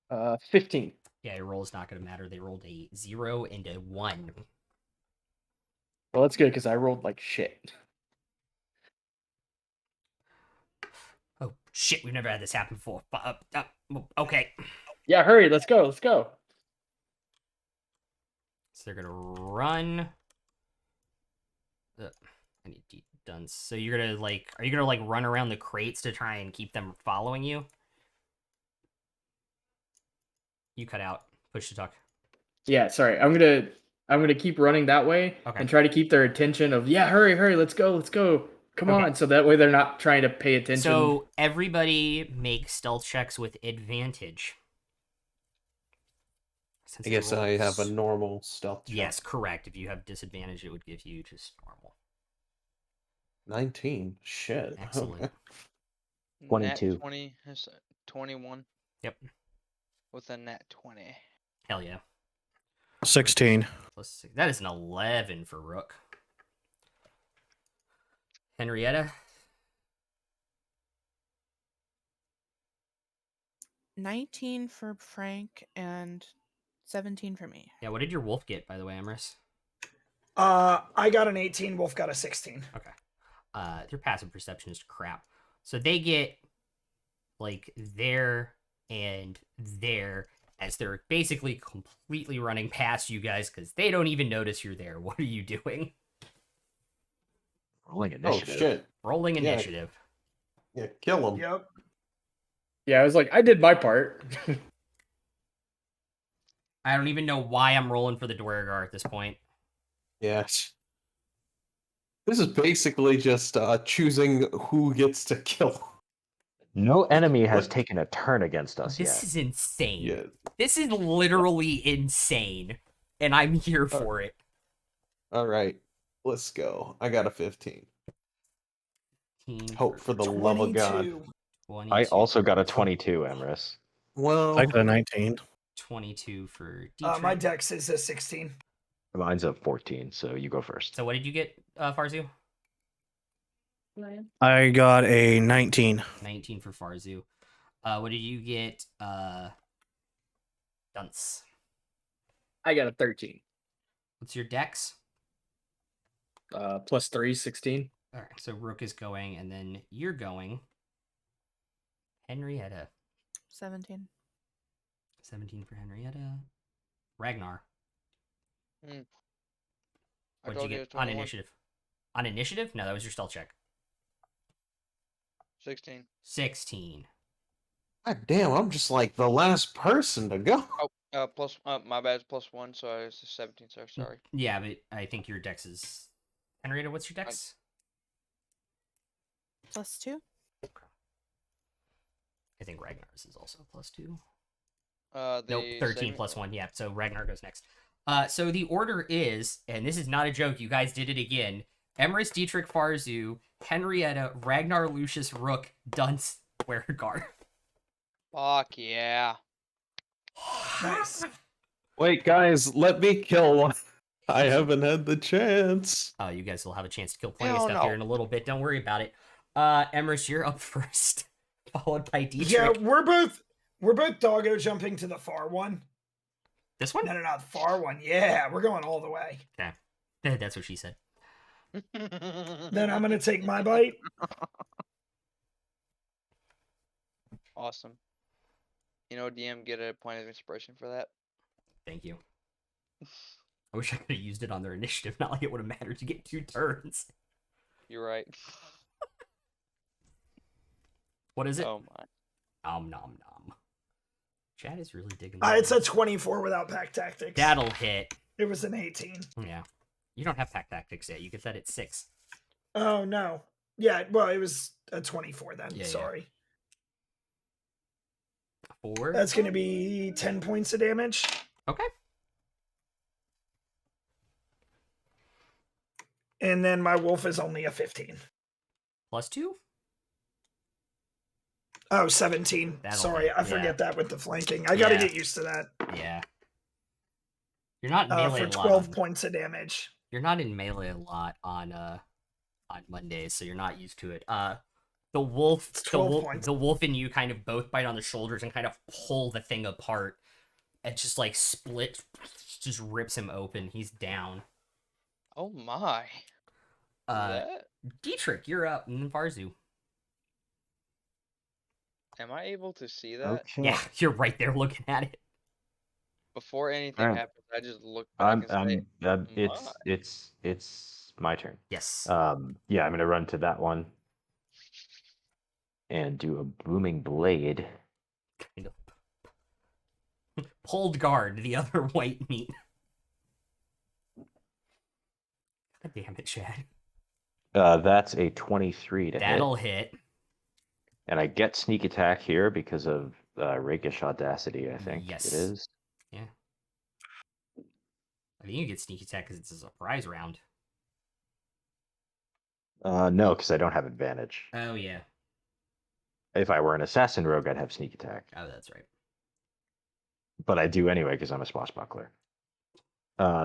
Uh, 15. Yeah, your roll is not gonna matter. They rolled a 0 and a 1. Well, that's good because I rolled like shit. Oh shit! We've never had this happen before. Okay. Yeah, hurry. Let's go. So they're gonna run. I need done. So you're gonna like, are you gonna like run around the crates to try and keep them following you? You cut out. Push to talk. Yeah, sorry. I'm gonna keep running that way Okay. and try to keep their attention of hurry, let's go. Come Okay. on, so that way they're not trying to pay attention. So everybody make stealth checks with advantage. Since I the guess I have a rolls- normal stealth check. Yes, correct. If you have disadvantage, it would give you just normal. 19. Shit. Excellent. Okay. 22. Nat 20 is 21 Yep. with a nat 20. Hell yeah. 16. Plus 6. That is an 11 for Rook. Henrietta. 19 for Frank and 17 for me. Yeah, what did your wolf get, by the way, Emrys? I got an 18. Wolf got a 16. Okay. Their passive perception is crap. So they get like there and there as they're basically completely running past you guys because they don't even notice you're there. What are you doing? Rolling Oh initiative. shit. Rolling Yeah. initiative. Yeah, kill him. Yep. Yeah, I was like, I did my part. I don't even know why I'm rolling for the Dwergar at this point. Yes. This is basically just choosing who gets to kill. No enemy has What? taken a turn against us This yet. is insane. Yeah. This is literally insane. And I'm here for it. All right. Let's go. I got a 15. 15 Hope for the love of God. 22. 22. I also got a 22, Emrys. Well, I got a 19. 22 for Dietrich. My dex is a 16. Mine's a 14, so you go first. So what did you get, Farzu? I got a 19. 19 for Farzu. What did you get, Dunce? I got a 13. What's your dex? Plus 3, 16. All right, so Rook is going, and then you're going. Henrietta. 17. 17 for Henrietta. Ragnar. I What'd you told get it's on 21. initiative? On initiative? No, that was your stealth check. 16. 16. God damn, I'm just like the last person to go. Oh, plus, my bad, it's +1, so it's a 17, sir. Sorry. Yeah, but I think your dex is... Henrietta, what's your dex? Plus 2. I think Ragnar's is also +2. The Nope, 13 saving- plus 1. Yeah, so Ragnar goes next. So the order is, and this is not a joke, you guys did it again. Emrys, Dietrich, Farzu, Henrietta, Ragnar, Lucius, Rook, Dunce, Dwergar. Fuck yeah. Nice. Wait, guys, let me kill one. I haven't had the chance. You guys will have a chance to kill plenty of Hell stuff here no. in a little bit. Don't worry about it. Emrys, you're up first, followed by Dietrich. Yeah, we're both doggo jumping to the far one. This one? No, the far one. Yeah, we're going all the way. Okay. That's what she said. Then I'm gonna take my bite. Awesome. You know, DM, get a point of inspiration for that. Thank you. I wish I could have used it on their initiative. Not like it would have mattered to get 2 turns. You're right. What is it? Oh my. Nom nom nom. Chad is really digging. It's a those. 24 without pack tactics. That'll hit. It was an 18. Yeah. You don't have pack tactics yet. You get that at 6. Oh no. Yeah, well, it was a 24 then. Yeah, yeah. Sorry. 4. That's gonna be 10 points of damage. Okay. And then my wolf is only a 15. +2. Oh, 17. That'll Sorry, hit, I forget yeah. that with the flanking. I gotta Yeah. get used to that. Yeah. You're not in melee For a lot. 12 on- points of damage. You're not in melee a lot on Mondays, so you're not used to it. The wolf, It's the 12 wolf, points. the wolf and you kind of both bite on the shoulders and kind of pull the thing apart. It just like split, just rips him open. He's down. Oh my. That? Dietrich, you're up, and then Farzu. Am I able to see that? Okay. Yeah, you're right there looking at it. Before anything Alright. happens, I just look back and say, it's my turn. Yes. Yeah, I'm gonna run to that one and do a booming blade. Kind of. Pulled guard, the other white meat. God damn it, Chad. That's a 23 to hit. That'll hit. And I get sneak attack here because of rakish audacity, I think Yes. it is. Yeah. I think you get sneak attack because it's a surprise round. No, because I don't have advantage. Oh, yeah. If I were an assassin rogue, I'd have sneak attack. Oh, that's right. But I do anyway because I'm a swashbuckler.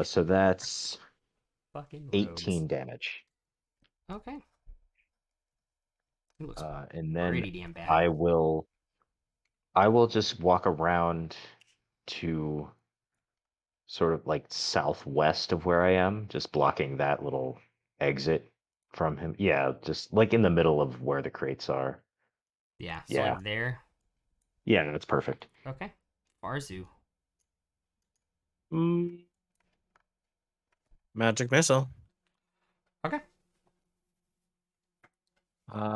So that's Fucking 18 rogues. damage. Okay. He looks And then pretty damn bad. I will just walk around to sort of like southwest of where I am, just blocking that little exit from him. Yeah, just like in the middle of where the crates are. Yeah, so Yeah. like there. Yeah, that's perfect. Okay. Farzu. Magic missile. Okay.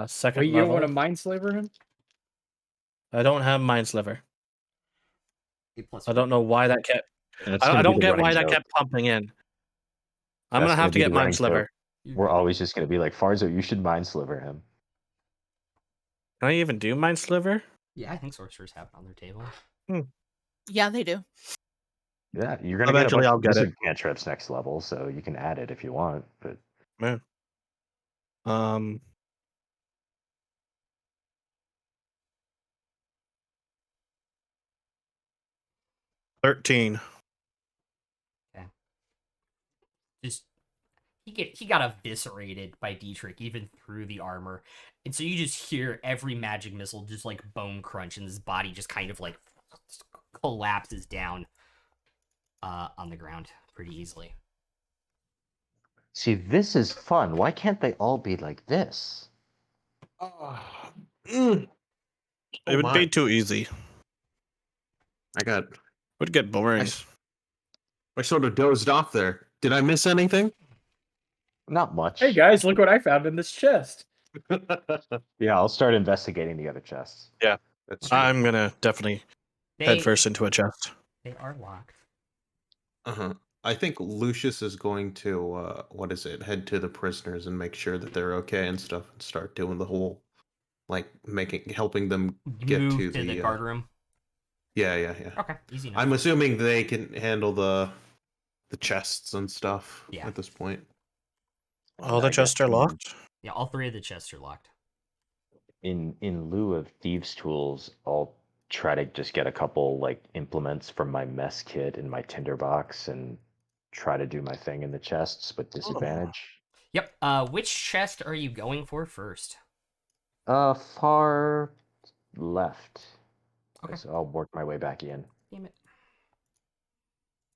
Second Wait, you don't level. want to mind slaver him? I don't have Mind Sliver. A+1. I don't know why that kept. And it's I gonna be don't the get running why that joke. kept pumping in. I'm That's gonna have gonna to be get the Mind running joke. Sliver. We're always just gonna be like, Farzo, you should mind sliver him. Can I even do Mind Sliver? Yeah, I think sorcerers have it on their table. Yeah, they do. Yeah, you're gonna Eventually get a I'll bunch get of it. wizard cantrips next level, so you can add it if you want. But Yeah. 13. Just he got eviscerated by Dietrich even through the armor, and so you just hear every magic missile just like bone crunch, and his body just kind of like collapses down on the ground pretty easily. see, this is fun. Why can't they all be like this? It would my. be too easy. I got. Would get boring. I sort of dozed off there. Did I miss anything? Not much. Hey guys, look what I found in this chest. Yeah, I'll start investigating the other chests. That's true. I'm gonna definitely head They first into a chest. they are locked. Uh-huh. I think Lucius is going to head to the prisoners and make sure that they're okay and stuff, and start doing the whole, like, helping them get Move to the the guard room. Yeah. Okay, easy enough. I'm assuming they can handle the chests and stuff Yeah. at this point. All And the I guess chests are locked. Yeah, all three of the chests are locked. In lieu of thieves' tools, I'll try to just get a couple like implements from my mess kit in my tinderbox and try to do my thing in the chests with disadvantage. Yep. Which chest are you going for first? Far left. Okay. So I'll work my way back in. Damn it.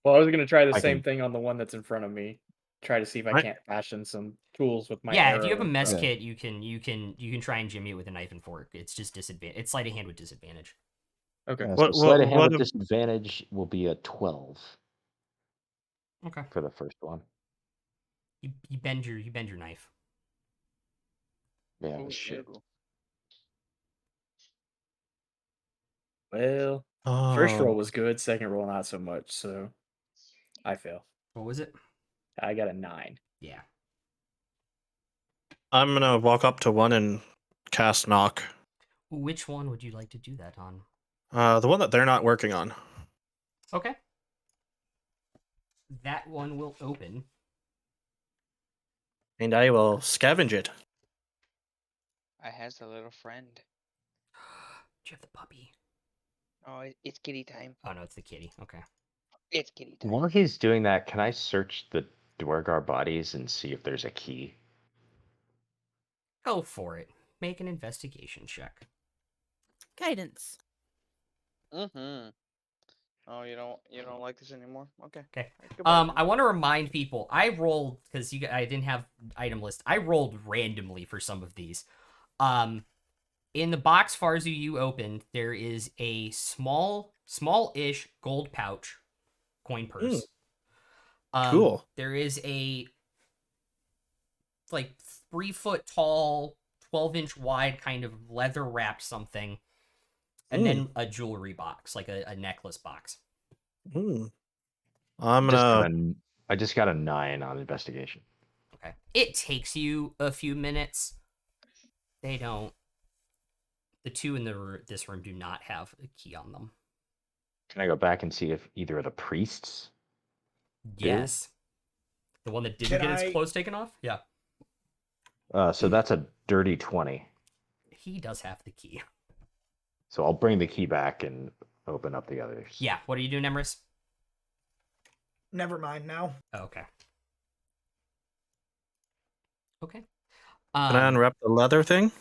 Well, I was gonna try the I same can- thing on the one that's in front of me. Try to see if I Right. can't fashion some tools with my Yeah, if you have arrow a and mess stuff. kit, you can try and jimmy it with a knife and fork. It's just disadvantage. It's sleight of hand with disadvantage. Okay. Yeah, What- so sleight of what- hand what with ab- disadvantage will be a 12 Okay. for the first one. You bend your knife. Yeah, Ooh, shit. ooh. Well, first roll Oh, was good, second roll not so much, so I fail. What was it? I got a 9. Yeah. I'm gonna walk up to one and cast knock. Which one would you like to do that on? The one that they're not working on. Okay. That one will open. And I will scavenge it. I has a little friend. Do you have the puppy? Oh, it's kitty time. Oh no, it's the kitty. Okay. It's kitty time. While he's doing that, can I search the Dwargar bodies and see if there's a key? Go for it. Make an investigation check. Guidance. Mm-hmm. Oh, you don't like this anymore? Okay. Okay. Goodbye. I want to remind people. I rolled because I didn't have item list. I rolled randomly for some of these. In the box Farzu you opened, there is a small-ish gold pouch, coin purse. Cool. There is a like 3-foot tall, 12-inch wide kind of leather wrapped something, and then a jewelry box, like a necklace box. I'm gonna. I just got a 9 on investigation. Okay. It takes you a few minutes. They don't. The two in this room do not have a key on them. Can I go back and see if either of the priests? Yes. The one that didn't Can get I- its clothes taken off? Yeah. So that's a dirty 20. He does have the key. So I'll bring the key back and open up the others. Yeah. What are you doing, Emrys? Never mind now. Oh, okay. Okay. Can I unwrap the leather thing?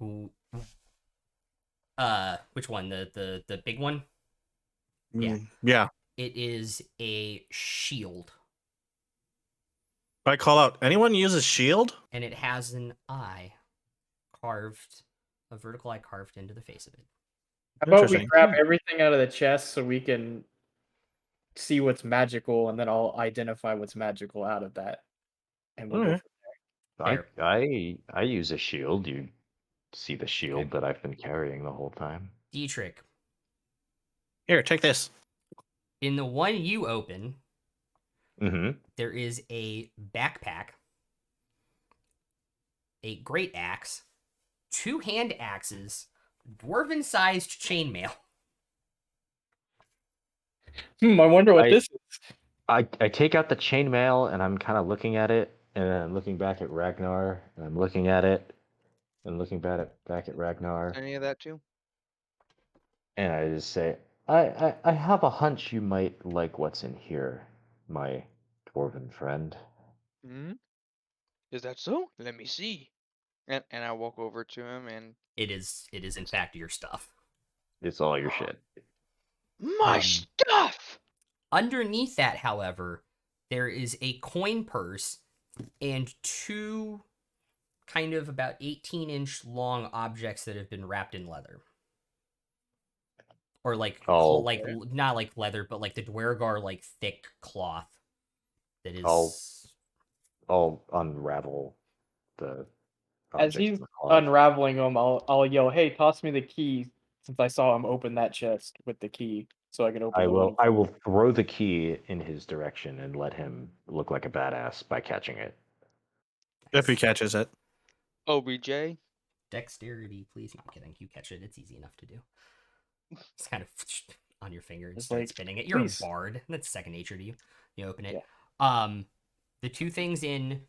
Ooh. Which one? The big one? Yeah. Yeah. It is a shield, I call out. Anyone uses shield? and it has an eye carved, a vertical eye carved into the face of it. How about we Interesting. grab everything out of the chest so we can see what's magical, and then I'll identify what's magical out of that. And we'll go Okay. from I Fair. I use a shield. You see the shield that I've been carrying the whole time. Dietrich, Here, take this. in the one you open, Mm-hmm. there is a backpack, a great axe, 2 hand axes, dwarven-sized chainmail. I wonder what I- this is. I take out the chainmail and I'm kind of looking at it, and then I'm looking back at Ragnar, and I'm looking at it, and looking back at Ragnar, Any of that too? and I just say, I have a hunch you might like what's in here, my dwarven friend. Hmm? Is that so? Let me see. And I walk over to him and It is in fact your stuff. It's all your shit. my Um, stuff. Underneath that, however, there is a coin purse and 2 kind of about 18-inch long objects that have been wrapped in leather. Or like Oh. like not like leather, but like the Dwergar like thick cloth that is I'll unravel the As objects he's in the cloth. unraveling them, I'll yell, "Hey, toss me the key!" Since I saw him open that chest with the key, so I can open. I will throw the key in his direction and let him look like a badass by catching it. If he catches it. OBJ. Dexterity, please. I'm kidding. You catch it. It's easy enough to do. It's kind of on your finger and It's start like, spinning it. You're please. a bard. That's second nature to you. You open it. Yeah. The 2 things in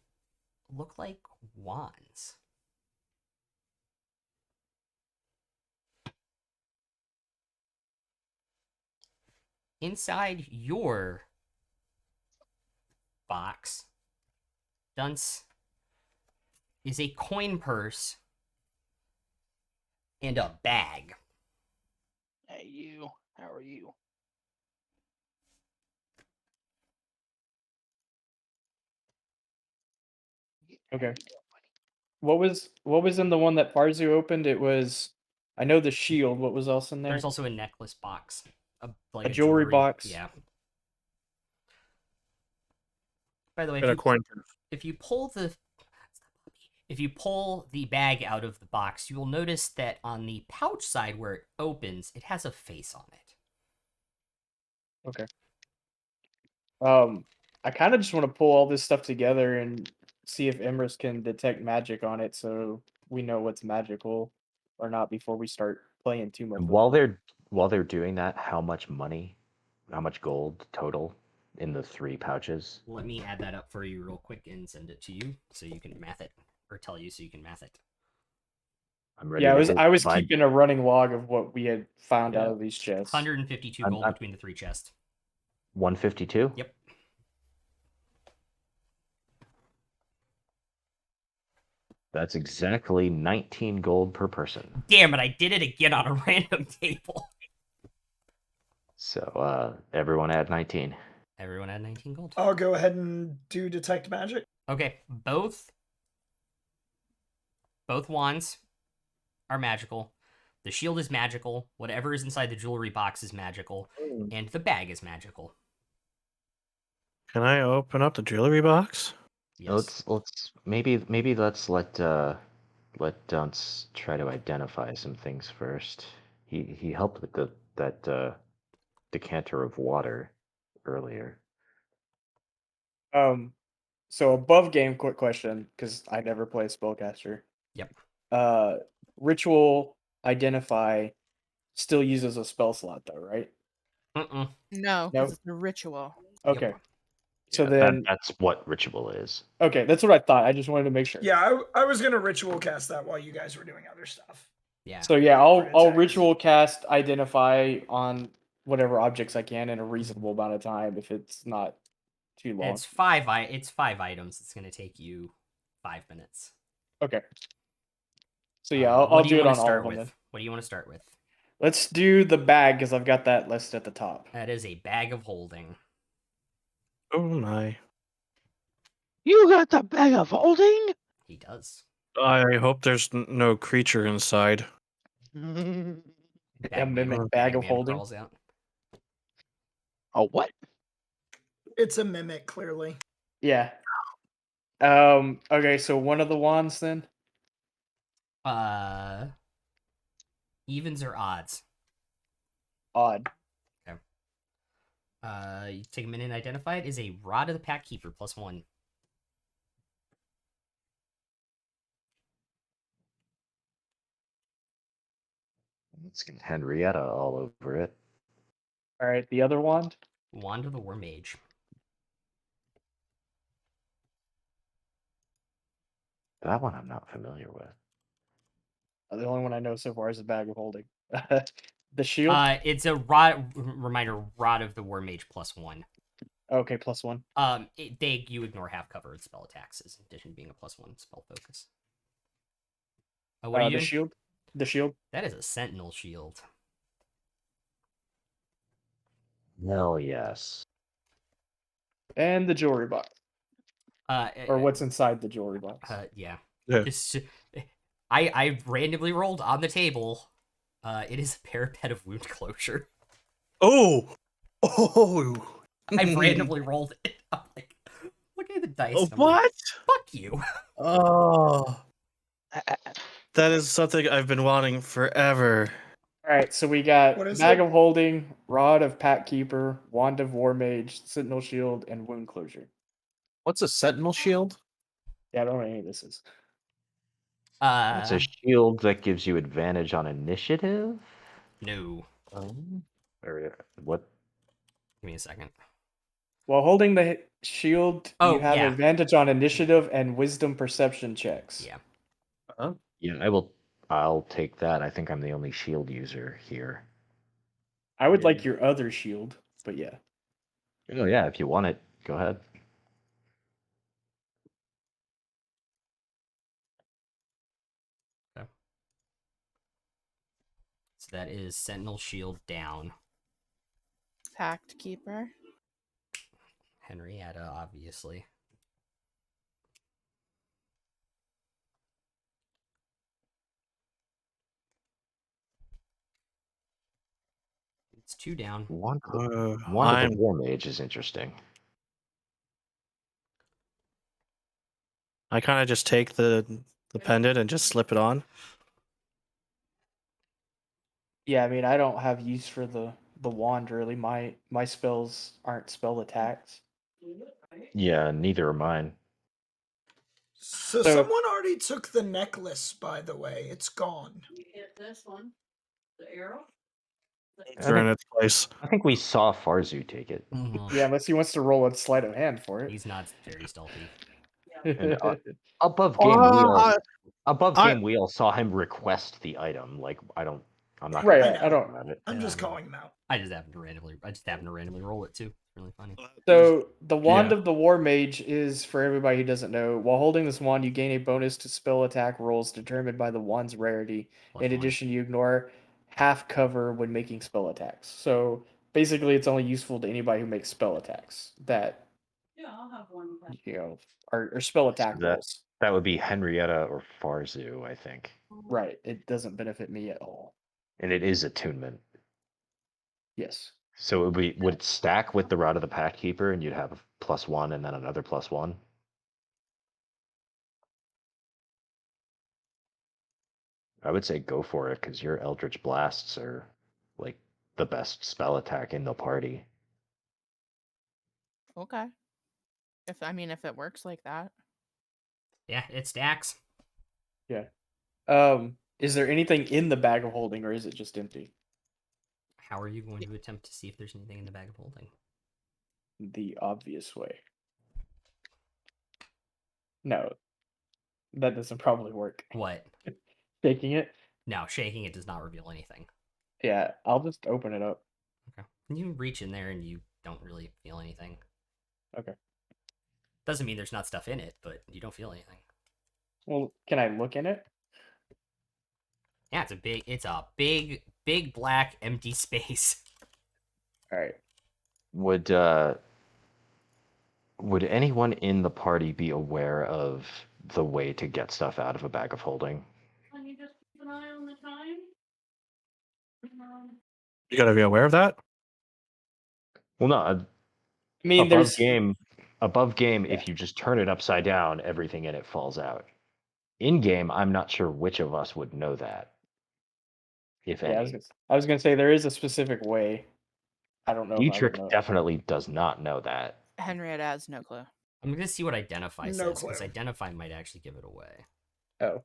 look like wands. Inside your box, Dunce, is a coin purse and a bag. Hey, you. How are you? Okay. What was in the one that Farzu opened? It was, I know the shield. What was else in there? There's also a necklace box. Like A jewelry box? Yeah. By the way, And a coin purse. if you pull the bag out of the box, you will notice that on the pouch side where it opens, it has a face on it. Okay. I kind of just want to pull all this stuff together and see if Emrys can detect magic on it, so we know what's magical or not before we start playing too much. And with it. while they're doing that, how much gold total in the 3 pouches? Let me add that up for you real quick and send it to you so you can math it, or tell you so you can math it. I'm ready. Yeah, to I was divide- keeping a running log of what we had found out Yeah. of these chests. 152 I'm- gold I'm- between the 3 chests. 152. Yep. That's exactly 19 gold per person. Damn it! I did it again on a random table. So everyone add 19. Everyone had 19 gold. I'll go ahead and do detect magic. Okay, both wands are magical. The shield is magical. Whatever is inside the jewelry box is magical, and the bag is magical. Can I open up the jewelry box? Yes. Let's maybe let's let Dunce try to identify some things first. He helped with that decanter of water earlier. So above game, quick question, because I never play spellcaster. Yep. Ritual identify still uses a spell slot though, right? Mm-mm. No, No? because it's a ritual. Okay. So Yeah, then, that's what ritual is. okay, that's what I thought. I just wanted to make sure. Yeah, I was gonna ritual cast that while you guys were doing other stuff. Yeah. So yeah, For I'll attacks. ritual cast identify on whatever objects I can in a reasonable amount of time if it's not too long. It's 5 items. It's gonna take you 5 minutes. Okay. So yeah, What I'll do do you it wanna on all start of them with? then. What do you want to start with? Let's do the bag because I've got that listed at the top. That is a bag of holding. Oh my. You got the bag of holding? He does. I hope there's no creature inside. Bagman- mimic bag of Bagman holding. crawls out. A what? It's a mimic, clearly. Yeah. Okay, so one of the wands then. Evens or odds? Odd. You take a minute and identify it. Is a Rod of the Pack Keeper +1. Let's get Henrietta all over it. All right, the other wand. Wand of the War Mage. That one I'm not familiar with. The only one I know so far is the Bag of Holding. The shield. It's a rod. Reminder: Rod of the War Mage +1. Okay, +1. You ignore half cover with spell attacks, in addition to being a +1 spell focus. What are you The doing? shield. The shield. That is a Sentinel shield. Hell yes. And the jewelry box. Or Uh, what's inside the jewelry box. Yeah. Yeah. Just, I randomly rolled on the table. It is a parapet of wound closure. Oh, oh! I randomly rolled it. I'm like, look at the dice. Oh, and I'm like, what? Fuck you. Oh, that is something I've been wanting forever. All right, so we got What is Bag it? of Holding, Rod of Pack Keeper, Wand of War Mage, Sentinel Shield, and Wound Closure. What's a sentinel shield? Yeah, I don't know what any of this is. It's a shield that gives you advantage on initiative. No. What? Give me a second. While holding the shield, Oh, you have yeah. advantage on initiative and wisdom perception checks. Yeah. Yeah, I'll take that. I think I'm the only shield user here. I would Yeah. like your other shield, but yeah. Oh yeah, if you want it, go ahead. So that is Sentinel shield down. Pact Keeper. Henrietta, obviously. It's 2 down. Wand of the I'm War Mage is interesting. I kind of just take the pendant and just slip it on. Yeah, I mean, I don't have use for the wand really. My spells aren't spell attacks. Yeah, neither are mine. So So- someone already took the necklace, by the way. It's gone. They're in its place. I think we saw Farzu take it. Yeah, unless he wants to roll a sleight of hand for it. He's not very stealthy. And, above game, we all saw him request the item. Like I'm not Right, gonna I don't- about it. I'm just Yeah. calling him out. I just happened to randomly roll it too. It's really funny. So the wand Yeah. of the War Mage is, for everybody who doesn't know, while holding this wand, you gain a bonus to spell attack rolls determined by the wand's rarity. Plus In 1. addition, you ignore half cover when making spell attacks. So basically, it's only useful to anybody who makes spell attacks that are spell attack that- rolls. That would be Henrietta or Farzu, I think. Right. It doesn't benefit me at all. And it is attunement. Yes. So would it stack with the Rod of the Pack Keeper, and you'd have a +1 and then another +1? I would say go for it, because your Eldritch Blasts are like the best spell attack in the party. Okay. If it works like that. Yeah, it stacks. Yeah. Is there anything in the Bag of Holding, or is it just empty? How are you going to attempt to see if there's anything in the Bag of Holding? The obvious way. No. That doesn't probably work. What? Taking it? No, shaking it does not reveal anything. Yeah, I'll just open it up. Okay. You reach in there and you don't really feel anything. Okay. Doesn't mean there's not stuff in it, but you don't feel anything. Well, can I look in it? Yeah, it's a big black empty space. All right. Would anyone in the party be aware of the way to get stuff out of a Bag of Holding? Can you just keep an eye on the time? You gotta be aware of that. Well, no. I mean, Above there's game, Above game, Yeah. if you just turn it upside down, everything in it falls out. In game, I'm not sure which of us would know that, if Yeah, any. I was gonna say there is a specific way. I don't know if I would Dietrich know. definitely does not know that. Henrietta has no clue. I'm gonna see what identify No says because clue. identify might actually give it away. Oh,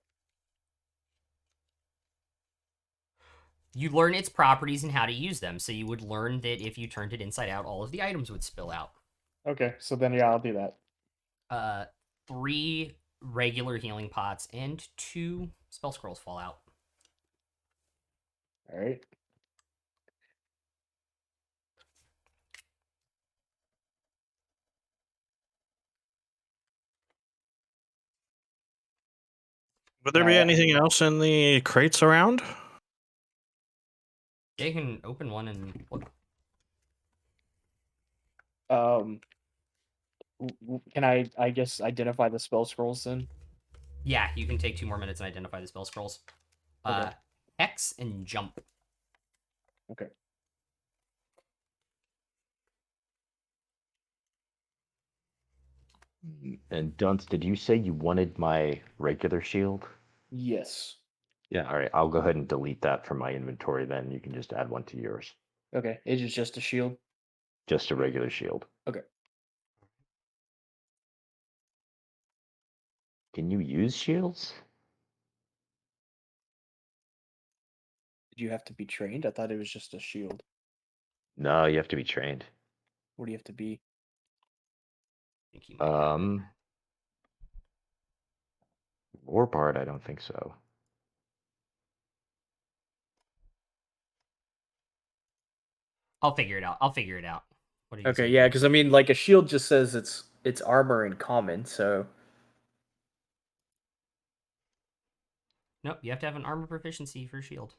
You learn its properties and how to use them, so you would learn that if you turned it inside out, all of the items would spill out. okay. So then, yeah, I'll do that. 3 regular healing pots and 2 spell scrolls fall out. All right. Would there be anything else in the crates around? Yeah, you can open one and look. Can I guess identify the spell scrolls then? Yeah, you can take 2 more minutes and identify the spell scrolls. Okay. Hex and jump. Okay. And Dunce, did you say you wanted my regular shield? Yes. Yeah. All right, I'll go ahead and delete that from my inventory then. You can just add one to yours. Okay. It is just a shield. Just a regular shield. Okay. Can you use shields? Did you have to be trained? I thought it was just a shield. No, you have to be trained. What do you have to be? I think you might have it. Warbard, I don't think so. I'll figure it out. What do you Okay, say? yeah, because I mean, like a shield just says it's armor in common, so Nope, you have to have an armor proficiency for shield.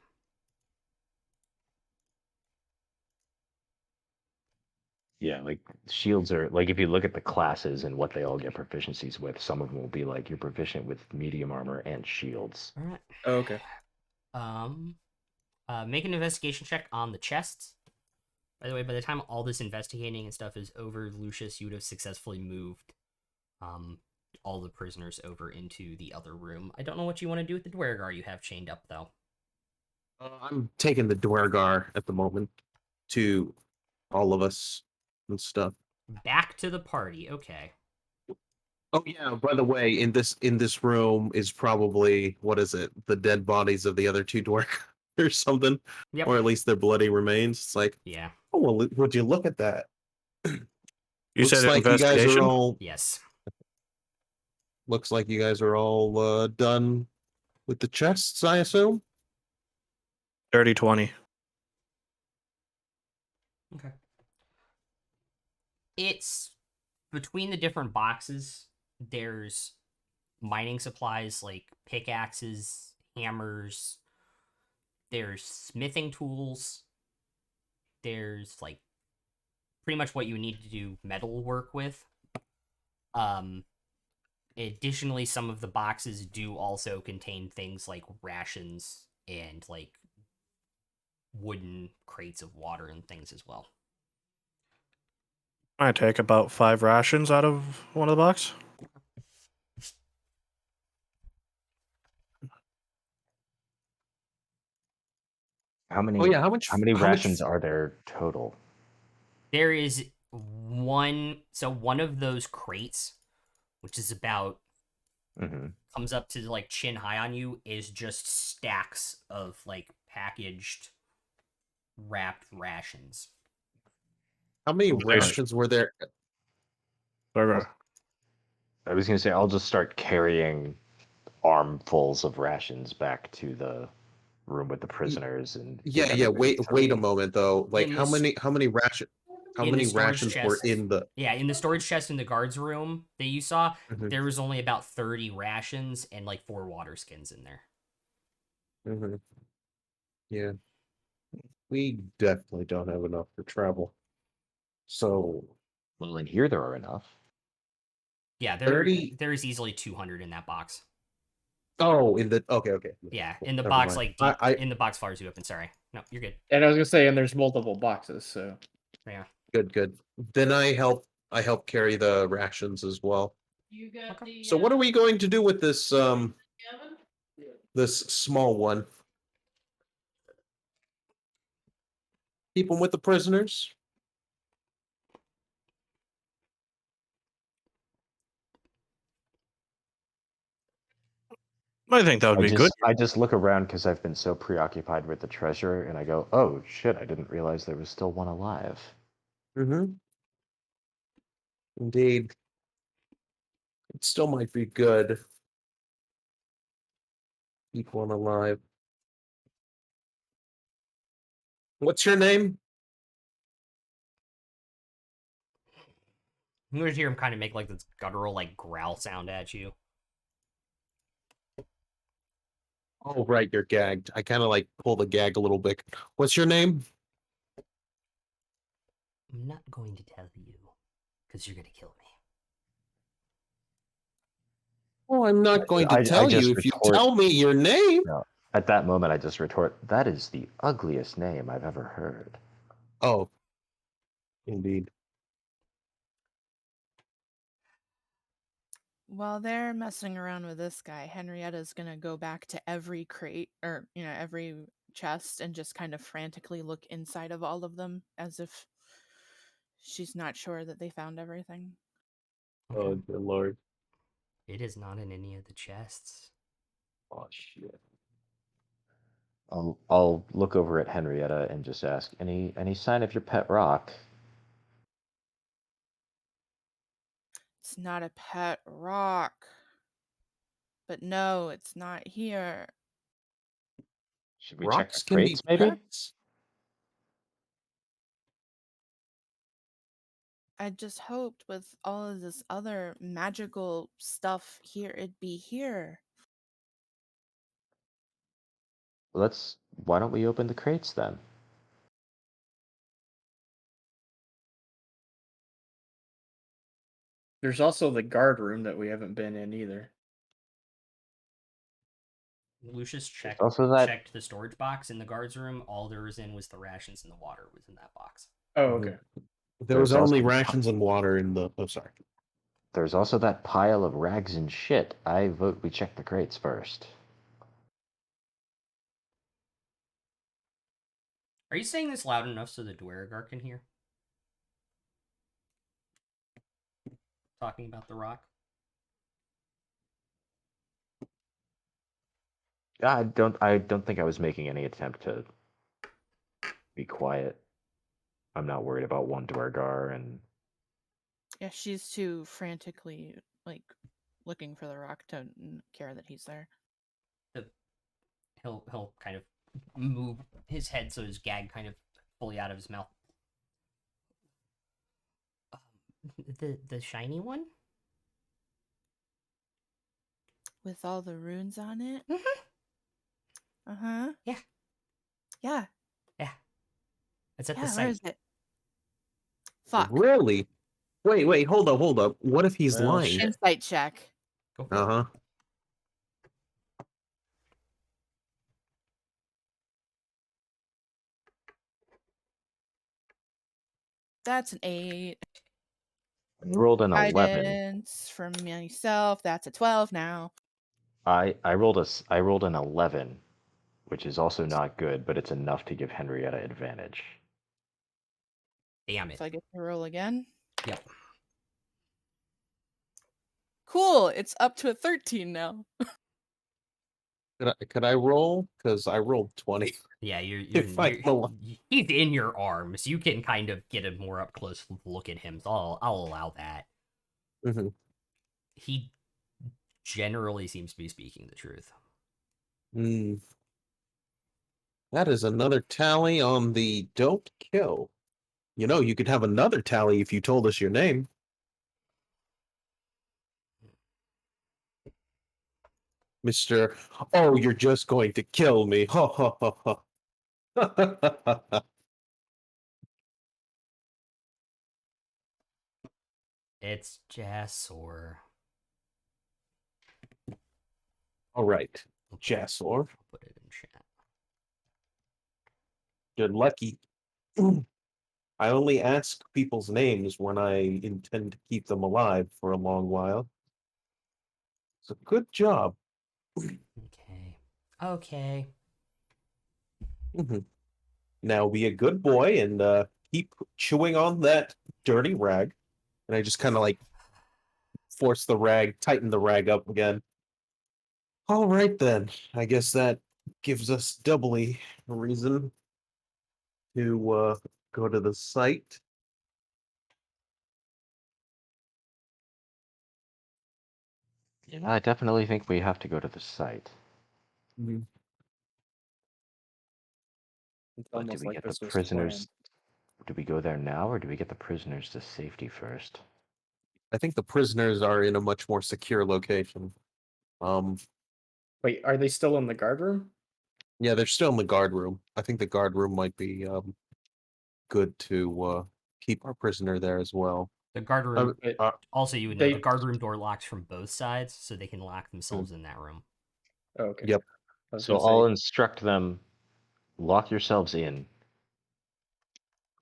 Yeah, like shields are like if you look at the classes and what they all get proficiencies with, some of them will be like you're proficient with medium armor and shields. All right. oh, okay. Make an investigation check on the chests. By the way, by the time all this investigating and stuff is over, Lucius, you would have successfully moved all the prisoners over into the other room. I don't know what you want to do with the Dwergar you have chained up, though. I'm taking the Dwergar at the moment to all of us and stuff. Back to the party. Okay. Oh yeah, by the way, in this room is probably, what is it? The dead bodies of the other 2 Dwerg or something. Yep. Or at least their bloody remains. It's like, Yeah. oh well, would you look at that? You said like you guys investigation? are all Yes. looks like you guys are all done with the chests, I assume. Dirty 20. Okay. It's between the different boxes, there's mining supplies like pickaxes, hammers, there's smithing tools, there's like pretty much what you need to do metal work with. Additionally, some of the boxes do also contain things like rations and like wooden crates of water and things as well. I take about 5 rations out of one of the box. How many? Oh yeah, how much rations are there total? There is one of those crates, which is about comes up to like chin high on you, is just stacks of like packaged wrapped rations. How many rations were there? I was gonna say I'll just start carrying armfuls of rations back to the room with the prisoners and Yeah, give yeah. everybody Wait a three. moment though. Like In how this- many rations? How in the many storage rations were chest- in the? Yeah, in the storage chest in the guards room that you saw, Mhm. there was only about 30 rations and like 4 water skins in there. Mhm. Yeah, we definitely don't have enough for travel. So Well, in here there are enough. Yeah, 30 there is easily 200 in that box. Oh, in the okay. Yeah, cool, in the never box, mind. like I in the box far as you open. Sorry, no, you're good. And I was gonna say, and there's multiple boxes, so Yeah. good. Then I help I help carry the rations as well. You got the. So what are we going to do with this Kevin? this small one? Keep them with the prisoners? I think that would be good. I just look around because I've been so preoccupied with the treasure, and I go, "Oh shit! I didn't realize there was still one alive." Mm-hmm. Indeed. It still might be good. Keep one alive. What's your name? You just hear him kind of make like this guttural, like growl sound at you. Oh, right, you're gagged. I kind of like pull the gag a little bit. What's your name? I'm not going to tell you, because you're gonna kill me. Oh, I'm not going to I tell just you if you retort- tell me your name. No. At that moment, I just retort, "That is the ugliest name I've ever heard." Oh, indeed. While they're messing around with this guy, Henrietta's gonna go back to every crate or, every chest and just kind of frantically look inside of all of them as if she's not sure that they found everything. Oh, good lord. It is not in any of the chests. Oh, shit. I'll look over at Henrietta and just ask, "Any sign of your pet rock?" It's not a pet rock. But no, it's not here. Should we Rocks check the can be crates, maybe? pets? I just hoped with all of this other magical stuff here, it'd be here. Why don't we open the crates then? There's also the guard room that we haven't been in either. Lucius checked also that- checked the storage box in the guards room. All there was in was the rations and the water was in that box. Oh, Mhm. okay. There was There's only also- rations and water in the. Oh, sorry. There's also that pile of rags and shit. I vote we check the crates first. Are you saying this loud enough so the Dweragar can hear? Talking about the rock? I don't think I was making any attempt to be quiet. I'm not worried about one Dwergar, and Yeah, she's too frantically, looking for the rock to care that he's there. He'll kind of move his head so his gag kind of fully out of his mouth. The shiny one? With all the runes on it? Mm-hmm. Uh-huh. Yeah. Yeah. Yeah. It's at the Yeah, site. where is it? Fuck. Really? Wait, hold up. What if he's Well, lying? shit. Insight check. Go for it. Uh-huh. That's an 8. I rolled an 11. Guidance from myself. That's a 12 now. I rolled an 11, which is also not good, but it's enough to give Henrietta advantage. Damn it. So I get to roll again. Yep. Cool. It's up to a 13 now. Could I roll? Because I rolled 20. Yeah, If I he's in your arms. You can kind of get a more up close look at him. So I'll allow that. Mm-hmm. He generally seems to be speaking the truth. Mm. That is another tally on the don't kill. You know, you could have another tally if you told us your name. Mr. Oh, you're just going to kill me. Ha ha ha ha. It's Jasor. All right. I'll Jasor. I'll put it in chat. You're lucky. I only ask people's names when I intend to keep them alive for a long while. It's a good job. Okay. Okay. Now be a good boy and keep chewing on that dirty rag. And I just kind of like force the rag, tighten the rag up again. All right then. I guess that gives us doubly a reason to go to the site. Yeah, I definitely think we have to go to the site. It's But do almost we like get the this was planned. prisoners? Do we go there now, or do we get the prisoners to safety first? I think the prisoners are in a much more secure location. Wait, are they still in the guard room? Yeah, they're still in the guard room. I think the guard room might be good to keep our prisoner there as well. The guard room. It- Also, you would know the they- guard room door locks from both sides, so they can lock themselves in that room. Oh, okay. Yep. I was So gonna say, I'll instruct them, lock yourselves in.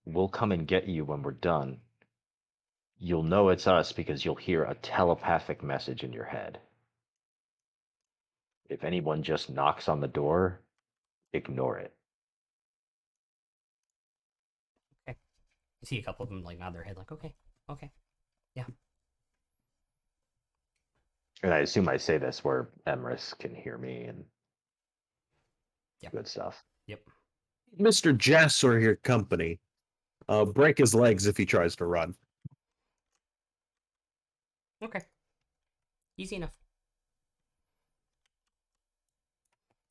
We'll come and get you when we're done. You'll know it's us because you'll hear a telepathic message in your head. If anyone just knocks on the door, ignore it. You see a couple of them like nod their head, like, okay. And I assume I say this where Emrys can hear me and Yep. good stuff. Yep. Mr. Jasser here, company. Break his legs if he tries to run. Okay. Easy enough.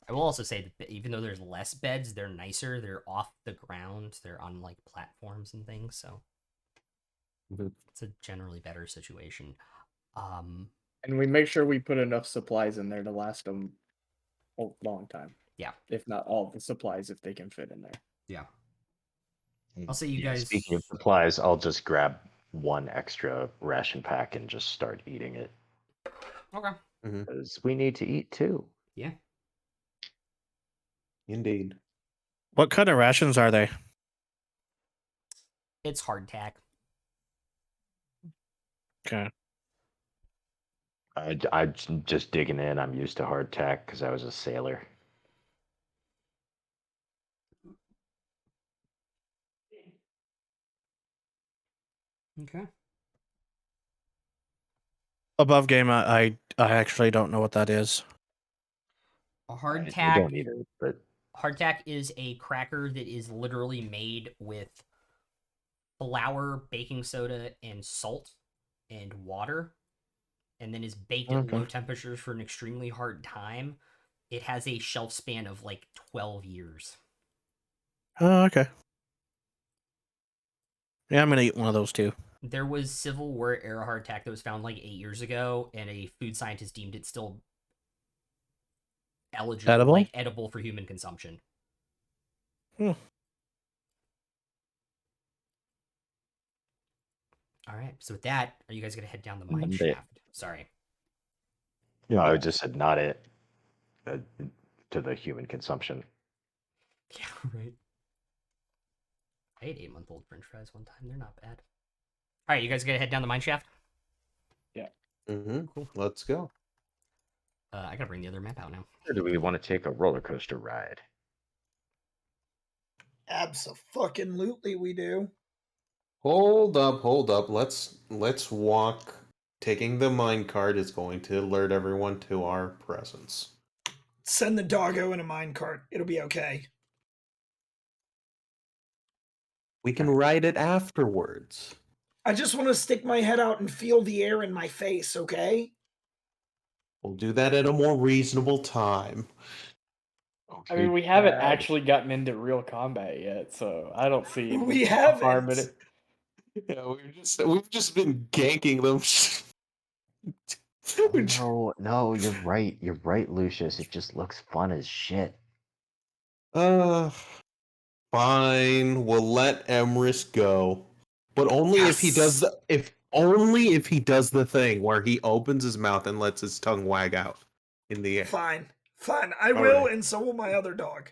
I will also say that even though there's less beds, they're nicer. They're off the ground. They're on like platforms and things, so it's a generally better situation. and we make sure we put enough supplies in there to last them a long time. Yeah. If not all the supplies, if they can fit in there. Yeah. I'll say you guys. Speaking of supplies, I'll just grab one extra ration pack and just start eating it. Okay. Because we need to eat too. Yeah. Indeed. What kind of rations are they? It's hardtack. Okay. I'm just digging in. I'm used to hardtack because I was a sailor. Okay. Above game, I actually don't know what that is. A I hardtack. don't either, but Hardtack is a cracker that is literally made with flour, baking soda, and salt and water, and then is baked at low temperatures for an extremely hard time. It has a shelf span of like 12 years. Oh, okay. Yeah, I'm gonna eat one of those too. There was Civil War era hardtack that was found like 8 years ago, and a food scientist deemed it still eligible, Edible? like edible for human consumption. Hmm. All right. So with that, are you guys gonna head down the mine Monday. shaft? Sorry. no, I just said not it to the human consumption. Yeah. Right. I ate 8-month-old French fries one time. They're not bad. All right, you guys gonna head down the mine shaft? Cool. Let's go. I gotta bring the other map out now. Or do we want to take a roller coaster ride? Abso-fucking-lutely we do. Hold up. Let's walk. Taking the minecart is going to alert everyone to our presence. Send the doggo in a minecart. It'll be okay. We can ride it afterwards. I just want to stick my head out and feel the air in my face, okay? We'll do that at a more reasonable time. I mean, we haven't actually gotten into real combat yet, so I don't see We a harm in haven't. it. Yeah, we've just been ganking them. No, you're right. You're right, Lucius. It just looks fun as shit. Fine. We'll let Emrys go, but only if he does the if he does the thing where he opens his mouth and lets his tongue wag out in the air. Fine. I will, and so will my other dog.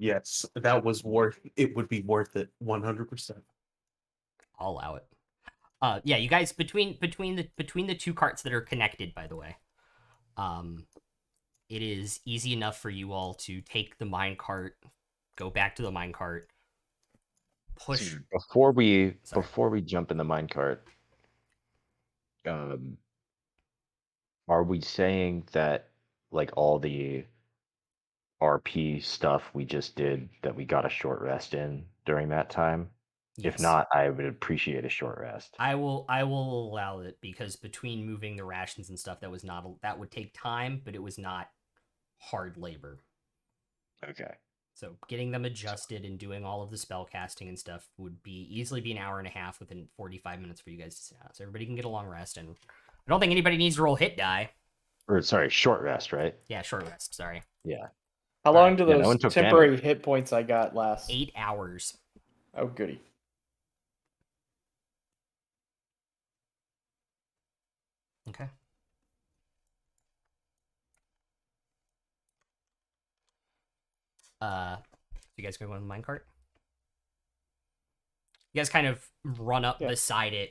Yes, that was worth. It would be worth it 100%. I'll allow it. Yeah, you guys between the two carts that are connected, by the way, it is easy enough for you all to take the mine cart, go back to the mine cart, push. Before we Sorry. jump in the minecart, are we saying that like all the RP stuff we just did that we got a short rest in during that time? Yes. If not, I would appreciate a short rest. I will allow it because between moving the rations and stuff, that would take time, but it was not hard labor. Okay. So getting them adjusted and doing all of the spell casting and stuff would easily be an hour and a half within 45 minutes for you guys to sit down. So everybody can get a long rest, and I don't think anybody needs to roll hit die. Or sorry, short rest, right? Yeah, short rest. Sorry. Yeah. How long do Yeah, no those one took temporary damage. hit points I got last? 8 hours. Oh, goody. Okay. You guys go on the minecart? You guys kind of run up beside it,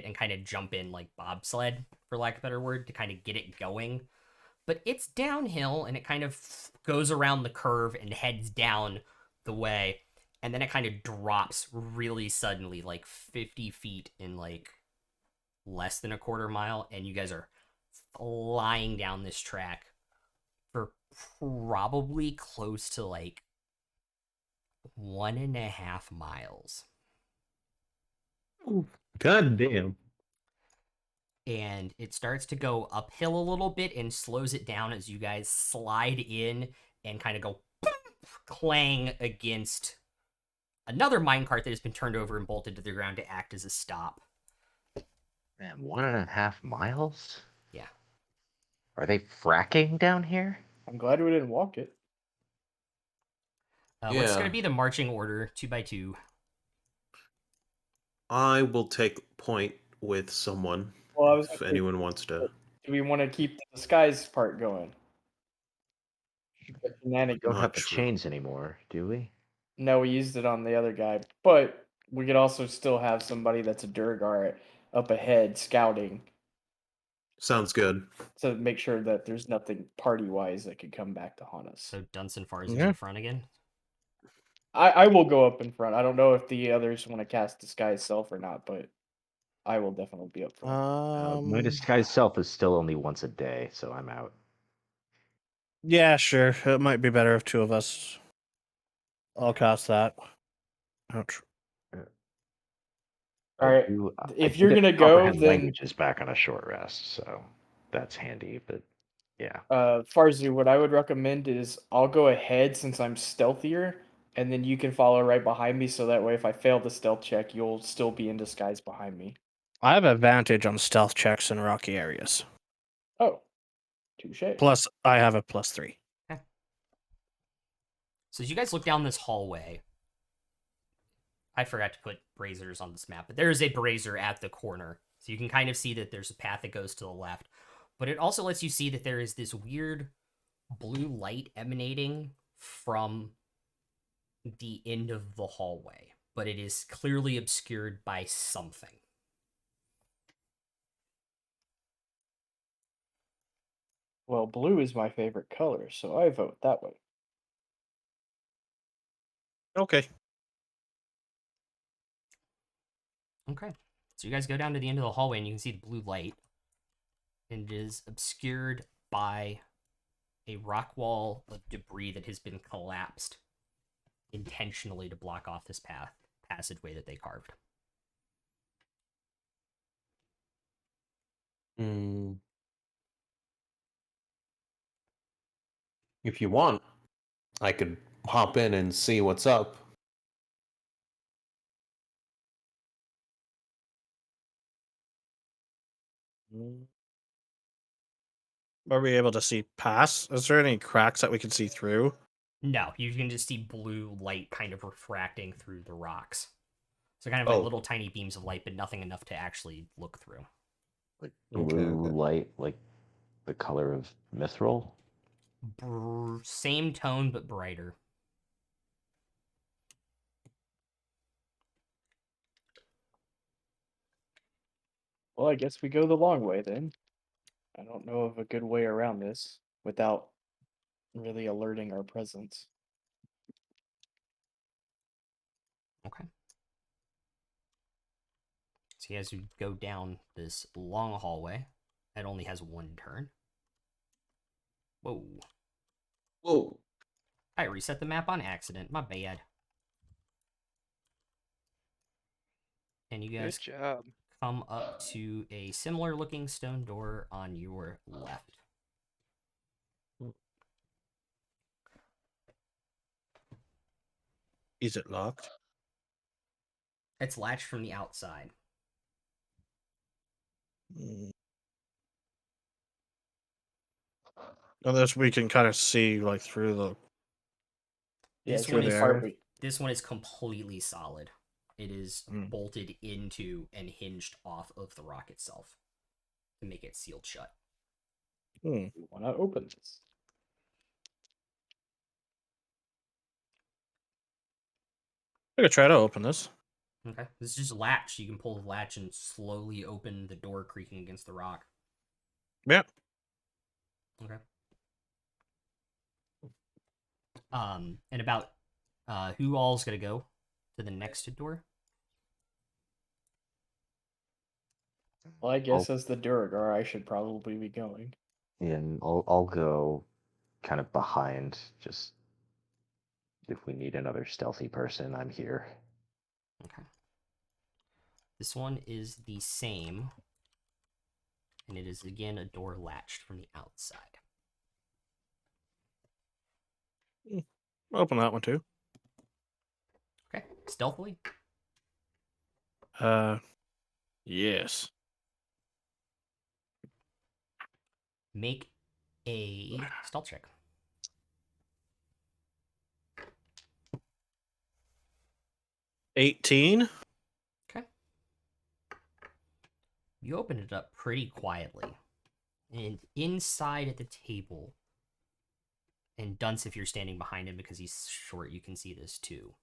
and kind of jump in like bobsled, for lack of a better word, to kind of get it going. But it's downhill, and it kind of goes around the curve and heads down the way, and then it kind of drops really suddenly, like 50 feet in like less than a quarter mile, and you guys are flying down this track for probably close to like 1.5 miles. God damn. And it starts to go uphill a little bit and slows it down as you guys slide in and kind of go clang against another minecart that has been turned over and bolted to the ground to act as a stop. Man, 1.5 miles? Yeah. Are they fracking down here? I'm glad we didn't walk it. What's going to be the marching order, 2x2? I will take point with someone. Well, I was if anyone wants to. Do we want to keep the disguise part going? We don't have the chains anymore, do we? No, we used it on the other guy, but we could also still have somebody that's a Durgar up ahead scouting Sounds good. to make sure that there's nothing party-wise that could come back to haunt us. So Dunson Fars is in front again? I will go up in front. I don't know if the others want to cast Disguise Self or not, but I will definitely be up front. My disguise self is still only once a day, so I'm out. Yeah, sure. It might be better if two of us. I'll cast that. Ouch. All right. I If do you're get gonna go, comprehend then language is back on a short rest, so that's handy. But yeah, Farzu, what I would recommend is I'll go ahead since I'm stealthier, and then you can follow right behind me. So that way, if I fail the stealth check, you'll still be in disguise behind me. I have advantage on stealth checks in rocky areas. Oh, touche. Plus, I have a +3. Okay. So as you guys look down this hallway, I forgot to put braziers on this map, but there is a brazier at the corner. So you can kind of see that there's a path that goes to the left. But it also lets you see that there is this weird blue light emanating from the end of the hallway. But it is clearly obscured by something. Well, blue is my favorite color, so I vote that way. Okay. Okay. So you guys go down to the end of the hallway and you can see the blue light. And it is obscured by a rock wall of debris that has been collapsed intentionally to block off this passageway that they carved. If you want, I could hop in and see what's up. Are we able to see past? Is there any cracks that we can see through? No, you can just see blue light kind of refracting through the rocks. So kind of like little tiny beams of light, but nothing enough to actually look through. Like blue light, like the color of mithril? Same tone, but brighter. Well, I guess we go the long way then. I don't know of a good way around this without really alerting our presence. Okay. So as you go down this long hallway, it only has one turn. Whoa. Whoa. I reset the map on accident. My bad. And you Good guys job. come up to a similar looking stone door on your left. Is it locked? It's latched from the outside. Unless we can kind of see like through the. Yeah, This it's one the is part we this one is completely solid. It is Mm. bolted into and hinged off of the rock itself to make it sealed shut. Hmm. want to open this. I could try to open this. Okay. This is just latch. You can pull the latch and slowly open the door creaking against the rock. Yeah. Okay. And about who all's gonna go to the next door? Well, I guess as the Duragar, I should probably be going. And I'll go kind of behind, just if we need another stealthy person, I'm here. Okay. This one is the same, and it is again a door latched from the outside. Open that one too. Okay. Stealthily. Yes. Make a stealth check. $18. Okay. You open it up pretty quietly. And inside at the table, and Dunce, if you're standing behind him because he's short, you can see this too.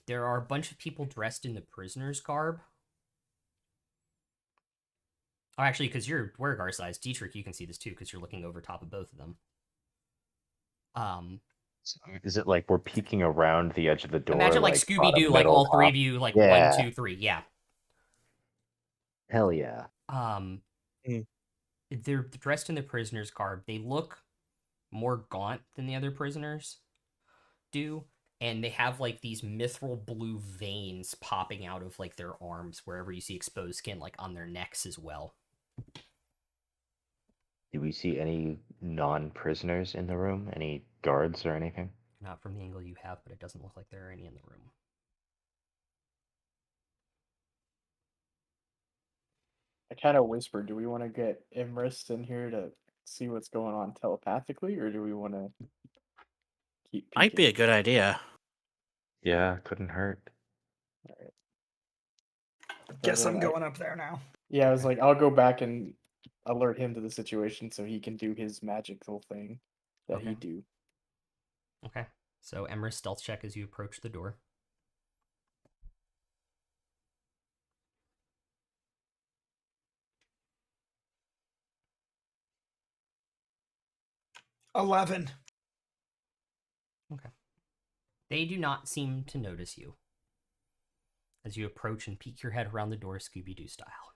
There are a bunch of people dressed in the prisoner's garb. Oh, actually, because you're Dwergar size, Dietrich, you can see this too because you're looking over top of both of them. So is it like we're peeking around the edge of the door? Imagine like Scooby Doo, like all three of you, like Yeah. 1, 2, 3, yeah. Hell yeah. They're dressed in the prisoner's garb. They look more gaunt than the other prisoners do, and they have like these mithril blue veins popping out of like their arms wherever you see exposed skin, like on their necks as well. Do we see any non-prisoners in the room? Any guards or anything? Not from the angle you have, but it doesn't look like there are any in the room. I kind of whispered, do we want to get Imrist in here to see what's going on telepathically, or do we want to keep Might be a peeking? good idea. Yeah, couldn't hurt. Alright. Guess then I'm I- going up there now. Yeah, I was like, I'll go back and alert him to the situation so he can do his magical thing that he Okay. do. Okay. So Emrys stealth check as you approach the door. $11. Okay. They do not seem to notice you as you approach and peek your head around the door, Scooby-Doo style.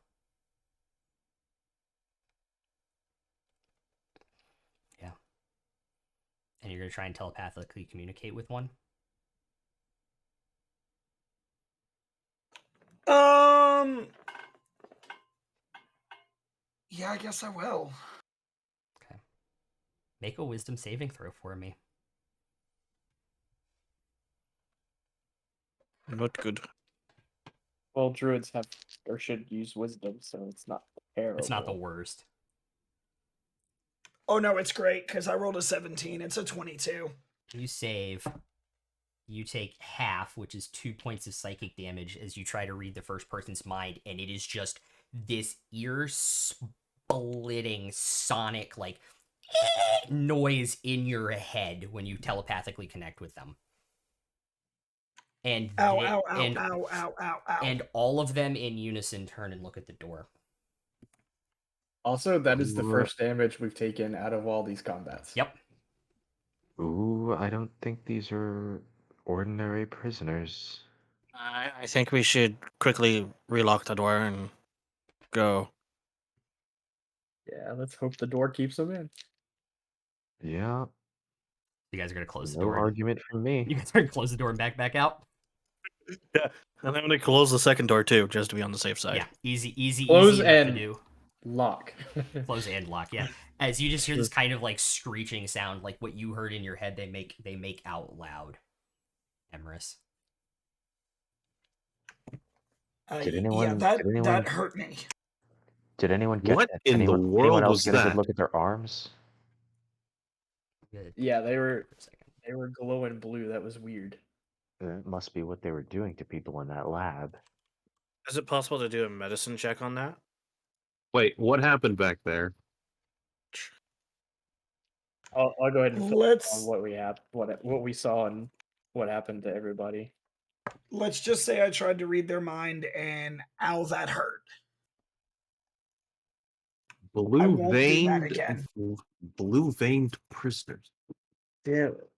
Yeah. And you're going to try and telepathically communicate with one? Yeah, I guess I will. Okay. Make a wisdom saving throw for me. Not good. Well, druids have or should use wisdom, so it's not terrible. It's not the worst. Oh no, it's great because I rolled a 17. It's a 22. You save. You take half, which is 2 points of psychic damage as you try to read the first person's mind, and it is just this ear-splitting sonic, like, noise in your head when you telepathically connect with them. And Ow, they- ow, ow, and, ow, ow, ow, ow. and all of them in unison turn and look at the door. Also, that is the Ooh. first damage we've taken out of all these combats. Yep. Ooh, I don't think these are ordinary prisoners. I think we should quickly relock the door and go. Yeah, let's hope the door keeps them in. Yeah, You guys are gonna close the no door. argument from me. You guys are gonna close the door and back out. Yeah, and I'm gonna close the second door too, just to be on the safe side. Yeah, easy Close enough to and- do. Lock. Close and lock. Yeah, as you just hear this kind of like screeching sound, like what you heard in your head. They make out loud. Emrys. Did Yeah, anyone- that did anyone- that hurt me. Did anyone get What in the anyone world else was get a that? good look at their arms? Good. Yeah, they For a second. were glowing blue. That was weird. It must be what they were doing to people in that lab. Is it possible to do a medicine check on that? Wait, what happened back there? I'll go ahead and fill in Let's on what we have, what we saw, and what happened to everybody. let's just say I tried to read their mind, and ow, that hurt. Blue won't do that veined, again. blue veined prisoners. Damn it.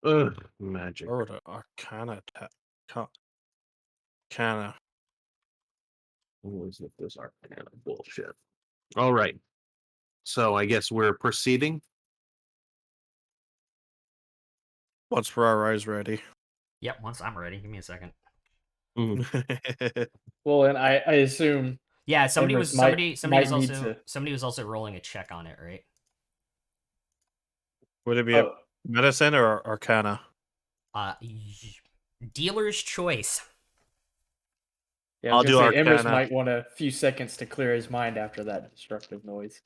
Ugh, magic. Or the Arcana. Arcana. Always with this arcana bullshit. All right. So I guess we're proceeding. Once for our eyes ready. Yep. Once I'm ready, give me a second. Well, and I assume Yeah, somebody Emrys was might also need somebody was also rolling a check on it, right? Would it be a oh, medicine or Arcana? Dealer's choice. yeah, I was I'll gonna do say Emrys Arcana. might want a few seconds to clear his mind after that destructive noise.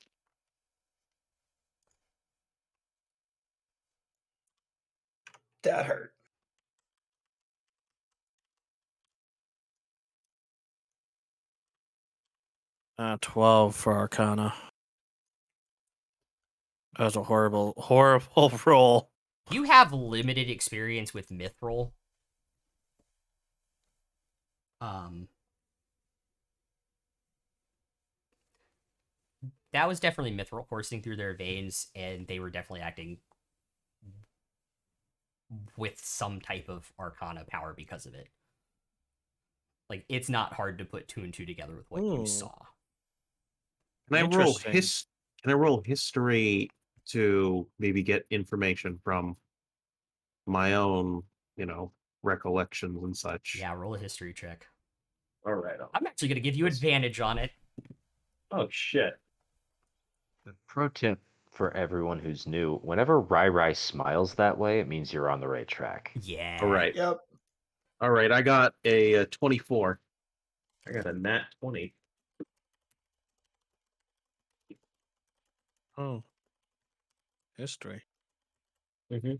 That hurt. Uh, 12 for Arcana. That was a horrible roll. You have limited experience with Mithril. That was definitely Mithril coursing through their veins, and they were definitely acting with some type of Arcana power because of it. Like, it's not hard to put two and two together with what you Ooh. saw. Can I roll Interesting. Can I roll history to maybe get information from my own, recollections and such? Yeah, roll a history check. All right. I'm actually going to give you advantage on it. Oh shit. Pro tip for everyone who's new: whenever Rai smiles that way, it means you're on the right track. Yeah. All right. Yep. All right. I got a 24. I got a nat 20. Oh. History. Mm-hmm.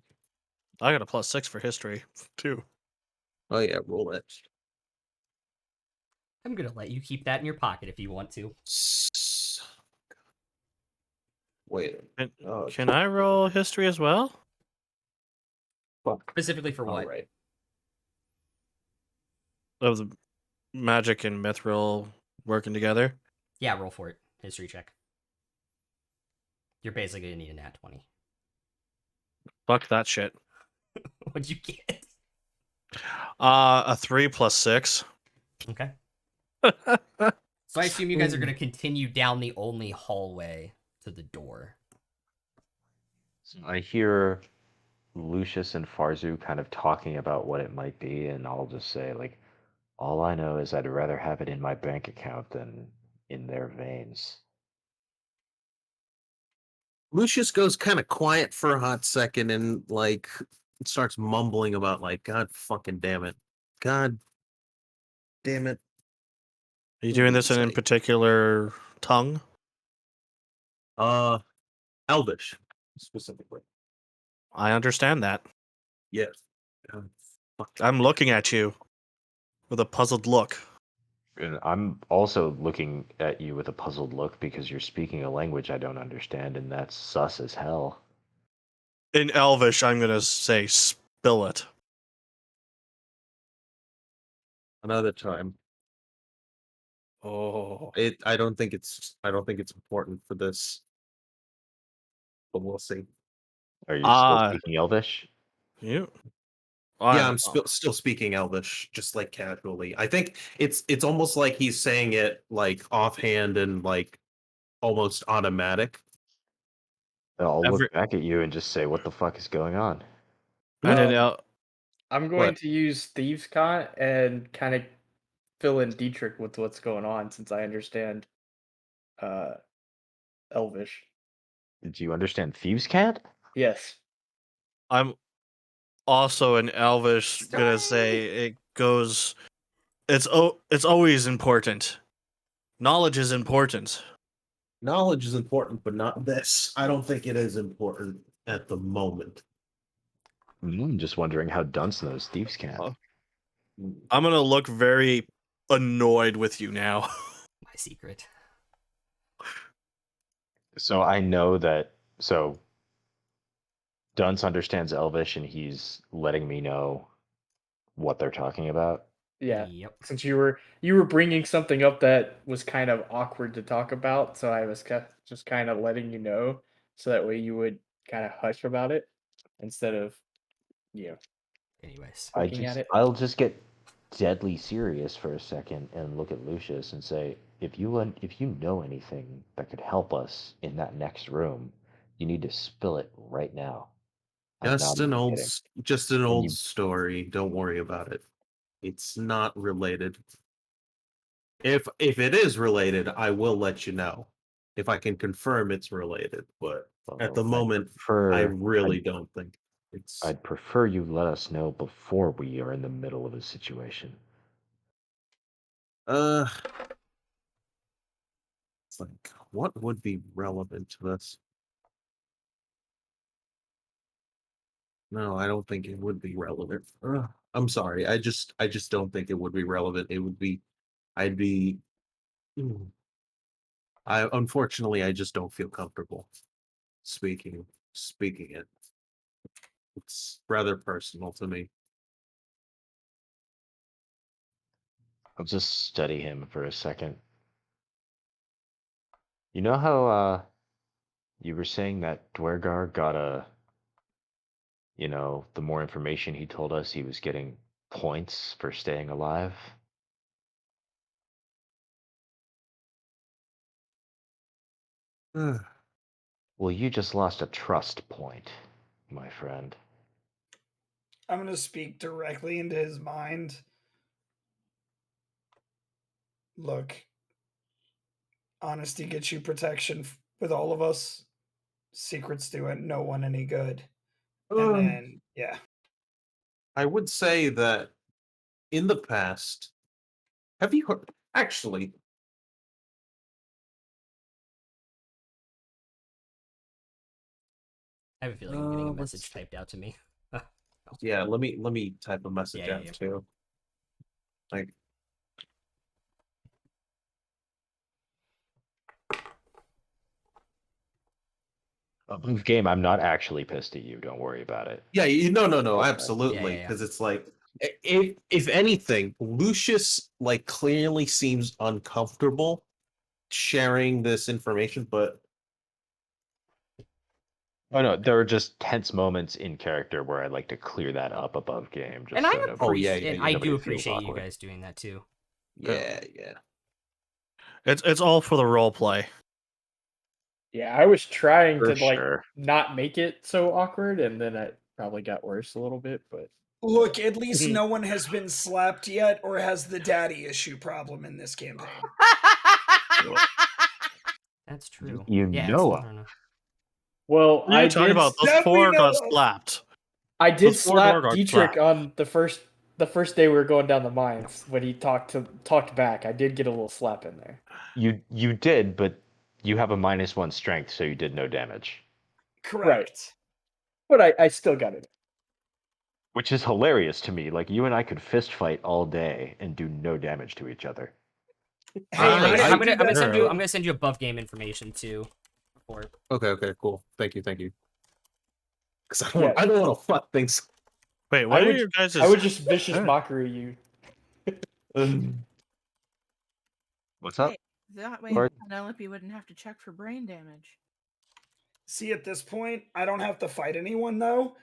I got a +6 for history, too. Oh yeah, roll it. I'm going to let you keep that in your pocket if you want to. Wait. Can, Oh, can I roll history as well? fuck. Specifically for All what? right. Of the magic and mithril working together? Yeah, roll for it. History check. You're basically going to need a nat 20. Fuck that shit. What'd you get? A 3 + 6. Okay. So I assume you guys are going to continue down the only hallway to the door. I hear Lucius and Farzu kind of talking about what it might be, and I'll just say, like, all I know is I'd rather have it in my bank account than in their veins. Lucius goes kind of quiet for a hot second and starts mumbling about God fucking damn it. God damn it. Are you doing this in Say. a particular tongue? Elvish specifically. I understand that. Yes. God, fuck. I'm looking at you with a puzzled look. And I'm also looking at you with a puzzled look because you're speaking a language I don't understand, and that's sus as hell. In Elvish, I'm gonna say spill it. Another time. Oh. I don't think it's important for this. But we'll see. Are you still Ah, speaking Elvish? you. Yeah, I'm still speaking Elvish, just like casually. I think it's almost like he's saying it like offhand and like almost automatic. I'll Every- look back at you and just say, "What the fuck is going on?" And in Um, I'm going What? to use Thieves' Cant and kind of fill in Dietrich with what's going on since I understand Elvish. Do you understand Thieves' Cant? Yes. I'm also in Elvish gonna Story. say it goes. It's always important. Knowledge is important. Knowledge is important, but not this. I don't think it is important at the moment. I'm just wondering how Dunce knows Thieves' Cant. Oh. I'm gonna look very annoyed with you now. My secret. So I know that. So Dunce understands Elvish, and he's letting me know what they're talking about. Yeah. Yep. Since you were bringing something up that was kind of awkward to talk about, so I was just kind of letting you know, so that way you would kind of hush about it instead of, you know, Anyways. looking at it. I'll just get deadly serious for a second and look at Lucius and say, if you know anything that could help us in that next room, you need to spill it right now. I'm not even kidding. Just an And old you- story. Don't worry about it. It's not related. If it is related, I will let you know. If I can confirm it's related, but at the I'd moment, I really don't think it's. I'd prefer you let us know before we are in the middle of a situation. It's like, what would be relevant to this? No, I don't think it would be relevant. I'm sorry. I just don't think it would be relevant. It would be. I'd be. I unfortunately I just don't feel comfortable speaking it. It's rather personal to me. I'll just study him for a second. You know how you were saying that Dwergar got the more information he told us, he was getting points for staying alive? Well, you just lost a trust point, my friend. I'm going to speak directly into his mind. Look, honesty gets you protection with all of us. Secrets do it no one any good. And then, yeah. I would say that in the past, have you heard? Actually, I have a feeling I'm getting a let's message see. typed out to me. Yeah, let me type a message Yeah, out yeah. too. Like, Move game, I'm not actually pissed at you. Don't worry about it. yeah, no, Okay. absolutely, Yeah. because it's like, if anything, Lucius like clearly seems uncomfortable sharing this information, but Oh no, there are just tense moments in character where I like to clear that up above game, just And so I nobody, appreciate, yeah, and yeah, I nobody do feels appreciate you awkward. guys doing that too. yeah. It's all for the role play. Yeah, I was trying For to like sure. not make it so awkward, and then it probably got worse a little bit. But Look, at least no one has been slapped yet or has the daddy issue problem in this campaign. That's true. You Yeah, know I him. don't know. well, What are you talking about? Those That we four got know of. slapped. I did Those four slap got Dietrich slapped. on the first day we were going down the mines when he talked back. I did get a little slap in there. You did, but you have a -1 strength, so you did no damage. Correct. But I still got it. Which is hilarious to me. Like you and I could fist fight all day and do no damage to each other. Hey, I'm gonna, I I'm do gonna, I'm gonna that send you. too. I'm gonna send you above game information too. Before. Okay, cool. Thank you. Because Yeah. I don't want to fuck things. Wait, what are your guys'? I would just vicious Huh. mockery you. What's up? Hey, that way Or- Penelope wouldn't have to check for brain damage. See, at this point, I don't have to fight anyone though.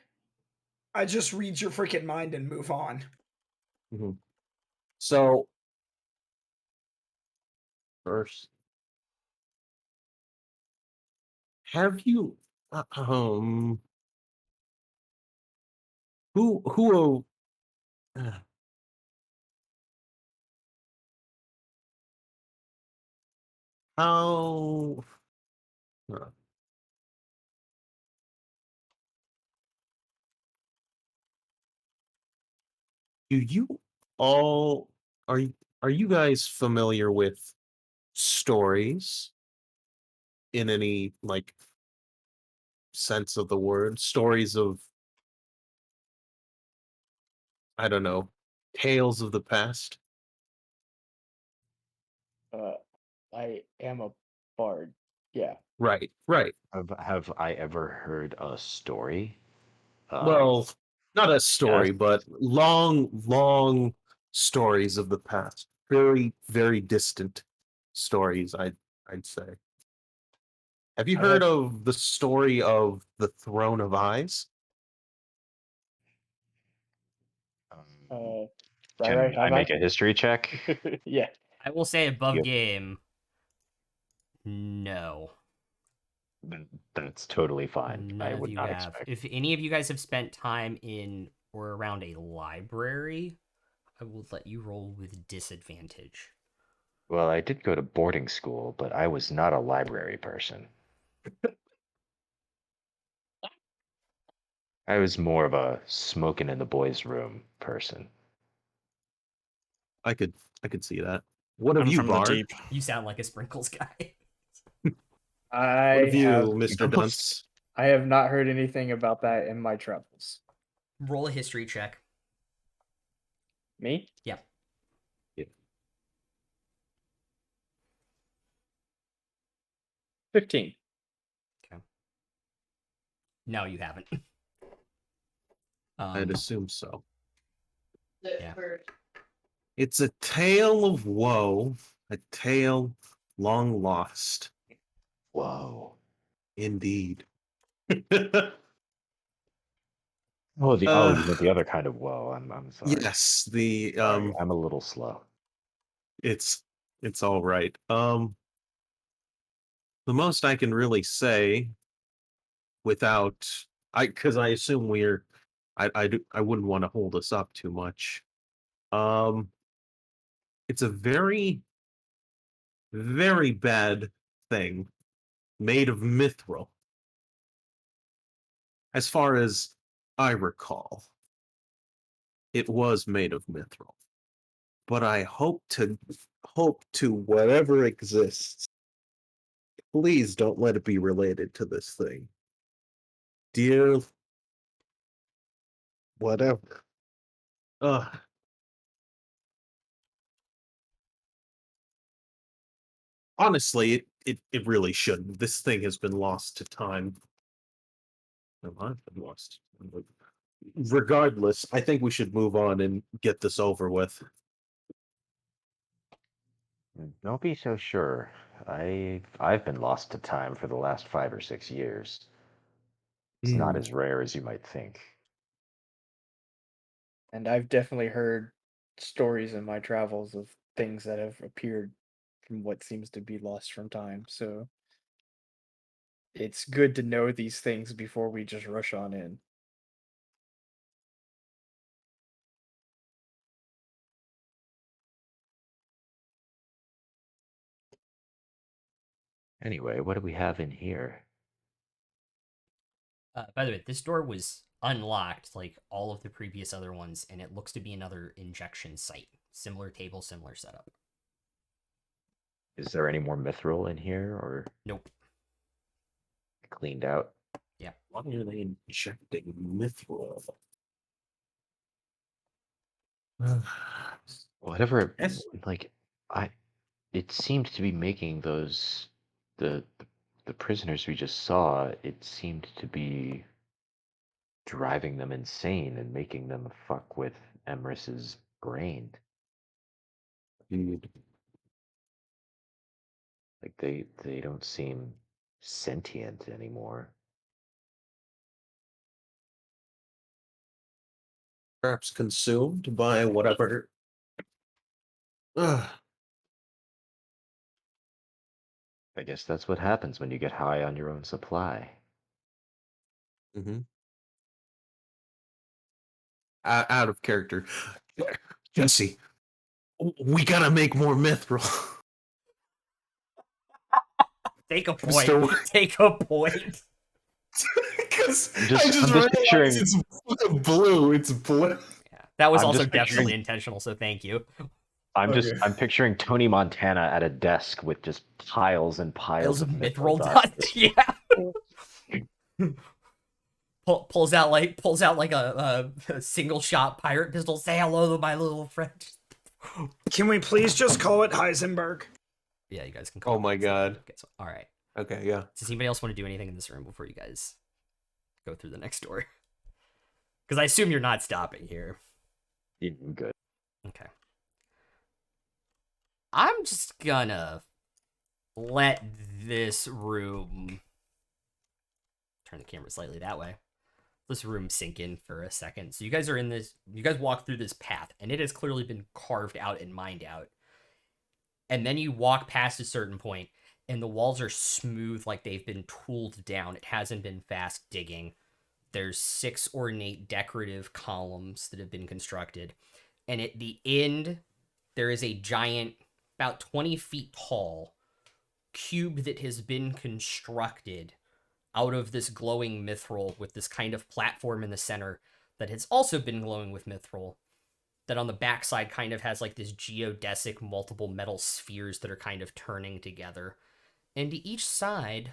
I just read your freaking mind and move on. So first, have you who how do you all are you guys familiar with stories in any like sense of the word? Stories of, I don't know, tales of the past? I am a bard. Yeah. Right. Have I ever heard a story? Well, not a story, yes. but long stories of the past. Very distant stories, I'd say. Have you I heard have- of the story of the Throne of Eyes? Can right, I have make a history check? Yeah. I will say above Yep. game. No. That's totally fine. None I of would you not have. expect. If any of you guys have spent time in or around a library, I will let you roll with disadvantage. Well, I did go to boarding school, but I was not a library person. I was more of a smoking in the boys' room person. I could see that. What have I'm you, from the Bard? deep. You sound like a sprinkles guy. I What have you, have Mr. Dunce? I have not heard anything about that in my travels. Roll a history check. Me? Yeah. 15. Okay. No, you haven't. I'd assume so. Yeah. It's a tale of woe, a tale long lost. Whoa. Indeed. Oh, you meant the other kind of whoa. I'm sorry. Yes, the Sorry, I'm a little slow. it's all right. The most I can really say without because I assume I wouldn't want to hold us up too much. It's a very bad thing made of mithril. As far as I recall, it was made of mithril. But I hope to whatever exists. Please don't let it be related to this thing. Dear whatever. Honestly, it really shouldn't. This thing has been lost to time. No, I've been lost. Regardless, I think we should move on and get this over with. Don't be so sure. I've been lost to time for the last 5 or 6 years. It's not as rare as you might think. And I've definitely heard stories in my travels of things that have appeared from what seems to be lost from time. So it's good to know these things before we just rush on in. Anyway, what do we have in here? By the way, this door was unlocked like all of the previous other ones, and it looks to be another injection site. Similar table, similar setup. Is there any more mithril in here, or Nope. cleaned out? Yeah. Why are they injecting mithril? Whatever. Yes. Like, I it seemed to be making those the prisoners we just saw. It seemed to be driving them insane and making them fuck with Emrys's brain. Indeed. Like they don't seem sentient anymore. Perhaps consumed by whatever. Ugh. I guess that's what happens when you get high on your own supply. Mm-hmm. Out of character. Jesse, we gotta make more mithril. Take a point. Mr. Take a point. Because I'm just realized picturing- it's blue. It's blue. Yeah, that was I'm also just picturing- definitely intentional, so thank you. Okay. I'm picturing Tony Montana at a desk with just piles and piles Piles of mithril mithril dust. dust. Yeah. Pulls out like a single shot pirate pistol. Say hello to my little friend. Can we please just call it Heisenberg? Yeah, you guys can. Oh my god. Okay, so, all right. Okay, yeah. Does anybody else want to do anything in this room before you guys go through the next door? Because I assume you're not stopping here. Good. Okay. I'm just gonna let this room turn the camera slightly that way. This room sink in for a second. So you guys are in this, you guys walk through this path, and it has clearly been carved out and mined out. And then you walk past a certain point, and the walls are smooth like they've been tooled down. It hasn't been fast digging. There's 6 ornate decorative columns that have been constructed. And at the end, there is a giant, about 20 feet tall, cube that has been constructed out of this glowing mithril with this kind of platform in the center that has also been glowing with mithril, that on the backside kind of has like this geodesic multiple metal spheres that are kind of turning together. And to each side,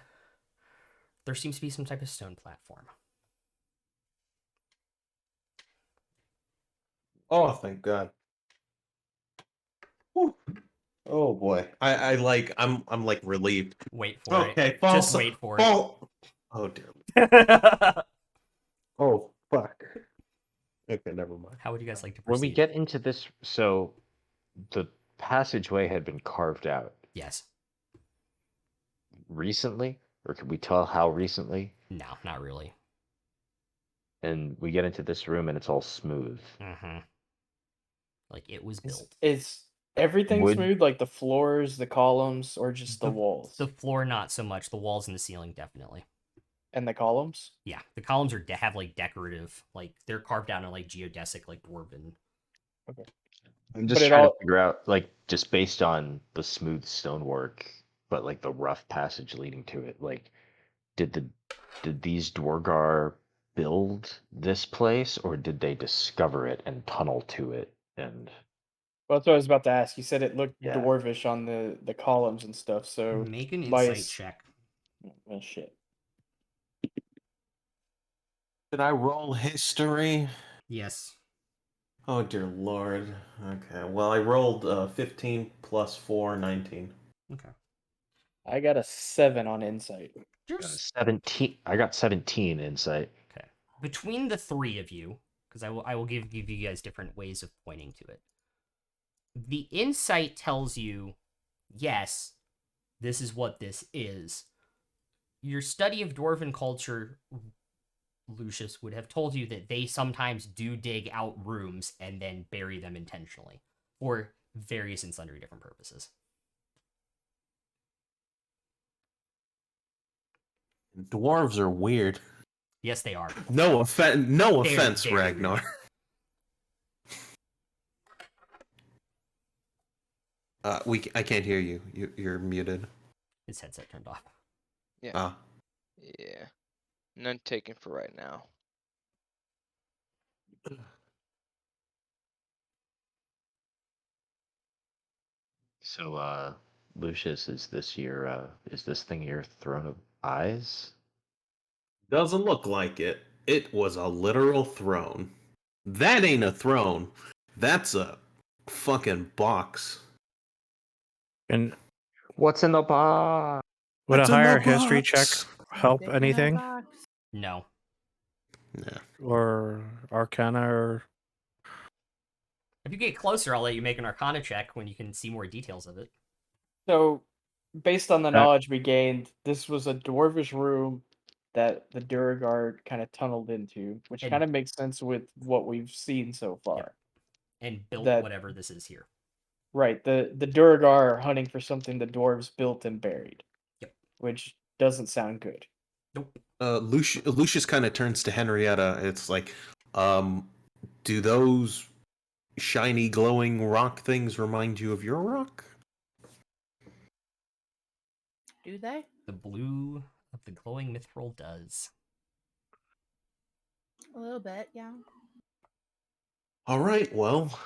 there seems to be some type of stone platform. Oh, thank God. Whew. Oh boy. I'm like relieved. Wait for it. Okay, Just wait for it. Oh dear. Oh fuck. Okay, never mind. How would you guys like to proceed? When we get into this, so the passageway had been carved out Yes. recently, or can we tell how recently? No, not really. And we get into this room and it's all smooth. Mm-hmm. Like it was built. Is everything Would- smooth, like the floors, the columns, or just the walls? The floor, not so much. The walls and the ceiling, definitely. And the columns? Yeah, the columns are have like decorative, like they're carved out in like geodesic, like dwarven. I'm just But it trying all- to figure out, like, just based on the smooth stonework, but like the rough passage leading to it, like, did these Dwargar build this place, or did they discover it and tunnel to it? And Well, that's what I was about to ask. You said it looked Yeah. dwarvish on the columns and stuff, so Make an by insight s- check. well, shit. Did I roll history? Yes. Oh dear lord. Okay. Well, I rolled 15 plus 4, 19. Okay. I got a 7 on insight. Just 17. I got 17 insight. okay. Between the three of you, because I will give you guys different ways of pointing to it. The insight tells you, yes, this is what this is. Your study of dwarven culture, Lucius, would have told you that they sometimes do dig out rooms and then bury them intentionally for various and sundry different purposes. Dwarves are weird. Yes, they are. No offense. No Very, offense, very Ragnar. I can't hear you. You're muted. His headset turned off. Ah. Yeah. None taken for right now. So, Lucius, is this thing your throne of eyes? Doesn't look like it. It was a literal throne. That ain't a throne. That's a fucking box. And What's in the box? would a What's in the higher history check box? help Big in that anything? box. No. Yeah. Or Arcana or If you get closer, I'll let you make an Arcana check when you can see more details of it. So, based on the knowledge we gained, this was a dwarvish room that the Duragard kind of tunneled into, which And- kind of makes sense with what we've seen so far. And built That- whatever this is here. Right, the Duragar are hunting for something the dwarves built and buried. Yep. Which doesn't sound good. Nope. Lucius kind of turns to Henrietta. It's like, do those shiny glowing rock things remind you of your rock? Do they? The blue of the glowing mithril does. A little bit, yeah. All right. Well,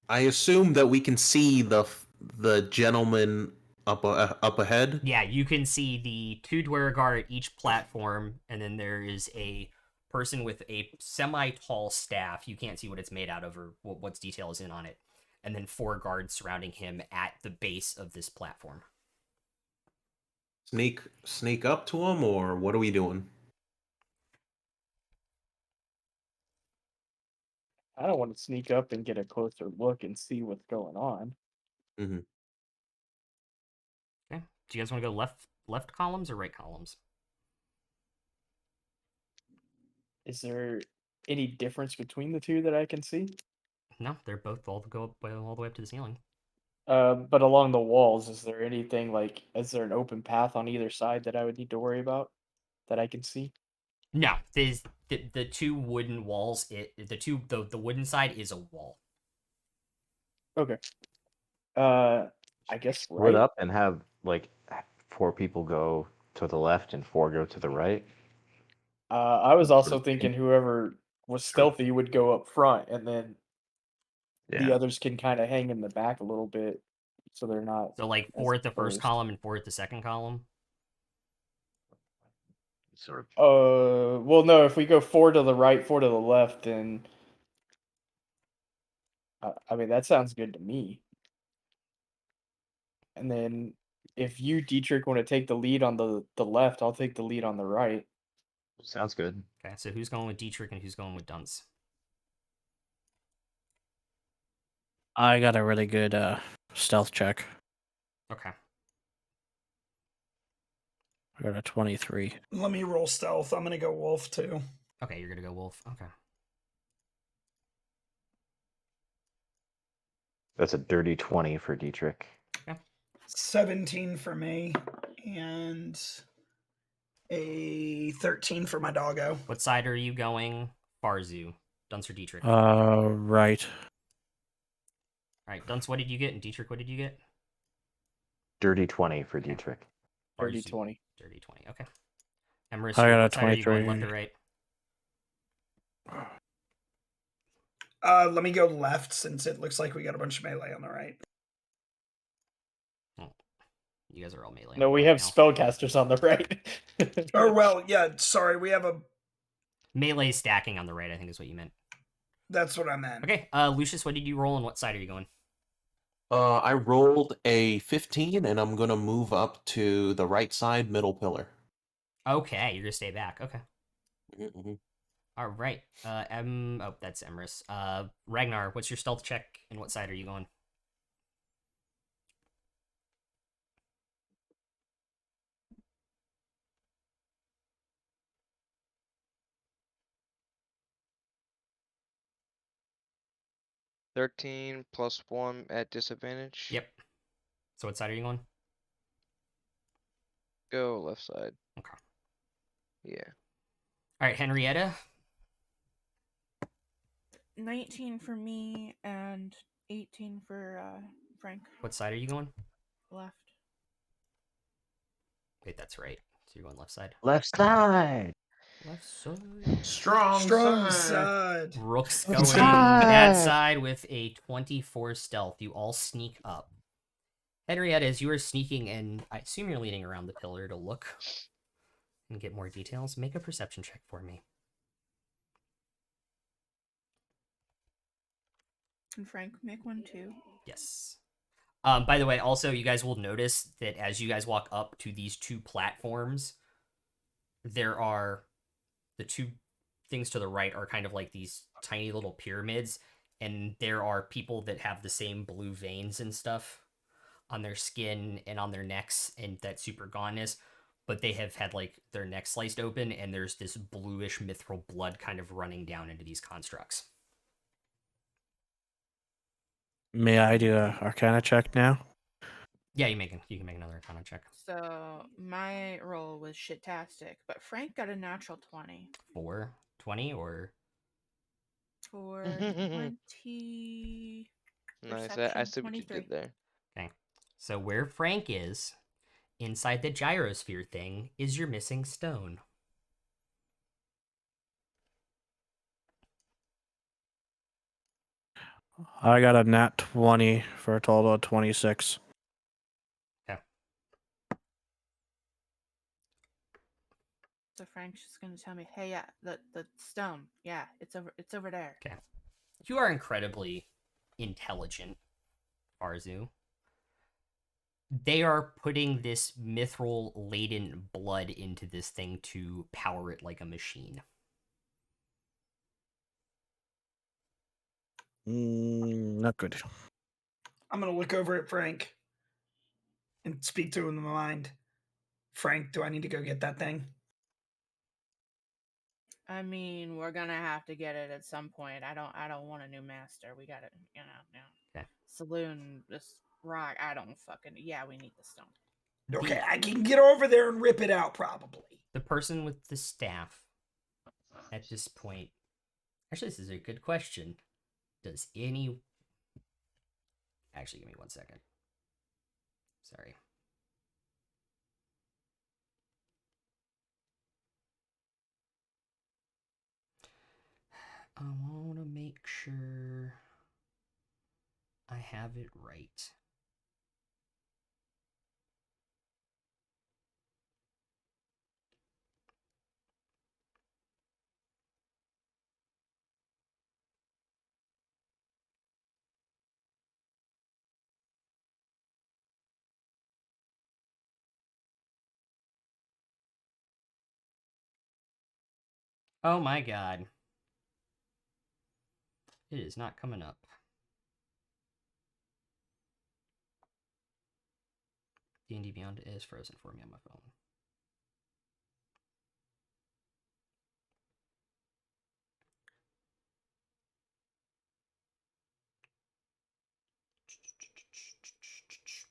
I assume that we can see the gentleman up ahead. Yeah, you can see the two Dwaragar at each platform, and then there is a person with a semi-tall staff. You can't see what it's made out of or what's detail is in on it. And then 4 guards surrounding him at the base of this platform. Sneak up to him, or what are we doing? I don't want to sneak up and get a closer look and see what's going on. Okay. Do you guys want to go left columns or right columns? Is there any difference between the two that I can see? No, they're both all go up all the way up to the ceiling. But along the walls, is there anything like, is there an open path on either side that I would need to worry about that I can see? No, there's the two wooden walls. The wooden side is a wall. Okay. I guess Split right. up and have like 4 people go to the left and 4 go to the right. I was Sort also of thinking whoever was stealthy would go up front, and then the others can kind of hang in the back a little bit, so they're not. So like as 4 at the first exposed. column and 4 at the second column. Sort of. Well, no. If we go 4 to the right, 4 to the left, then I mean that sounds good to me. And then if you, Dietrich, want to take the lead on the left, I'll take the lead on the right. Sounds good. Okay, so who's going with Dietrich and who's going with Dunce? I got a really good stealth check. Okay. I got a 23. Let me roll stealth. I'm gonna go wolf too. Okay, you're gonna go wolf. Okay. That's a dirty 20 for Dietrich. 17 for me, and a 13 for my doggo. What side are you going? Farzu, Dunce or Dietrich? Right. All right, Dunce, what did you get? And Dietrich, what did you get? Dirty 20 for Dietrich. Dirty Farzu, 20. Dirty 20. Okay. Emrys, I got a what side are you going, left 23. or right? Let me go left since it looks like we got a bunch of melee on the right. You guys are all melee. No, on we the have left now. spellcasters on the right. Or well, yeah. Sorry, we have a. Melee stacking on the right, I think is what you meant. That's what I meant. Okay, Lucius, what did you roll and what side are you going? I rolled a 15, and I'm gonna move up to the right side, middle pillar. Okay, you're gonna stay back. Okay. Mm-hmm. All right. That's Emrys. Ragnar, what's your stealth check and what side are you going? $13 plus 1 at disadvantage. Yep. So what side are you going? Go left side. Okay. Yeah. All right, Henrietta. 19 for me and 18 for Frank. What side are you going? Left. Wait, that's right. So you're going left side. Left side. Left side. Strong side. Rook's Left going side. that side with a 24 stealth. You all sneak up. Henrietta, as you are sneaking, and I assume you're leaning around the pillar to look and get more details, make a perception check for me. And Frank, make one too. Yes. By the way, also you guys will notice that as you guys walk up to these two platforms, there are the two things to the right are kind of like these tiny little pyramids, and there are people that have the same blue veins and stuff on their skin and on their necks and that super goneness, but they have had like their necks sliced open, and there's this bluish mithril blood kind of running down into these constructs. May I do a Arcana check now? Yeah, you can make another Arcana check. So my roll was shitastic, but Frank got a natural 20 For 20 or for 20. Nice. I Perception, see what you 23. did there. okay. So where Frank is, inside the gyrosphere thing, is your missing stone. I got a nat 20 for a total of 26. So Frank's just gonna tell me, hey, yeah, the stone, yeah, it's over there. Okay. You are incredibly intelligent, Arzu. They are putting this mithril laden blood into this thing to power it like a machine. Not good. I'm gonna look over at Frank and speak to him in my mind. Frank, do I need to go get that thing? I mean, we're gonna have to get it at some point. I don't want a new master. We got it, Okay. Saloon, this rock. I don't fucking. Yeah, we need the stone. Okay, I can get over there and rip it out, probably. The person with the staff at this point. Actually, this is a good question. Does any. Actually, give me 1 second. Sorry. I want to make sure I have it right. Oh my god. It is not coming up. D&D Beyond is frozen for me on my phone.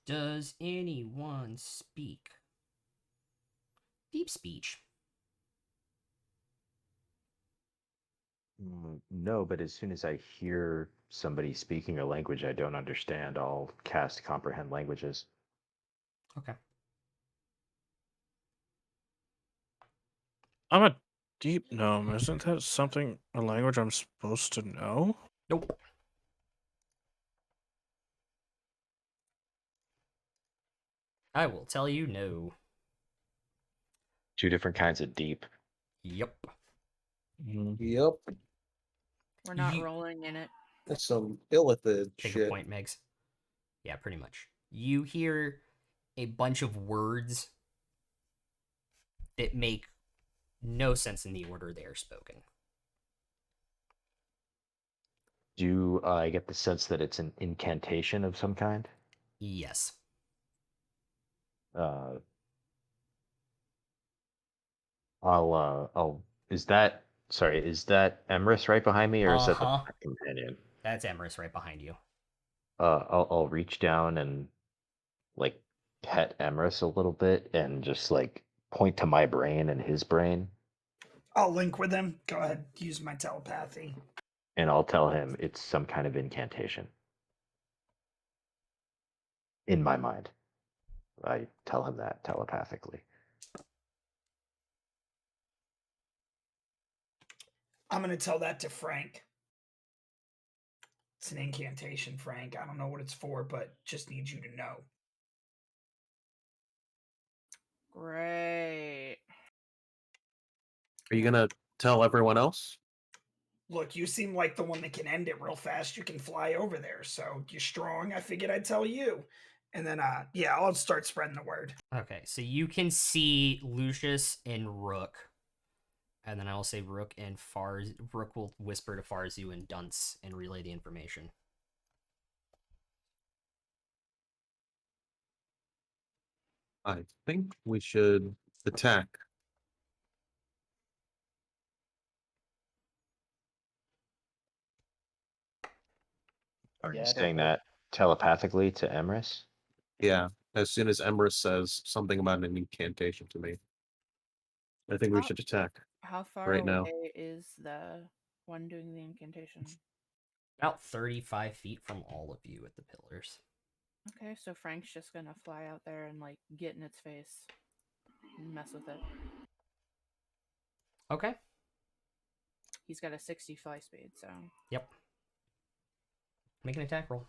Does anyone speak deep speech? No, but as soon as I hear somebody speaking a language I don't understand, I'll cast comprehend languages. Okay. I'm a deep gnome. Isn't that something, a language I'm supposed to know? Nope. I will tell you no. Two different kinds of deep. Yep. Yep. We're not You- rolling in it. That's some illithid Take shit. a point, Megs. Yeah, pretty much. You hear a bunch of words that make no sense in the order they are spoken. Do I get the sense that it's an incantation of some kind? Yes. Is that Emrys right behind me, or is that the Uh-huh. pack companion? That's Emrys right behind you. I'll reach down and like pet Emrys a little bit and just like point to my brain and his brain, I'll link with him. Go ahead, use my telepathy. and I'll tell him it's some kind of incantation. In my mind, I tell him that telepathically. I'm gonna tell that to Frank. It's an incantation, Frank. I don't know what it's for, but just need you to know. Great. Are you gonna tell everyone else? look, you seem like the one that can end it real fast. You can fly over there, so you're strong. I figured I'd tell you. And then, yeah, I'll start spreading the word. Okay, so you can see Lucius and Rook. And then I will say Rook and Rook will whisper to Farzu and Dunce and relay the information. I think we should attack. Are you Yeah, saying definitely. that telepathically to Emrys? Yeah, as soon as Emrys says something about an incantation to me, I think we Oh. should attack. How far Right away now. is the one doing the incantation? About 35 feet from all of you at the pillars. Okay, so Frank's just gonna fly out there and like get in its face and mess with it. Okay. He's got a 60 fly speed, so Yep. Make an attack roll.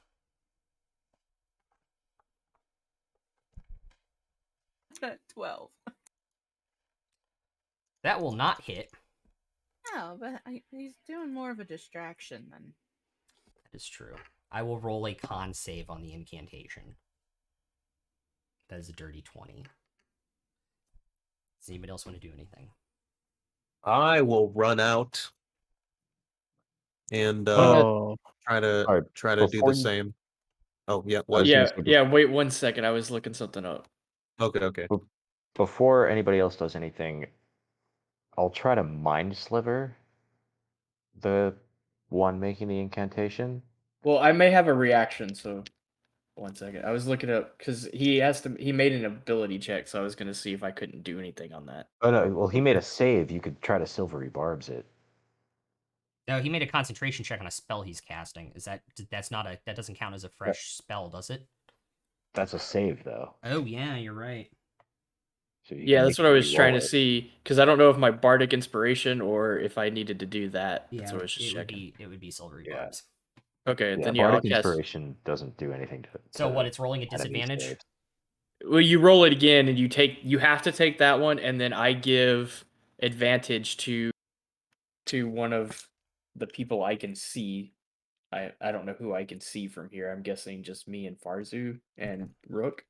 12. That will not hit. No, but he's doing more of a distraction than. That is true. I will roll a con save on the incantation. That is a dirty 20. Does anybody else want to do anything? I will run out and Oh, try to Alright, do before the you- same. Oh yeah, I what? was gonna Yeah, say yeah. Wait 1 second. I was looking something up. Okay. Before anybody else does anything, I'll try to mind sliver the one making the incantation. Well, I may have a reaction, so 1 second. I was looking up because he made an ability check, so I was gonna see if I couldn't do anything on that. Oh no, well he made a save. You could try to silvery barbs it. No, he made a concentration check on a spell he's casting. That's not a that doesn't count as a fresh spell, does it? That's a save though. Oh yeah, you're right. So you Yeah, can that's make what I him was trying re-roll to it. see because I don't know if my bardic inspiration or if I needed to do that. Yeah, That's what I was just checking. it would be silvery Yeah. barbs. Okay, Yeah, then yeah, I'll bardic cast. inspiration doesn't do anything to. So what? It's rolling at enemy disadvantage. saves. Well, you roll it again, and you have to take that one, and then I give advantage to one of the people I can see. I don't know who I can see from here. I'm guessing just me and Farzu and Rook.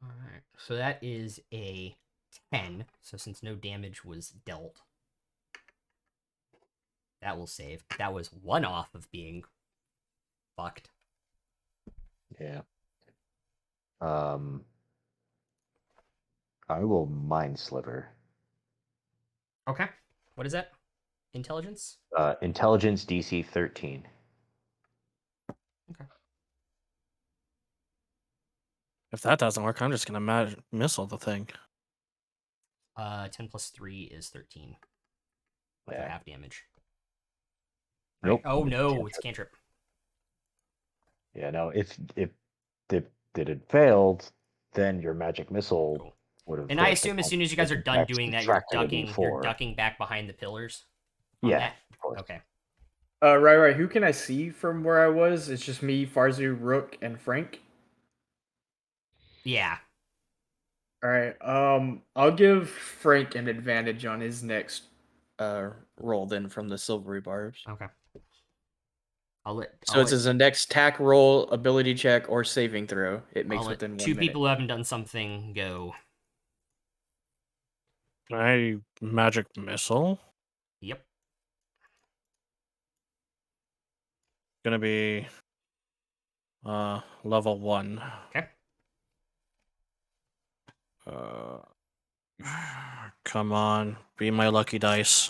All right. So that is a 10. So since no damage was dealt, that will save. That was one off of being fucked. Yeah. I will mind sliver. Okay. What is that? Intelligence? Intelligence DC 13. Okay. if that doesn't work, I'm just gonna missile the thing. 10 plus 3 is 13. With Yeah. half damage. Nope. Oh it's no, cantrip. it's cantrip. Yeah, no. If it failed, then your magic missile Cool. would have. And I assume as soon as you guys are done doing that, you're ducking back behind the pillars. On Yeah, that? of course. Okay. Right. Who can I see from where I was? It's just me, Farzu, Rook, and Frank. Yeah. All right. I'll give Frank an advantage on his next roll then from the silvery barbs. Okay. So it's his next attack roll, ability check, or saving throw. It makes I'll let within 1 two minute. people who haven't done something go. Can I magic missile? Yep. Gonna be level 1. Okay. Come on, be my lucky dice.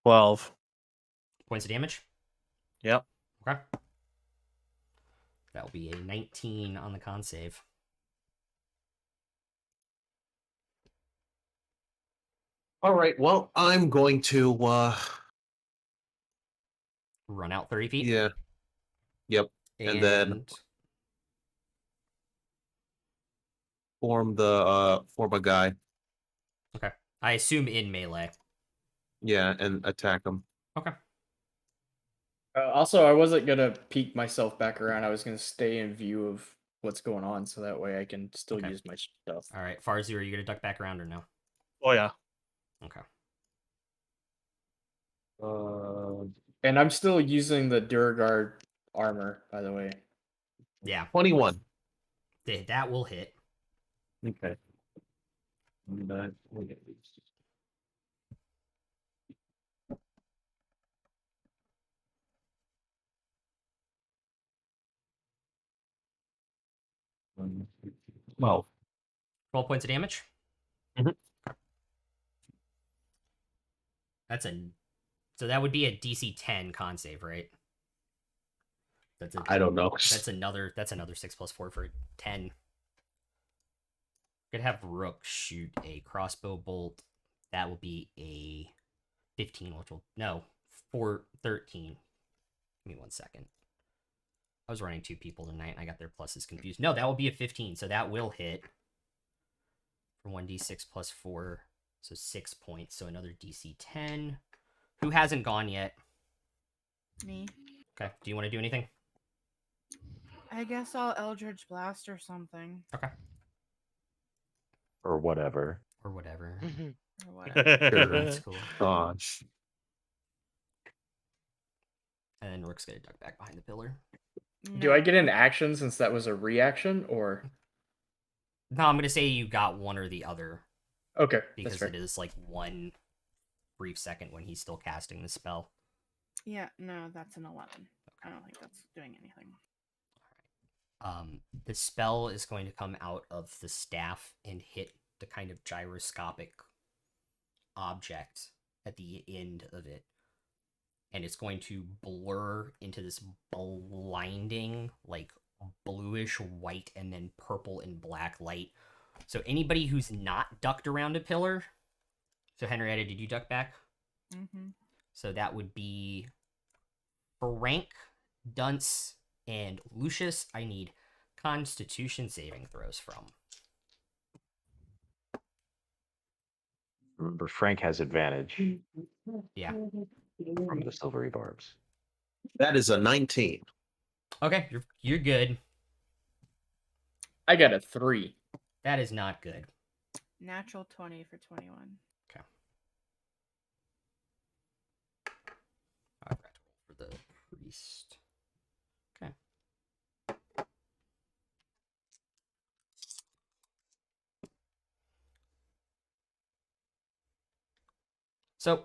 $12. Points of damage? Yep. Okay. That will be a 19 on the con save. All right. Well, I'm going to Run out 30 feet? yeah. Yep. And then form a guy. Okay. I assume in melee. Yeah, and attack them. Okay. Also, I wasn't gonna peek myself back around. I was gonna stay in view of what's going on, so that way I can still Okay. use my stuff. All right. Farzu, are you gonna duck back around or no? Oh yeah. Okay. And I'm still using the Duragard armor, by the way. Yeah. 21. That will hit. Okay. Well, 12 points of damage. Mhm. That's a. So that would be a DC 10 con save, right? That's a. I don't know. That's another 6+4 for a 10. Could have Rook shoot a crossbow bolt. That will be a 15, which will no 13. Give me 1 second. I was running 2 people tonight, and I got their pluses confused. No, that will be a 15, so that will hit for 1d6 plus 4, so 6 points. So another DC 10. Who hasn't gone yet? Me. Okay. Do you want to do anything? I guess I'll Eldritch Blast or something. Okay. Or whatever. Or whatever. Or whatever. Sure, that's cool. Gosh. And then Rook's gonna duck back behind the pillar. Do I get an action since that was a reaction, or? No, I'm gonna say you got one or the other. Okay, that's Because fair. it is like 1 brief second when he's still casting the spell. Yeah, no, that's an 11. I don't think that's doing anything. The spell is going to come out of the staff and hit the kind of gyroscopic object at the end of it. And it's going to blur into this blinding, like bluish white and then purple and black light. So anybody who's not ducked around a pillar. So Henrietta, did you duck back? Mm-hmm. So that would be Frank, Dunce, and Lucius. I need Constitution saving throws from. Remember, Frank has advantage Yeah. from the silvery barbs. That is a 19. Okay, you're good. I got a 3. That is not good. Natural 20 for 21. Okay. I forgot to roll for the priest. Okay. So,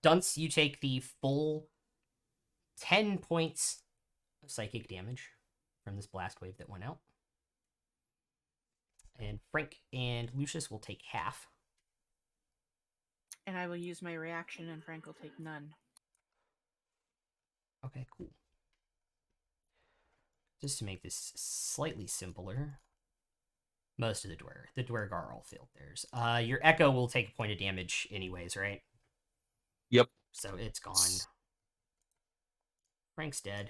Dunce, you take the full 10 points of psychic damage from this blast wave that went out. And Frank and Lucius will take half. And I will use my reaction, and Frank will take none. Okay, cool. Just to make this slightly simpler, most of the Dwergar all failed theirs. Your Echo will take a point of damage anyways, right? Yep. So it's gone. Frank's dead.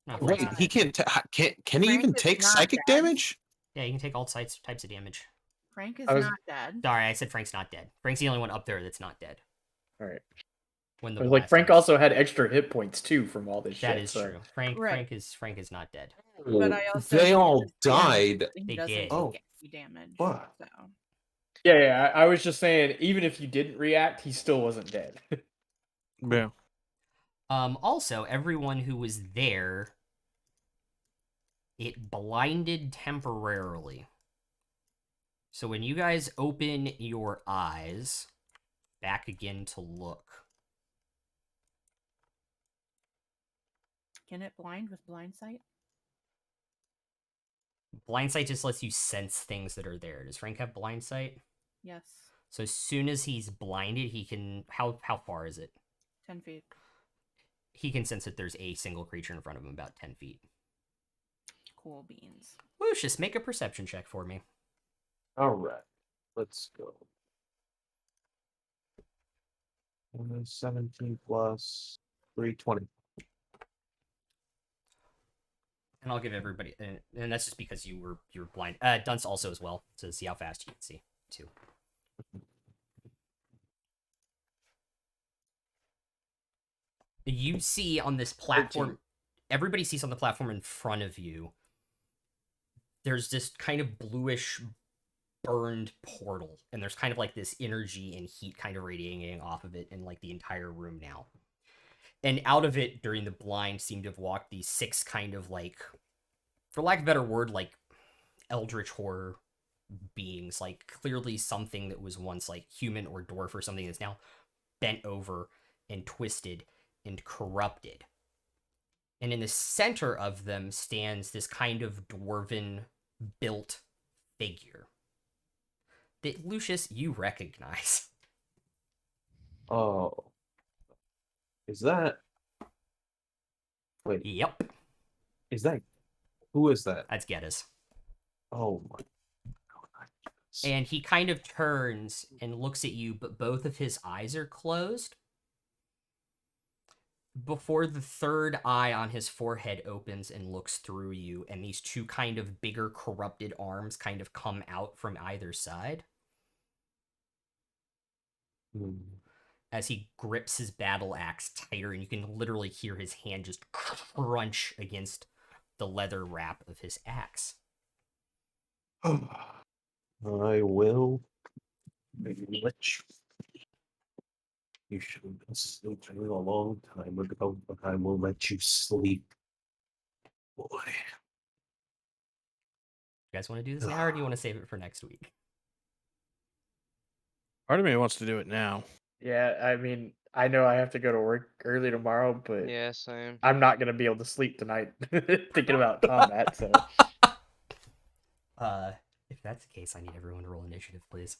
No, Wait, Frank's not he dead. can he Frank even is take not psychic dead. damage? Yeah, you can take all types of damage. Frank is I was- not dead. Sorry, I said Frank's not dead. Frank's the only one up there that's not dead. All right. When the I was like, blast Frank ends. also had extra hit points too from all this shit. That is so- true. Frank Right. Frank is not dead. But I also They did all this damage, died. He They doesn't did. take Oh. any damage. Fuck. So Yeah, I was just saying, even if you didn't react, he still wasn't dead. Yeah. Also, everyone who was there, it blinded temporarily. So when you guys open your eyes back again to look, can it blind with blind sight? blind sight just lets you sense things that are there. Does Frank have blind sight? Yes. So as soon as he's blinded, he can how far is it? 10 feet. He can sense that there's a single creature in front of him about 10 feet. Cool beans. Lucius, make a perception check for me. All right, let's go. 17 plus 320. And I'll give everybody, and that's just because you're blind. Dunce also as well, to see how fast you can see too. You see on this platform, everybody sees on the platform in front of you, there's this kind of bluish burned portal, and there's kind of like this energy and heat kind of radiating off of it in like the entire room now. And out of it, during the blind, seem to have walked these 6 kind of like, for lack of a better word, like eldritch horror beings, like clearly something that was once like human or dwarf or something that's now bent over and twisted and corrupted. And in the center of them stands this kind of dwarven built figure that, Lucius, you recognize. Oh. Is that... Wait, Yep, is that... Who is that? that's Geddes. Oh my God. And he kind of turns and looks at you, but both of his eyes are closed. Before the third eye on his forehead opens and looks through you, and these 2 kind of bigger corrupted arms kind of come out from either side. As he grips his battle axe tighter, and you can literally hear his hand just crunch against the leather wrap of his axe. I will let you. You should have been sleeping a long time ago, but I will let you sleep. Boy. You guys want to do this now, or do you want to save it for next week? Part of me wants to do it now. Yeah, I mean, I know I have to go to work early tomorrow, but Yeah, same. I'm not gonna be able to sleep tonight thinking about combat. So If that's the case, I need everyone to roll initiative, please.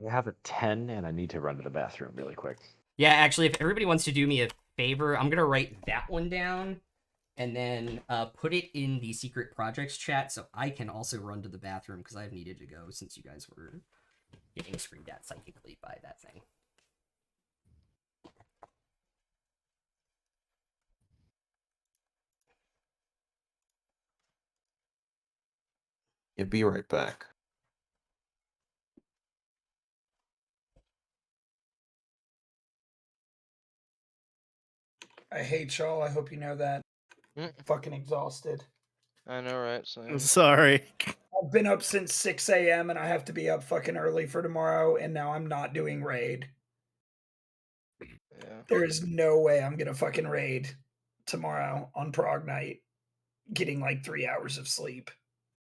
I have a 10 and I need to run to the bathroom really quick. Yeah, actually, if everybody wants to do me a favor, I'm gonna write that one down and then put it in the secret projects chat so I can also run to the bathroom because I've needed to go since you guys were getting screamed at psychically by that thing. Yeah, be right back. I hate y'all. I hope you know that. Mm. Fucking exhausted. I know, right? Same. Sorry. I've been up since 6 a.m. and I have to be up fucking early for tomorrow, and now I'm not doing raid. Yeah. There is no way I'm gonna fucking raid tomorrow on prog night, getting like 3 hours of sleep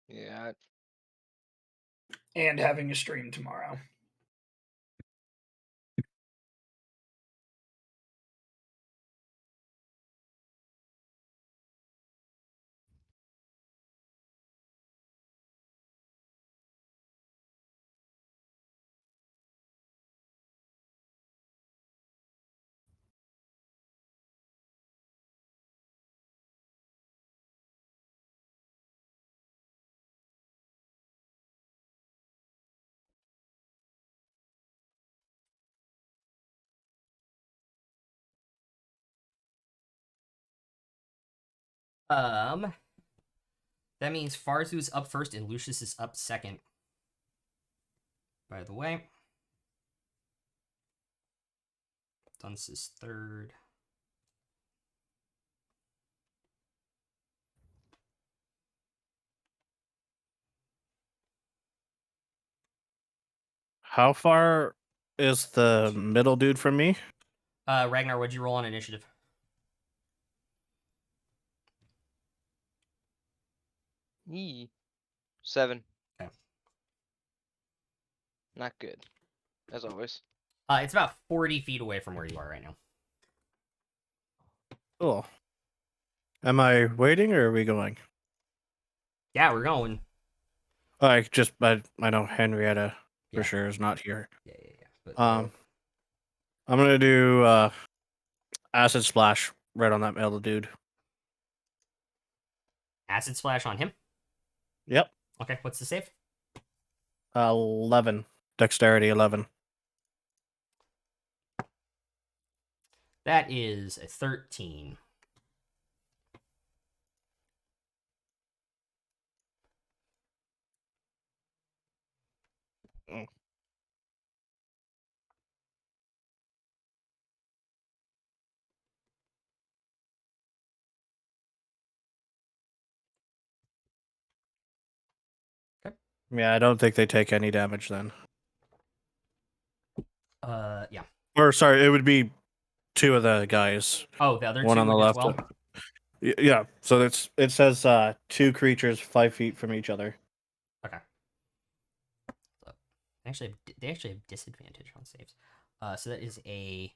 Yeah. and having a stream tomorrow. That means Farzu's up first and Lucius is up second. By the way, Dunce is third. How far is the middle dude from me? Ragnar, what'd you roll on initiative? Yee. 7. Okay. Not good. As always. It's about 40 feet away from where you are right now. Cool. Am I waiting or are we going? Yeah, we're going. I know Henrietta for sure is not here. Yeah. But, I'm gonna do acid splash right on that middle dude. Acid splash on him? Yep. Okay, what's the save? 11. Dexterity 11. That is a 13. Yeah, I don't think they take any damage then. Yeah. Or sorry, it would be 2 of the guys. Oh, the other One two on the as left. well. Yeah, so it says 2 creatures 5 feet from each other. Okay. So, they actually have disadvantage on saves. So that is a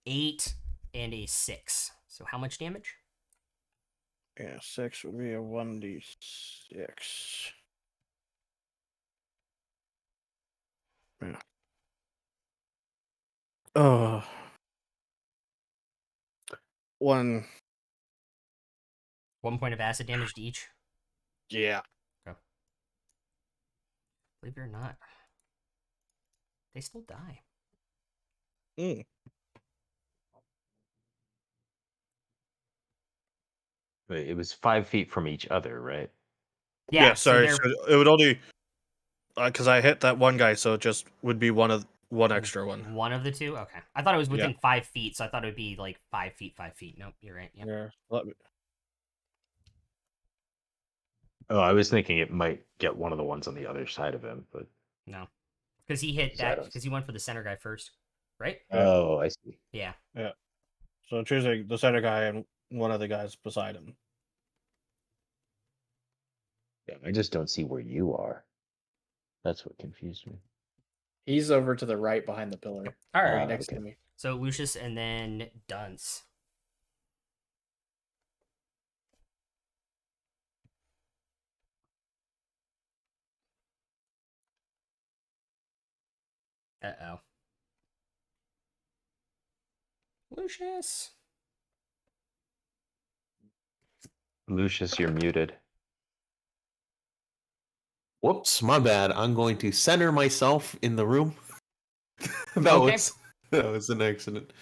8 and a 6. So how much damage? Yeah, 6 would be a 1d6. Yeah. Oh. 1. 1 point of acid damage to each. Yeah. Okay. Believe it or not, they still die. Mm. Wait, it was 5 feet from each other, right? Yeah, sorry. so So they're it would only because I hit that one guy, so it just would be one extra one. one of the two. Okay, I thought it was Yeah. within 5 feet, so I thought it would be like 5 feet, 5 feet. Nope, you're right. Yep. Yeah. Let me... Oh, I was thinking it might get one of the ones on the other side of him, but No, because he hit Is that that us? because he went for the center guy first, right? Yeah. oh, I see. Yeah. Yeah. So choosing the center guy and one of the guys beside him. Yeah, I just don't see where you are. That's what confused me. He's over to the right behind the pillar. All Right right. next okay. to me. So Lucius and then Dunce. Uh-oh. Lucius. Lucius, you're muted. Whoops, my bad. I'm going to center myself in the room. Okay. That was an accident.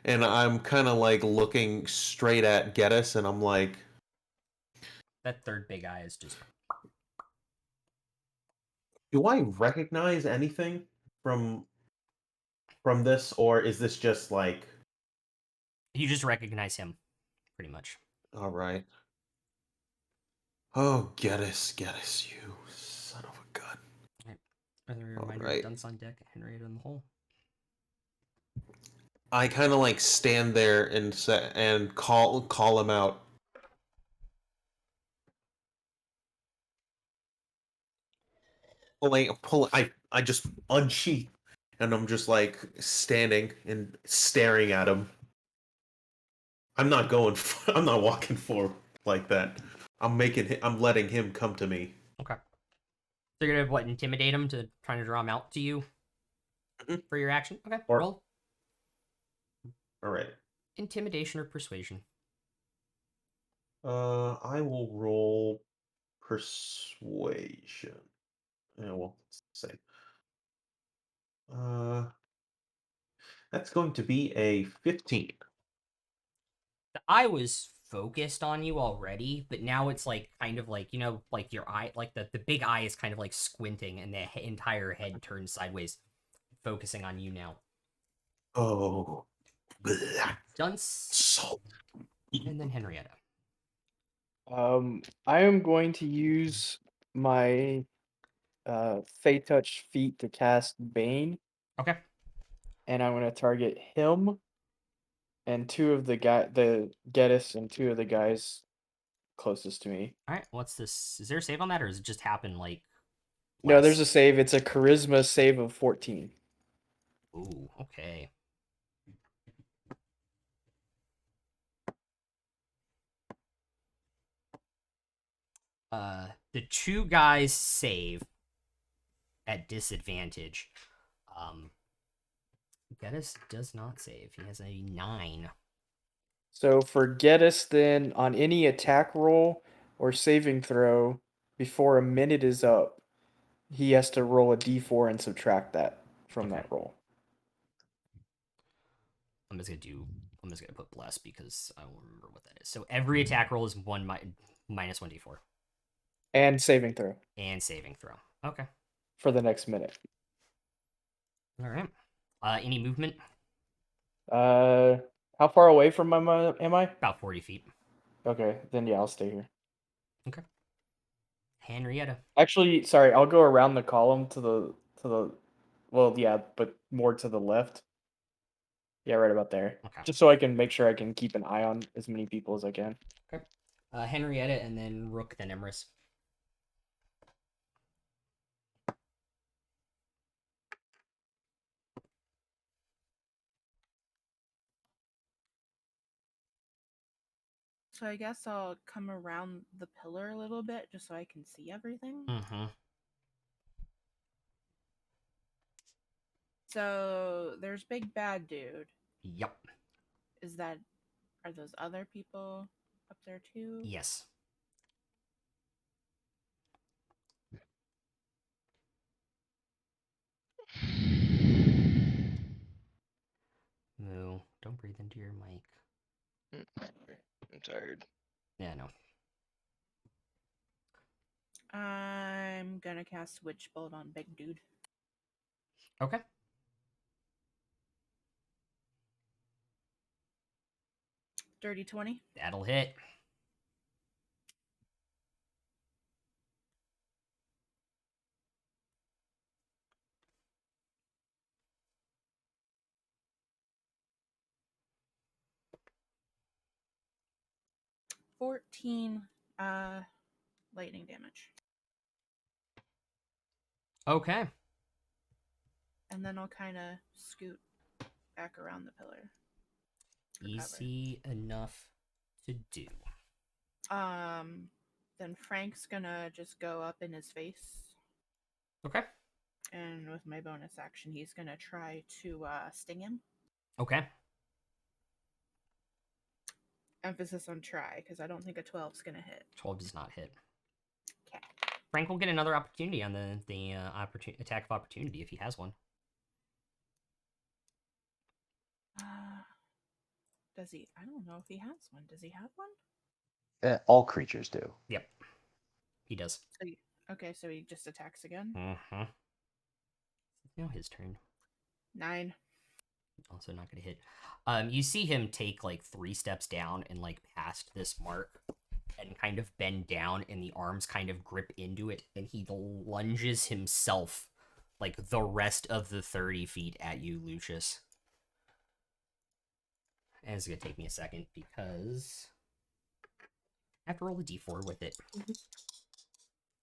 And I'm kind of like looking straight at Geddes, and I'm like, That third big eye is just do I recognize anything from this, or is this just like, you just recognize him, pretty much. all right? Oh, Geddes, you son of a gun! As a reminder, Alright. Dunce on deck, Henrietta in the hole. I kind of like stand there and call him out. I just unsheath, and I'm just like standing and staring at him. I'm not I'm not walking forward like that. I'm letting him come to me. Okay. So you're gonna intimidate him to trying to draw him out to you for your action? Okay. Or- Roll All right. intimidation or persuasion. I will roll persuasion. Yeah, well, say. That's going to be a 15. The eye was focused on you already, but now it's like kind of like, like your eye, like the big eye is kind of like squinting and the entire head turns sideways, focusing on you now. Oh, Dunce salt. and then Henrietta. I am going to use my Fey Touch feat to cast Bane, Okay. and I'm going to target him and the Geddes and 2 of the guys closest to me. All right. What's this? Is there a save on that, or does it just happen like? No, there's a less? save. It's a Charisma save of 14. Ooh. Okay. The 2 guys save at disadvantage. Geddes does not save. He has a 9. So for Geddes, then on any attack roll or saving throw before a minute is up, he has to roll a d4 and subtract that from Okay. that roll. I'm just gonna put bless because I won't remember what that is. So every attack roll is minus 1d4 And saving throw and saving throw. Okay. for the next minute. All right. Any movement? How far away from am I? About 40 feet. Okay, then yeah, I'll stay here. Henrietta. Actually, sorry, I'll go around the column to the well, yeah, but more to the left. Yeah, right about there. Okay. Just so I can make sure I can keep an eye on as many people as I can. Okay. Henrietta, and then Rook, then Emrys. So I guess I'll come around the pillar a little bit just so I can see everything. Mm-hmm. So there's Big Bad Dude. Yep. Are those other people up there too? Yes. No, don't breathe into your mic. I'm tired. Yeah, no. I'm gonna cast Witch Bolt on Big Dude. Okay. Dirty 20. That'll hit. $14 lightning damage. Okay. And then I'll kind of scoot back around the pillar. Easy enough to do. Then Frank's gonna just go up in his face. Okay. And with my bonus action, he's gonna try to sting him. Okay. Emphasis on try, because I don't think a 12's gonna hit. 12 does not hit. Okay. Frank will get another opportunity on the attack of opportunity if he has one. Does he? I don't know if he has one. Does he have one? All creatures do. Yep. He does. Okay, so he just attacks again. Mm-hmm. Now his turn. 9. Also not gonna hit. You see him take like 3 steps down and like past this mark and kind of bend down, and the arms kind of grip into it, and he lunges himself like the rest of the 30 feet at you, Lucius. And it's gonna take me a second because I have to roll a d4 with it.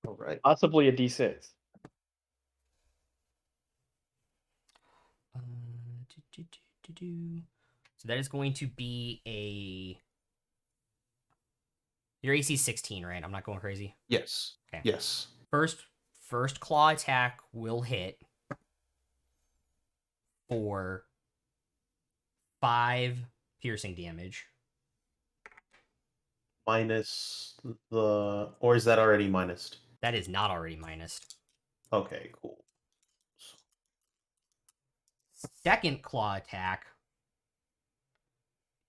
All right. Possibly a D6. So that is going to be a. Your AC is 16, right? I'm not going crazy. Yes. Okay. Yes. First claw attack will hit for 5 piercing damage. Minus the, or is that already minused? That is not already minused. Okay, cool. Second claw attack,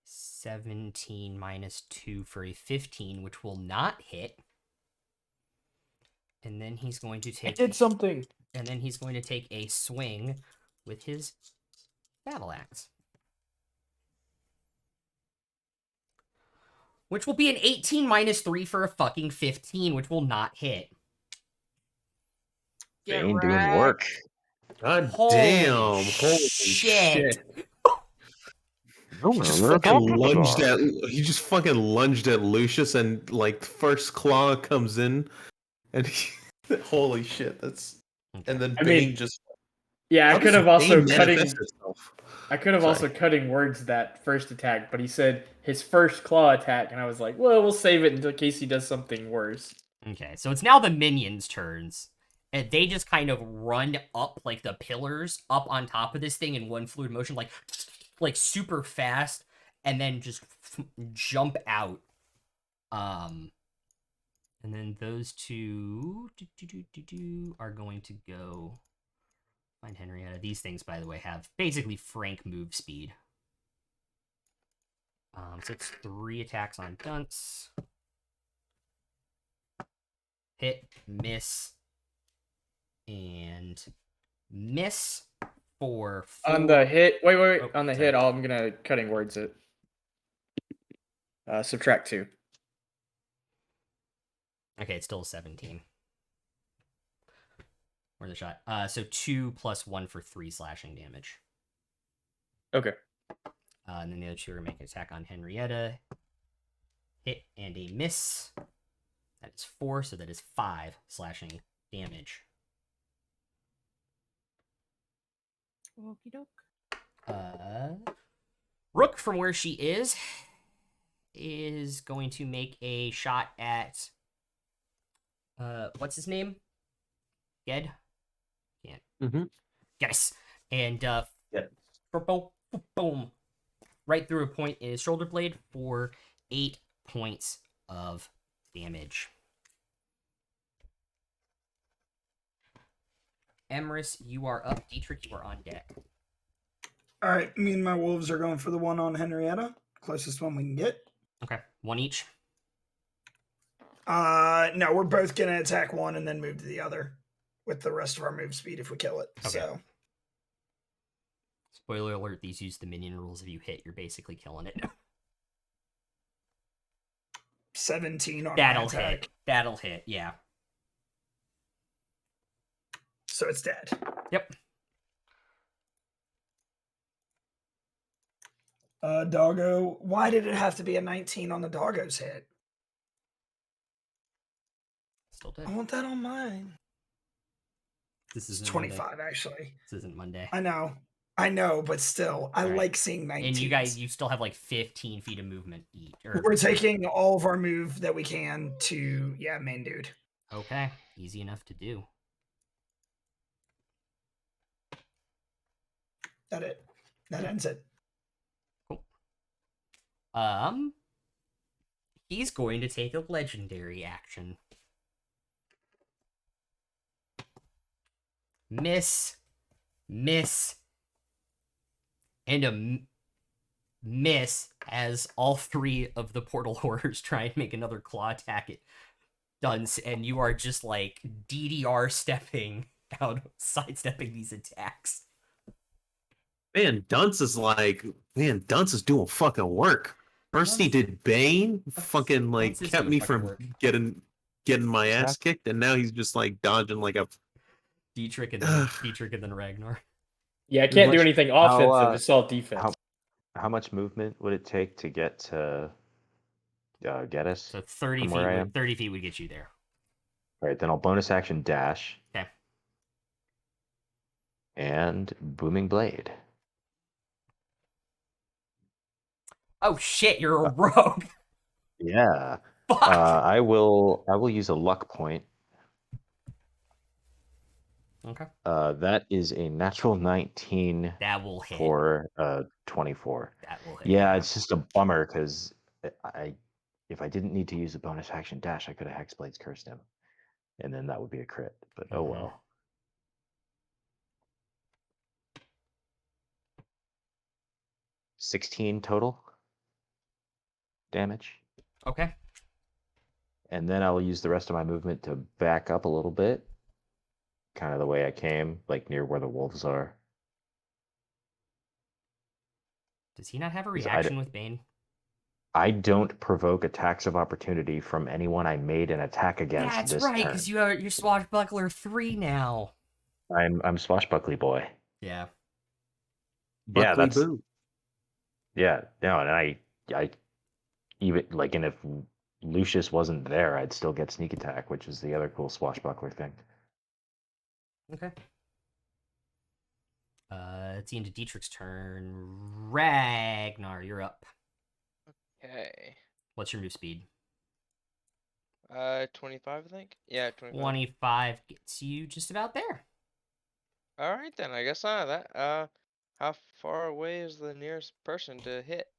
17 minus 2 for a 15, which will not hit. And then he's going to take. I did something. And then he's going to take a swing with his battle axe, which will be an 18 minus 3 for a fucking 15, which will not hit. Get Bane doing work. God Holy damn! Holy shit. shit! He just fucking lunged at Lucius, and like first claw comes in, and holy shit! That's and then I Bane mean, just. Yeah, I How could does have also Bane cutting. manifest itself? I could have Sorry. also cutting words that first attack, but he said his first claw attack, and I was like, well, we'll save it in case he does something worse. Okay, so it's now the minions' turns. And they just kind of run up like the pillars up on top of this thing in one fluid motion, like super fast, and then just jump out. And then those two are going to go find Henrietta. These things, by the way, have basically Frank move speed. So it's 3 attacks on Dunce. Hit, miss, and miss for 4. On the hit, wait. Oh, On the sorry. hit, I'm gonna cutting words it. Subtract 2. Okay, it's still a 17. Or the shot. So 2 plus 1 for 3 slashing damage. Okay. And then the other two are making an attack on Henrietta. Hit and a miss. That is 4, so that is 5 slashing damage. Okie doke. Rook, from where she is going to make a shot at what's his name? Ged? Can't. Mm-hmm. Yes. And Yeah. boom. Right through a point in his shoulder blade for 8 points of damage. Emrys, you are up. Dietrich, you are on deck. All right, me and my wolves are going for the one on Henrietta, closest one we can get. Okay, 1 each. No, we're both gonna attack one and then move to the other with the rest of our move speed if we kill it. Okay. So Spoiler alert, these use the minion rules. If you hit, you're basically killing it. 17 on That'll my attack. hit. That'll hit, yeah. So it's dead. Yep. Doggo, why did it have to be a 19 on the doggo's hit? Still dead. I want that on mine. This It's is 25 actually. This isn't Monday. I know, but still, I All right. like seeing 19. And you guys, you still have like 15 feet of movement each. We're taking all of our move that we can to, main dude. Okay, easy enough to do. That ends it. Cool. He's going to take a legendary action. Miss, and a miss as all 3 of the portal horrors try and make another claw attack at Dunce, and you are just like DDR stepping out, sidestepping these attacks. Man, Dunce is doing fucking work. First he did Bane, fucking like Dunce is kept doing me fucking from work. getting my ass kicked, and now he's just like dodging like a Dietrich and then Ragnar. Yeah, I can't do much- anything how, offensive. It's all defense. How much movement would it take to get to get us? So 30 from feet. where I am? 30 feet would get you there. All right, then I'll bonus action dash. Okay. And booming blade. Oh shit! You're a rogue. Yeah. Fuck. I will use a luck point. Okay. That is a natural 19 That will hit. for 24. That will hit. Yeah, it's just a bummer because if I didn't need to use a bonus action dash, I could have Hexblade's cursed him, and then that would be a crit. But oh well. 16 total damage. Okay. And then I'll use the rest of my movement to back up a little bit. Kind of the way I came, like near where the wolves are. Does he not have a 'Cause reaction with Bane? I don't provoke attacks of opportunity from anyone I made an attack against That's this right, turn. because you're Swashbuckler 3 now. I'm Swashbuckly boy. Yeah. Yeah, Buckley that's Boo. yeah. No, and I even like, and if Lucius wasn't there, I'd still get sneak attack, which is the other cool Swashbuckler thing. Okay. It's the end of Dietrich's turn. Ragnar, you're up. Okay. What's your move speed? 25, I think. Yeah, 25. 25 gets you just about there. All right then. I guess not that. How far away is the nearest person to hit?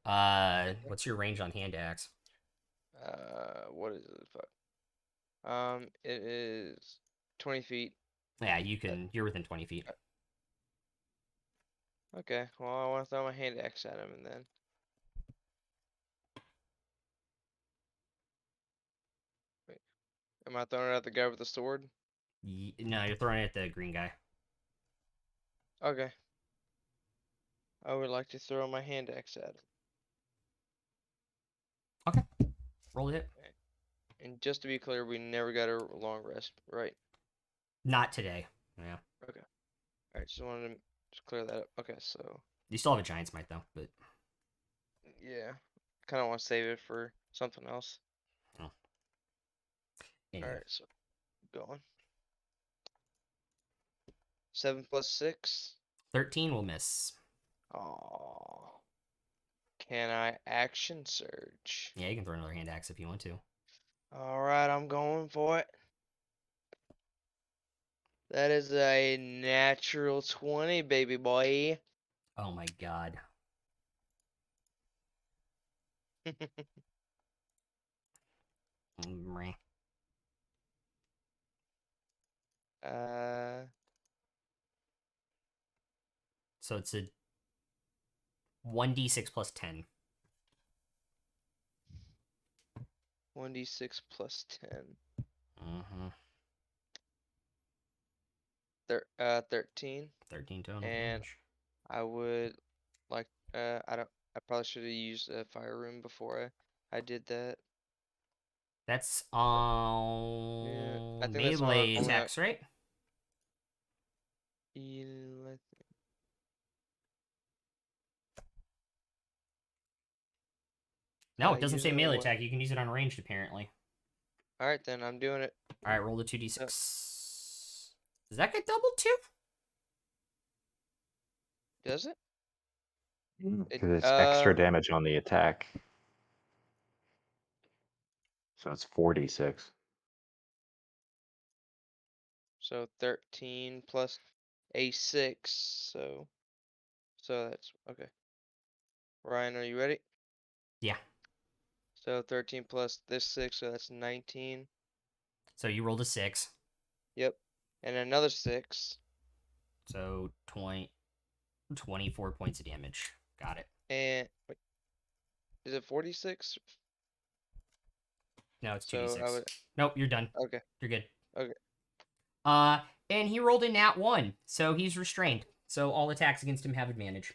What's your range on hand axe? What is it? Fuck. It is 20 feet. Yeah, you're within 20 feet. Okay. Well, I want to throw my hand axe at him and then. Wait. Am I throwing it at the guy with the sword? No, you're throwing it at the green guy. Okay. I would like to throw my hand axe at him. Okay. Roll it. And just to be clear, we never got a long rest, right? Not today. Yeah. Alright, just wanted to just clear that up. Okay, so You still have a giant smite though, but yeah. Kinda wanna save it for something else. anyway. Alright, so going. 7 plus 6. 13 will miss. Oh. Can I action surge? Yeah, you can throw another hand axe if you want to. Alright, I'm going for it. That is a natural 20, baby boy. Oh my god. Meh. So it's a 1d6 plus 10. 1d6 plus 10. Mm-hmm. 13. 13 total And damage. I would like, I probably should have used a fire room before I did that. That's I think that's melee only attacks, right? No, it doesn't say melee attack. You can use it on ranged, apparently. Alright, then I'm doing it. Alright, roll the 2d6. Does that get doubled too? Does it? Because it's extra damage on the attack. So it's 46. So 13 plus a 6. So that's okay. Ryan, are you ready? Yeah. So 13 plus this 6, so that's 19. So you rolled a 6. Yep. And another 6. So 24 points of damage. Got it. And wait, is it 46? No, it's So 2d6. Nope, you're done. Okay. You're good. Okay. And he rolled a nat 1, so he's restrained. So all attacks against him have advantage.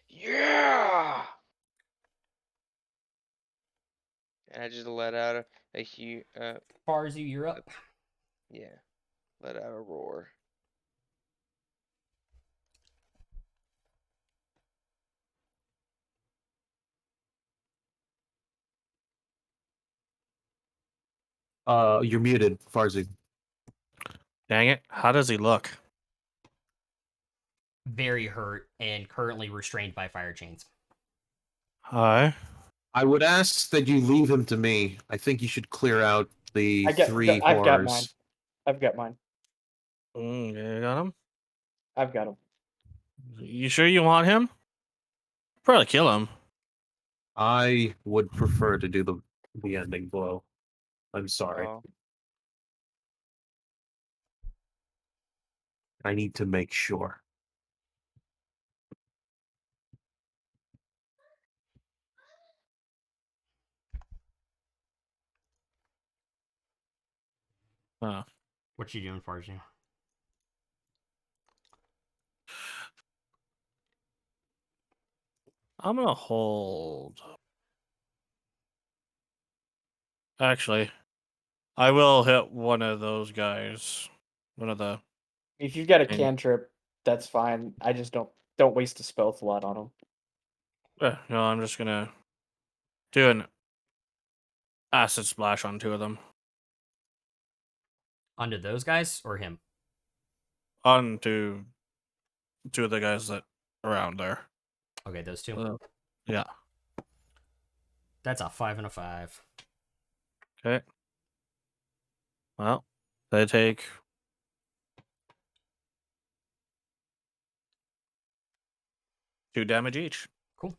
Yeah. And I just let out a huge. Farzu, you're up. Yeah. Let out a roar. You're muted, Farzi. Dang it. How does he look? Very hurt and currently restrained by fire chains. Hi. I would ask that you leave him to me. I think you should clear out the I've got horrors. mine. I've got mine. You got him? I've got him. You sure you want him? Probably kill him. I would prefer to do the ending blow. I'm sorry. Oh. I need to make sure. What you doing, Farzu? I'm gonna hold. Actually, I will hit one of those guys. One of the. If you've got a And- cantrip, that's fine. I just don't waste a spell slot on him. No, I'm just gonna do an acid splash on 2 of them. Onto those guys or him? On to 2 of the guys that are around there. Okay, those 2. Yeah. That's a 5 and a 5. Okay. Well, they take 2 damage each. Cool.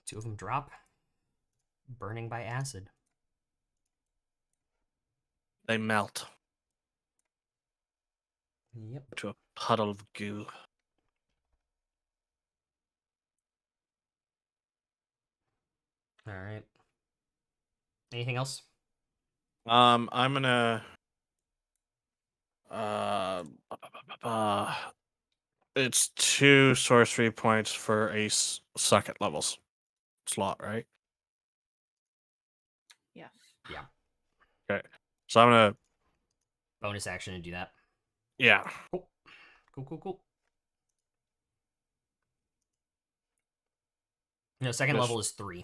2 of them drop. Burning by acid. They melt Yep. to a puddle of goo. All right. Anything else? I'm gonna. It's 2 sorcery points for a second level slot, right? Yes. Yeah. Okay. So I'm gonna. Bonus action to do that. Yeah. Cool. Cool. No, second Just level is 3.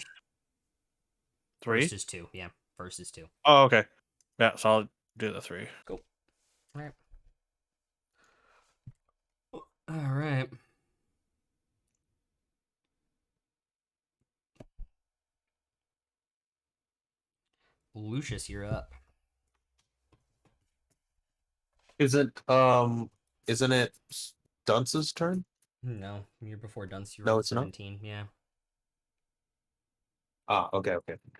3. First is 2. Yeah, first is 2. Oh, okay. Yeah. So I'll do the 3. Cool. All right. All right. Lucius, you're up. Isn't it Dunce's turn? No, you're before Dunce. You No, rolled it's not? 17. Yeah. Okay.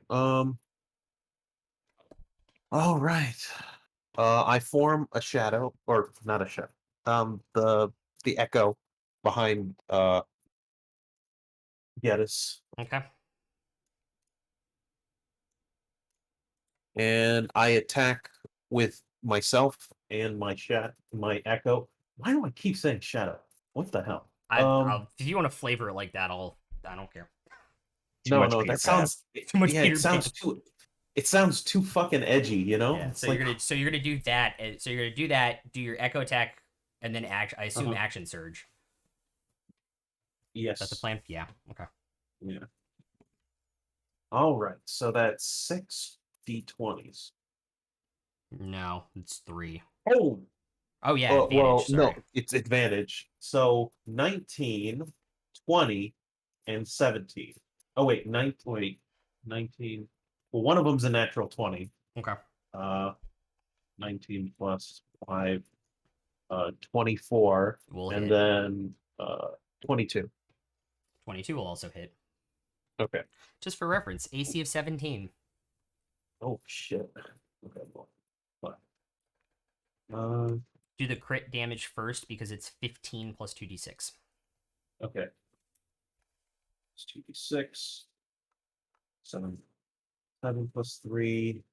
All right. I form a shadow, or not a shadow. The echo behind Geddes, Okay. and I attack with myself and my echo. Why do I keep saying shadow? What the hell? If you want to flavor it like that, I don't care. No, Peter that Pan. sounds Too much yeah, Peter it sounds Pan. it sounds too fucking edgy, you know? Yeah. It's So like, you're gonna do that. So you're gonna do that. Do your echo attack, and then I assume Uh-huh. action surge. yes. Is that the plan? Yeah. Okay. Yeah. All right, so that's 6 d20s. No, it's 3. Oh, Oh yeah, advantage. no, Sorry. it's advantage. So 19, 20, and 17. Oh wait, 19. Well, one of them's a natural 20. Okay. 19 plus 5, 24, Will and hit. then 22. 22 will also hit. Okay. Just for reference, AC of 17. Oh shit. Okay, well, what? Do the crit damage first because it's 15 plus 2d6. Okay. It's 2d6. 7 plus 3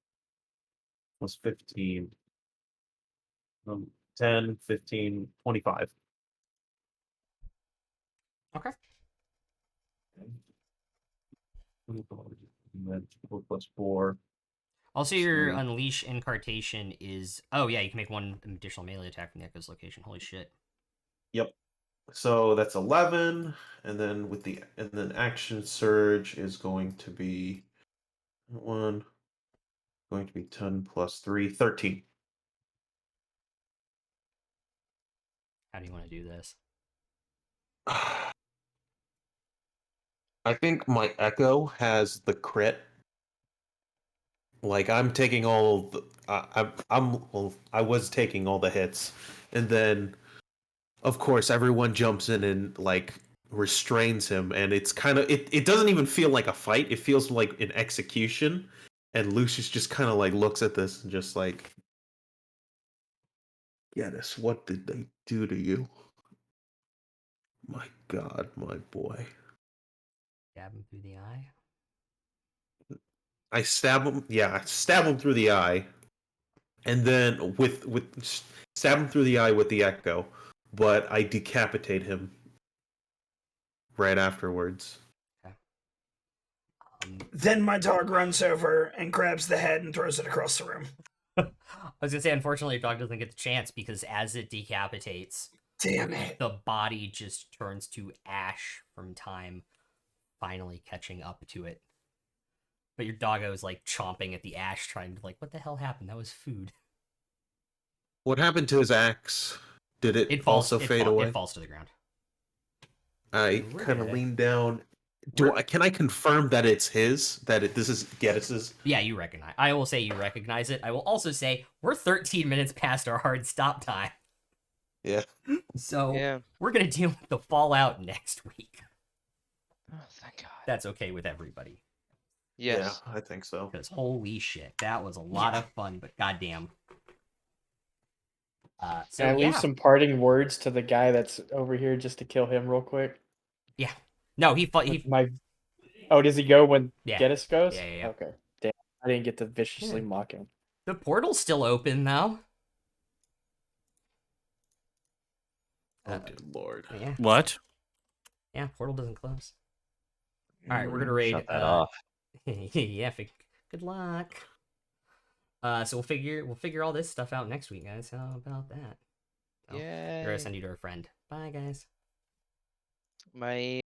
plus 15. 10, 15, 25. Okay. And then 4 plus 4. Also, your 3. Unleash Incarnation is... Oh, yeah, you can make one additional melee attack from the Echo's location. Holy shit. Yep. So that's 11, and then action surge is going to be 1, going to be 10 plus 3, 13. How do you want to do this? I think my echo has the crit. Like I'm taking all the, I was taking all the hits, and then of course everyone jumps in and like restrains him, and it's kind of it doesn't even feel like a fight. It feels like an execution, and Lucius just kind of like looks at this and just like, Geddes, what did they do to you? My God, my boy. Stab him through the eye? I stab him. Yeah, I stab him through the eye, and then with stab him through the eye with the echo, but I decapitate him right afterwards. Then my dog runs over and grabs the head and throws it across the room. I was gonna say, unfortunately, your dog doesn't get the chance because as it decapitates, Damn it. the body just turns to ash from time finally catching up to it. But your doggo is like chomping at the ash, trying to like, what the hell happened? That was food. What happened to his axe? Did it, also fade away? It falls to the ground. I kind of lean down. Can I confirm that it's his? This is Geddes's? Yeah, you recognize. I will say you recognize it. I will also say we're 13 minutes past our hard stop time. Yeah. So Yeah. we're gonna deal with the fallout next week. Oh, thank God. That's okay with everybody. Yes. Yeah, I think so. Because holy shit, that was a lot of fun, but goddamn. So Can I leave yeah. some parting words to the guy that's over here just to kill him real quick? Yeah. No, he fought. With my... Oh, does he go when Yeah. Geddes goes? Yeah. Okay. Damn. I didn't get to viciously Yeah. mock him. The portal's still open though. Oh dear lord. Yeah. What? Yeah, portal doesn't close. All right, we're gonna raid. Shut that off. Yeah, good luck. So we'll figure all this stuff out next week, guys. How about that? So, we're gonna Yay. send you to our friend. Bye, guys. My